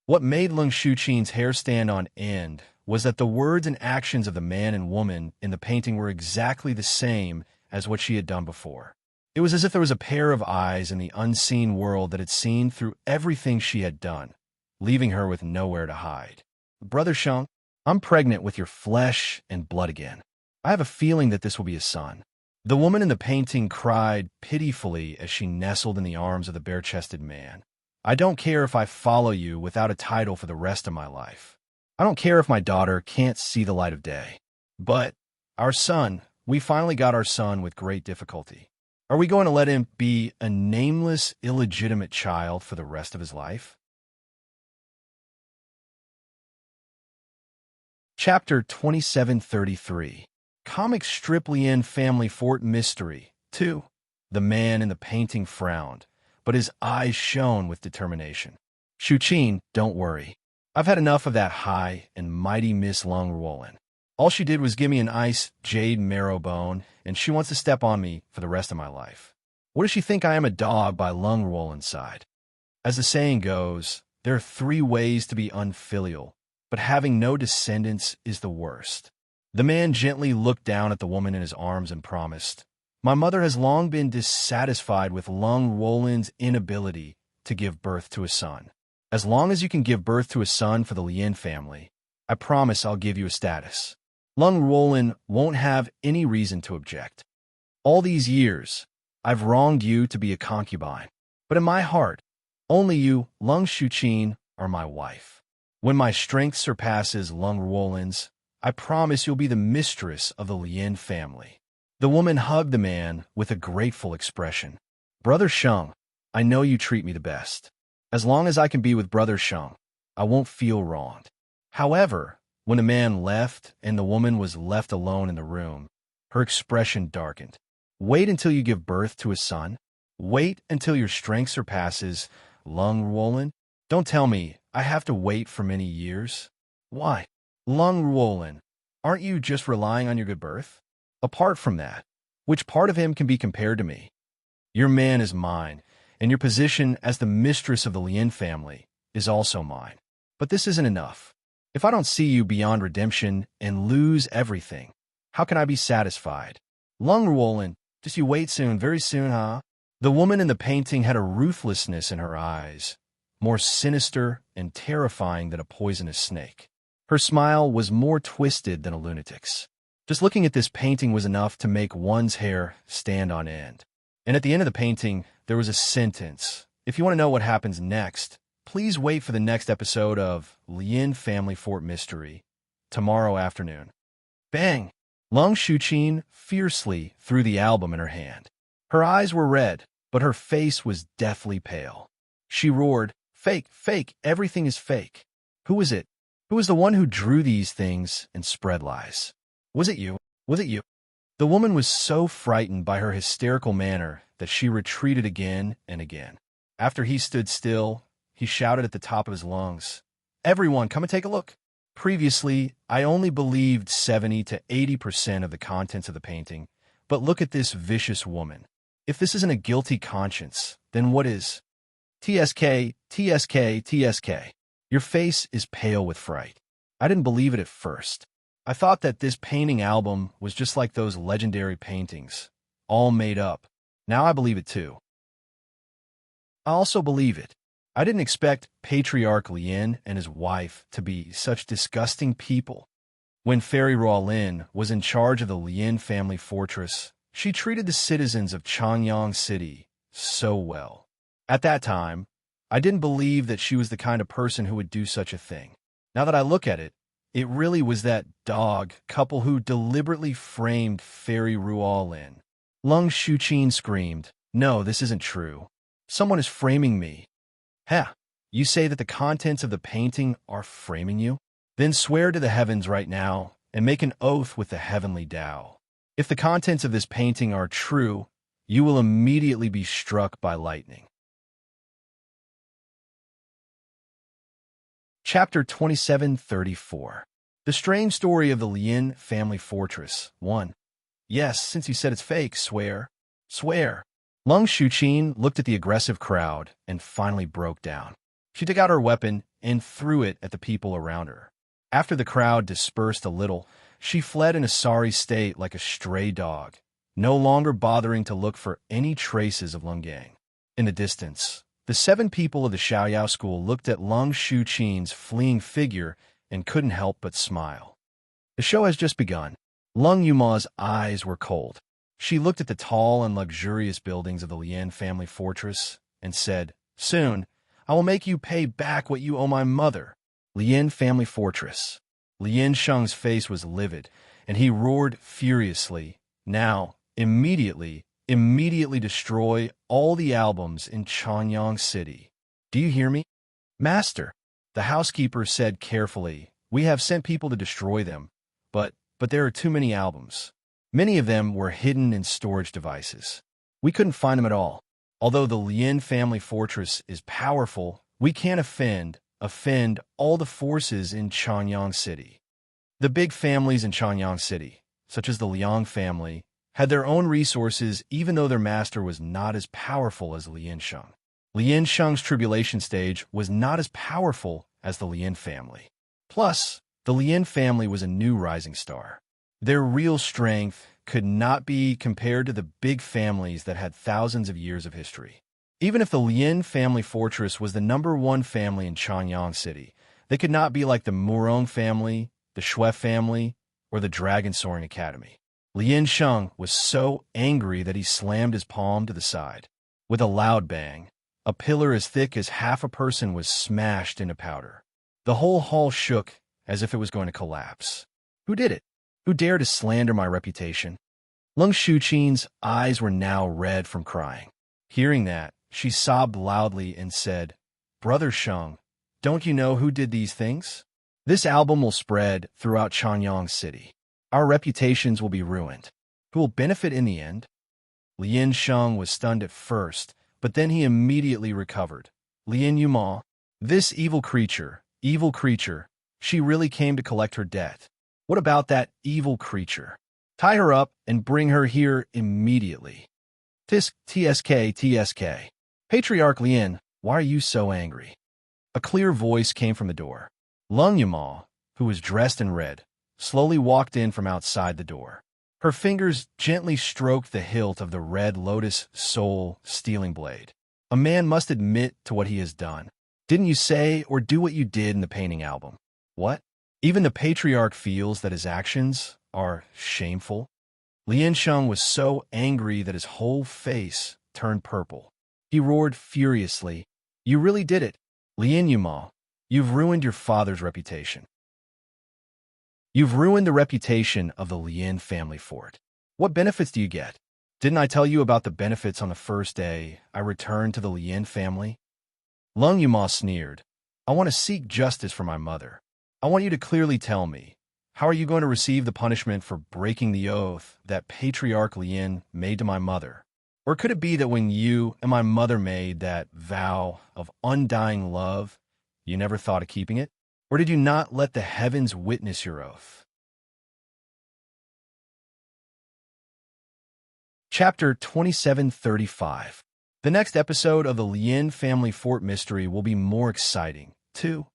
What made Lung Shuqin's hair stand on end was that the words and actions of the man and woman in the painting were exactly the same as what she had done before. It was as if there was a pair of eyes in the unseen world that had seen through everything she had done, leaving her with nowhere to hide. Brother Sheng, I'm pregnant with your flesh and blood again. I have a feeling that this will be a son. The woman in the painting cried pitifully as she nestled in the arms of the bare-chested man. I don't care if I follow you without a title for the rest of my life. I don't care if my daughter can't see the light of day. But our son, we finally got our son with great difficulty. Are we going to let him be a nameless, illegitimate child for the rest of his life? Chapter 2733. Comic strip Lien Family Fort Mystery 2. The man in the painting frowned, but his eyes shone with determination. Shuqin, don't worry. I've had enough of that high and mighty Miss Lung Ruolin. All she did was give me an ice jade marrow bone, and she wants to step on me for the rest of my life. What does she think I am, a dog by Lung Ruolin's side? As the saying goes, there are 3 ways to be unfilial, but having no descendants is the worst. The man gently looked down at the woman in his arms and promised, My mother has long been dissatisfied with Lung Ruolin's inability to give birth to a son. As long as you can give birth to a son for the Lien family, I promise I'll give you a status. Lung Ruolin won't have any reason to object. All these years, I've wronged you to be a concubine, but in my heart, only you, Lung Shuqin, are my wife. When my strength surpasses Lung Ruolin's, I promise you'll be the mistress of the Lien family. The woman hugged the man with a grateful expression. Brother Sheng, I know you treat me the best. As long as I can be with Brother Sheng, I won't feel wronged. However, when the man left and the woman was left alone in the room, her expression darkened. Wait until you give birth to a son? Wait until your strength surpasses Lung Ruolin? Don't tell me I have to wait for many years. Why? Lung Ruolin, aren't you just relying on your good birth? Apart from that, which part of him can be compared to me? Your man is mine, and your position as the mistress of the Lien family is also mine. But this isn't enough. If I don't see you beyond redemption and lose everything, how can I be satisfied? Lung Ruolin, just you wait soon, very soon, huh? The woman in the painting had a ruthlessness in her eyes, more sinister and terrifying than a poisonous snake. Her smile was more twisted than a lunatic's. Just looking at this painting was enough to make one's hair stand on end. And at the end of the painting, there was a sentence. If you want to know what happens next, please wait for the next episode of Lien Family Fort Mystery, tomorrow afternoon. Bang! Lung Shuqin fiercely threw the album in her hand. Her eyes were red, but her face was deathly pale. She roared, Fake, fake, everything is fake. Who is it? Who is the one who drew these things and spread lies? Was it you? Was it you? The woman was so frightened by her hysterical manner that she retreated again and again. After he stood still, he shouted at the top of his lungs, Everyone, come and take a look. Previously, I only believed 70 to 80% of the contents of the painting, but look at this vicious woman. If this isn't a guilty conscience, then what is? TSK, TSK, TSK. Your face is pale with fright. I didn't believe it at first. I thought that this painting album was just like those legendary paintings, all made up. Now I believe it too. I also believe it. I didn't expect Patriarch Lien and his wife to be such disgusting people. When Fairy Ruolin was in charge of the Lien family fortress, she treated the citizens of Changyang City so well. At that time, I didn't believe that she was the kind of person who would do such a thing. Now that I look at it, it really was that dog couple who deliberately framed Fairy Ruolan. Lung Shuqin screamed, "No, this isn't true. Someone is framing me." "Heh, you say that the contents of the painting are framing you? Then swear to the heavens right now and make an oath with the heavenly Tao. If the contents of this painting are true, you will immediately be struck by lightning." Chapter 2734. The Strange Story of the Lin Family Fortress. 1. "Yes, since you said it's fake, swear. Swear." Lung Shuqin looked at the aggressive crowd and finally broke down. She took out her weapon and threw it at the people around her. After the crowd dispersed a little, she fled in a sorry state like a stray dog, no longer bothering to look for any traces of Lung Gang. In the distance, the 7 people of the Xiaoyao school looked at Lung Shuqin's fleeing figure and couldn't help but smile. The show has just begun. Lung Yuma's eyes were cold. She looked at the tall and luxurious buildings of the Lin family fortress and said, "Soon, I will make you pay back what you owe my mother." Lin family fortress. Lin Sheng's face was livid, and he roared furiously, "Now, immediately destroy all the albums in Chanyang City. Do you hear me?" "Master," the housekeeper said carefully, "we have sent people to destroy them, but there are too many albums. Many of them were hidden in storage devices. We couldn't find them at all. Although the Lin family fortress is powerful, we can't offend all the forces in Chanyang City." The big families in Chanyang City, such as the Liang family, had their own resources even though their master was not as powerful as Lin Sheng. Lin Sheng's tribulation stage was not as powerful as the Lin family. Plus, the Lin family was a new rising star. Their real strength could not be compared to the big families that had thousands of years of history. Even if the Lin family fortress was the #1 family in Chanyang City, they could not be like the Murong family, the Shui family, or the Dragon Soaring Academy. Lin Sheng was so angry that he slammed his palm to the side. With a loud bang, a pillar as thick as half a person was smashed into powder. The whole hall shook as if it was going to collapse. Who did it? Who dared to slander my reputation? Lung Shuqin's eyes were now red from crying. Hearing that, she sobbed loudly and said, "Brother Sheng, don't you know who did these things? This album will spread throughout Chanyang City. Our reputations will be ruined. Who will benefit in the end?" Lin Sheng was stunned at first, but then he immediately recovered. "Lin Yuma, this evil creature, she really came to collect her debt. What about that evil creature? Tie her up and bring her here immediately." TSK. "Patriarch Lin, why are you so angry?" A clear voice came from the door. Lung Yuma, who was dressed in red, slowly walked in from outside the door. Her fingers gently stroked the hilt of the red lotus soul stealing blade. A man must admit to what he has done. Didn't you say or do what you did in the painting album? What? Even the patriarch feels that his actions are shameful? Lin Sheng was so angry that his whole face turned purple. He roared furiously, "You really did it. Lin Yuma, you've ruined your father's reputation. You've ruined the reputation of the Lin family fort. What benefits do you get? Didn't I tell you about the benefits on the first day I returned to the Lin family?" Lung Yuma sneered, "I want to seek justice for my mother. I want you to clearly tell me, how are you going to receive the punishment for breaking the oath that Patriarch Lin made to my mother? Or could it be that when you and my mother made that vow of undying love, you never thought of keeping it? Or did you not let the heavens witness your oath?" Chapter 2735. The next episode of the Lin family fort mystery will be more exciting, too.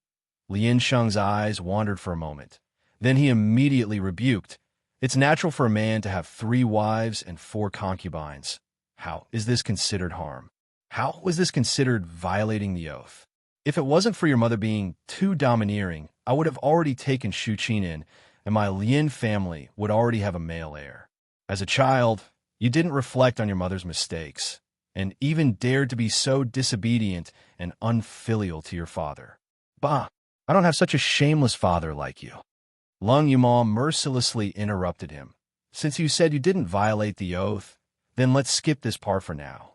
Lin Sheng's eyes wandered for a moment. Then he immediately rebuked. "It's natural for a man to have 3 wives and 4 concubines. How is this considered harm? How was this considered violating the oath? If it wasn't for your mother being too domineering, I would have already taken Shuqin in, and my Lin family would already have a male heir. As a child, you didn't reflect on your mother's mistakes. and even dared to be so disobedient and unfilial to your father. Bah, I don't have such a shameless father like you. Lung Yumal mercilessly interrupted him. Since you said you didn't violate the oath, then let's skip this part for now.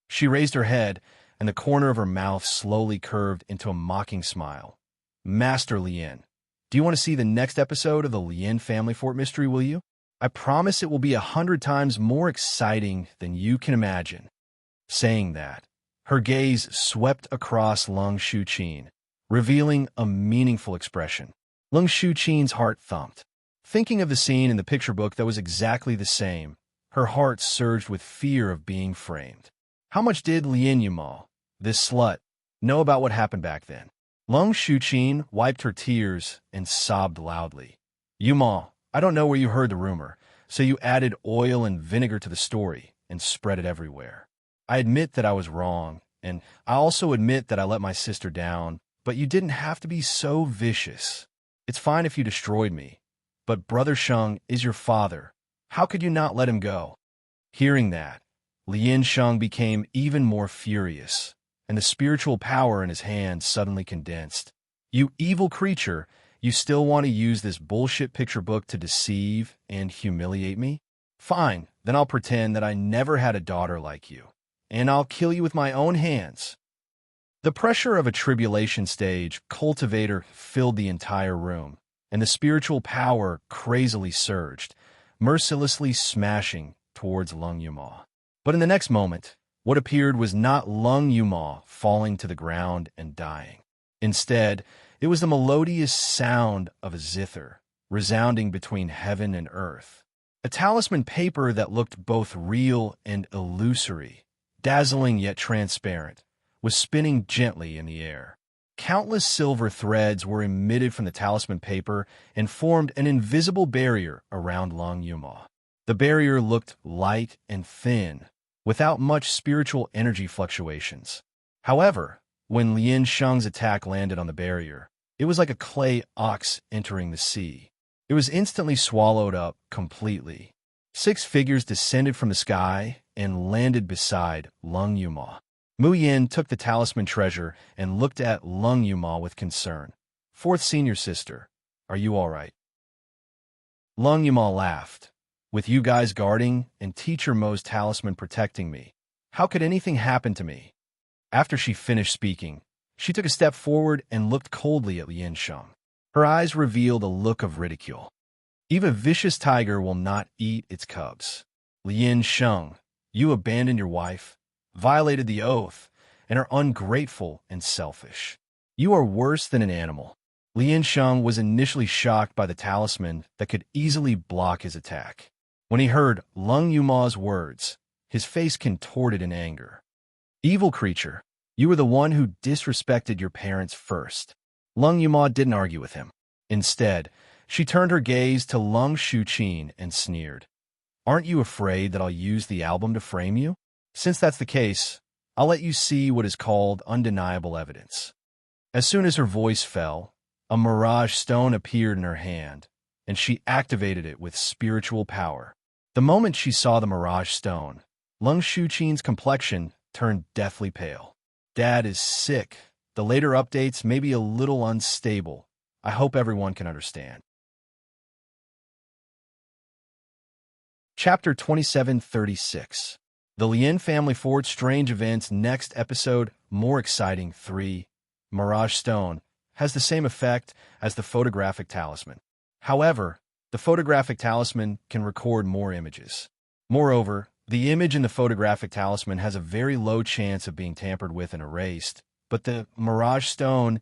She raised her head, and the corner of her mouth slowly curved into a mocking smile. Master Lien, do you want to see the next episode of the Lien Family Fort Mystery, will you? I promise it will be 100 times more exciting than you can imagine. Saying that, her gaze swept across Lung Shuqin, revealing a meaningful expression. Lung Shuqin's heart thumped. Thinking of the scene in the picture book that was exactly the same, her heart surged with fear of being framed. How much did Lien Yumal, this slut, know about what happened back then? Lung Shuqin wiped her tears and sobbed loudly. Yumal, I don't know where you heard the rumor, so you added oil and vinegar to the story and spread it everywhere. I admit that I was wrong, and I also admit that I let my sister down, but you didn't have to be so vicious. It's fine if you destroyed me, but Brother Sheng is your father. How could you not let him go? Hearing that, Lien Sheng became even more furious, and the spiritual power in his hand suddenly condensed. You evil creature, you still want to use this bullshit picture book to deceive and humiliate me? Fine, then I'll pretend that I never had a daughter like you, and I'll kill you with my own hands. The pressure of a tribulation stage cultivator filled the entire room, and the spiritual power crazily surged, mercilessly smashing towards Lung Yumal. But in the next moment, what appeared was not Lung Yumal falling to the ground and dying. Instead, it was the melodious sound of a zither, resounding between heaven and earth. A talisman paper that looked both real and illusory, dazzling yet transparent, was spinning gently in the air. Countless silver threads were emitted from the talisman paper and formed an invisible barrier around Lung Yumal. The barrier looked light and thin, without much spiritual energy fluctuations. However, when Lien Sheng's attack landed on the barrier, it was like a clay ox entering the sea. It was instantly swallowed up completely. 6 figures descended from the sky and landed beside Lung Yumal. Mu Yin took the talisman treasure and looked at Lung Yumal with concern. 4th senior sister, are you all right? Lung Yumal laughed. With you guys guarding and Teacher Mo's talisman protecting me, how could anything happen to me? After she finished speaking, she took a step forward and looked coldly at Lien Sheng. Her eyes revealed a look of ridicule. Even a vicious tiger will not eat its cubs. Lien Sheng, you abandoned your wife, violated the oath, and are ungrateful and selfish. You are worse than an animal. Lien Sheng was initially shocked by the talisman that could easily block his attack. When he heard Lung Yumal's words, his face contorted in anger. Evil creature, you were the one who disrespected your parents first. Lung Yumal didn't argue with him. Instead, she turned her gaze to Lung Shuqin and sneered. Aren't you afraid that I'll use the album to frame you? Since that's the case, I'll let you see what is called undeniable evidence. As soon as her voice fell, a mirage stone appeared in her hand, and she activated it with spiritual power. The moment she saw the mirage stone, Lung Shuqin's complexion turned deathly pale. Dad is sick. The later updates may be a little unstable. I hope everyone can understand. Chapter 2736. The Lien Family Fort Strange Events Next Episode More Exciting 3. Mirage Stone has the same effect as the photographic talisman. However, the photographic talisman can record more images. Moreover, the image in the photographic talisman has a very low chance of being tampered with and erased, but the Mirage Stone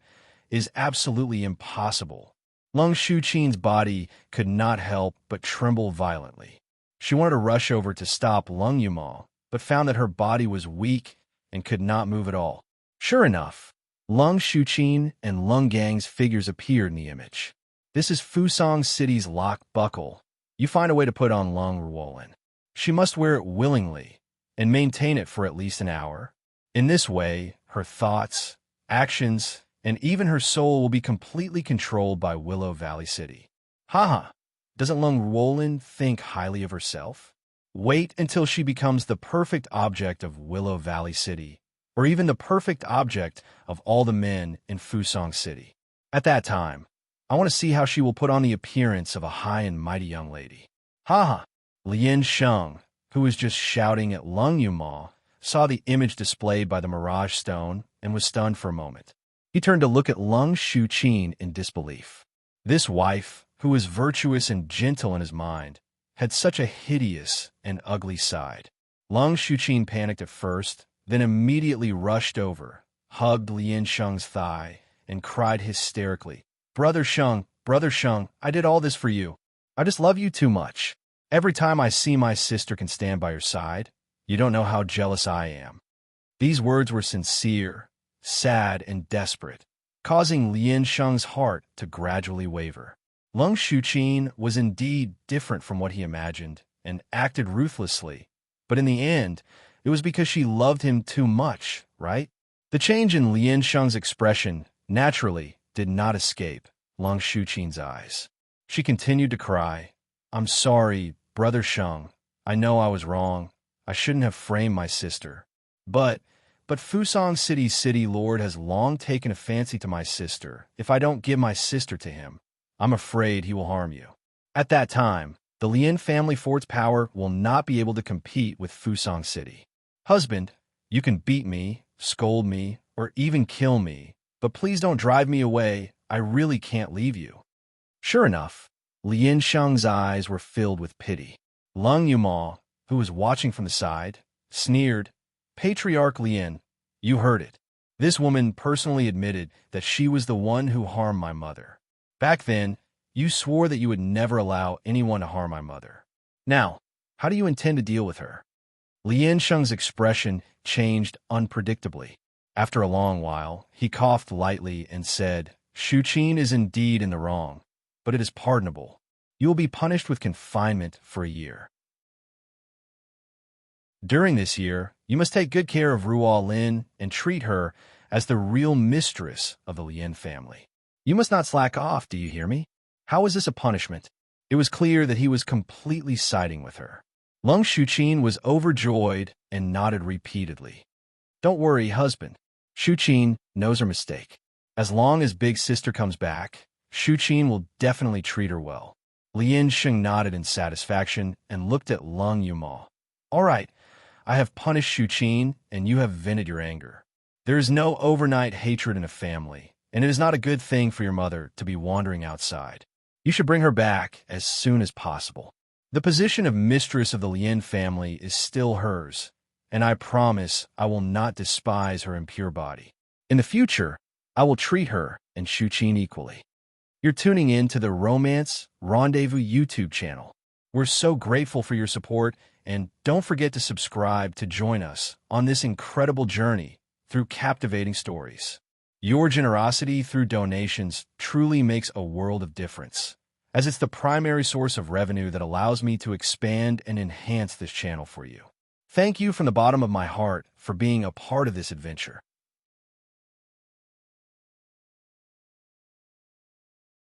is absolutely impossible. Lung Shuqin's body could not help but tremble violently. She wanted to rush over to stop Lung Yumal, but found that her body was weak and could not move at all. Sure enough, Lung Shuqin and Lung Gang's figures appeared in the image. This is Fusang City's lock buckle. You find a way to put on Lung Ruolin. She must wear it willingly and maintain it for at least an hour. In this way, her thoughts, actions, and even her soul will be completely controlled by Willow Valley City. Haha, doesn't Lung Ruolin think highly of herself? Wait until she becomes the perfect object of Willow Valley City, or even the perfect object of all the men in Fusong City. At that time, I want to see how she will put on the appearance of a high and mighty young lady. Haha! Lien Sheng, who was just shouting at Lung Yuma, saw the image displayed by the Mirage Stone and was stunned for a moment. He turned to look at Lung Shuqin in disbelief. This wife, who was virtuous and gentle in his mind, had such a hideous and ugly side. Lung Shuqin panicked at first, then immediately rushed over, hugged Lien Sheng's thigh, and cried hysterically, Brother Sheng, I did all this for you. I just love you too much. Every time I see my sister can stand by your side, you don't know how jealous I am." These words were sincere, sad, and desperate, causing Lien Sheng's heart to gradually waver. Lung Shuqin was indeed different from what he imagined and acted ruthlessly, but in the end, it was because she loved him too much, right? The change in Lien Sheng's expression, naturally, did not escape Lung Shuqin's eyes. She continued to cry, "I'm sorry, Brother Sheng. I know I was wrong. I shouldn't have framed my sister. But Fusong City's city lord has long taken a fancy to my sister. If I don't give my sister to him, I'm afraid he will harm you." At that time, the Lien family fort's power will not be able to compete with Fusong City. "Husband, you can beat me, scold me, or even kill me, but please don't drive me away. I really can't leave you." Sure enough, Lien Sheng's eyes were filled with pity. Lung Yuma, who was watching from the side, sneered, "Patriarch Lien, you heard it. This woman personally admitted that she was the one who harmed my mother. Back then, you swore that you would never allow anyone to harm my mother. Now, how do you intend to deal with her?" Lien Sheng's expression changed unpredictably. After a long while, he coughed lightly and said, "Shuqin is indeed in the wrong, but it is pardonable. You will be punished with confinement for a year. During this year, you must take good care of Ruo Lin and treat her as the real mistress of the Lien family. You must not slack off, do you hear me? How is this a punishment?" It was clear that he was completely siding with her. Lung Shuqin was overjoyed and nodded repeatedly. "Don't worry, husband. Shuqin knows her mistake. As long as Big Sister comes back, Shuqin will definitely treat her well." Lien Sheng nodded in satisfaction and looked at Lung Yuma. "All right, I have punished Shuqin, and you have vented your anger. There is no overnight hatred in a family, and it is not a good thing for your mother to be wandering outside. You should bring her back as soon as possible. The position of mistress of the Lien family is still hers, and I promise I will not despise her impure body. In the future, I will treat her and Shuqin equally." You're tuning in to the Romance Rendezvous YouTube channel. We're so grateful for your support, and don't forget to subscribe to join us on this incredible journey through captivating stories. Your generosity through donations truly makes a world of difference, as it's the primary source of revenue that allows me to expand and enhance this channel for you. Thank you from the bottom of my heart for being a part of this adventure.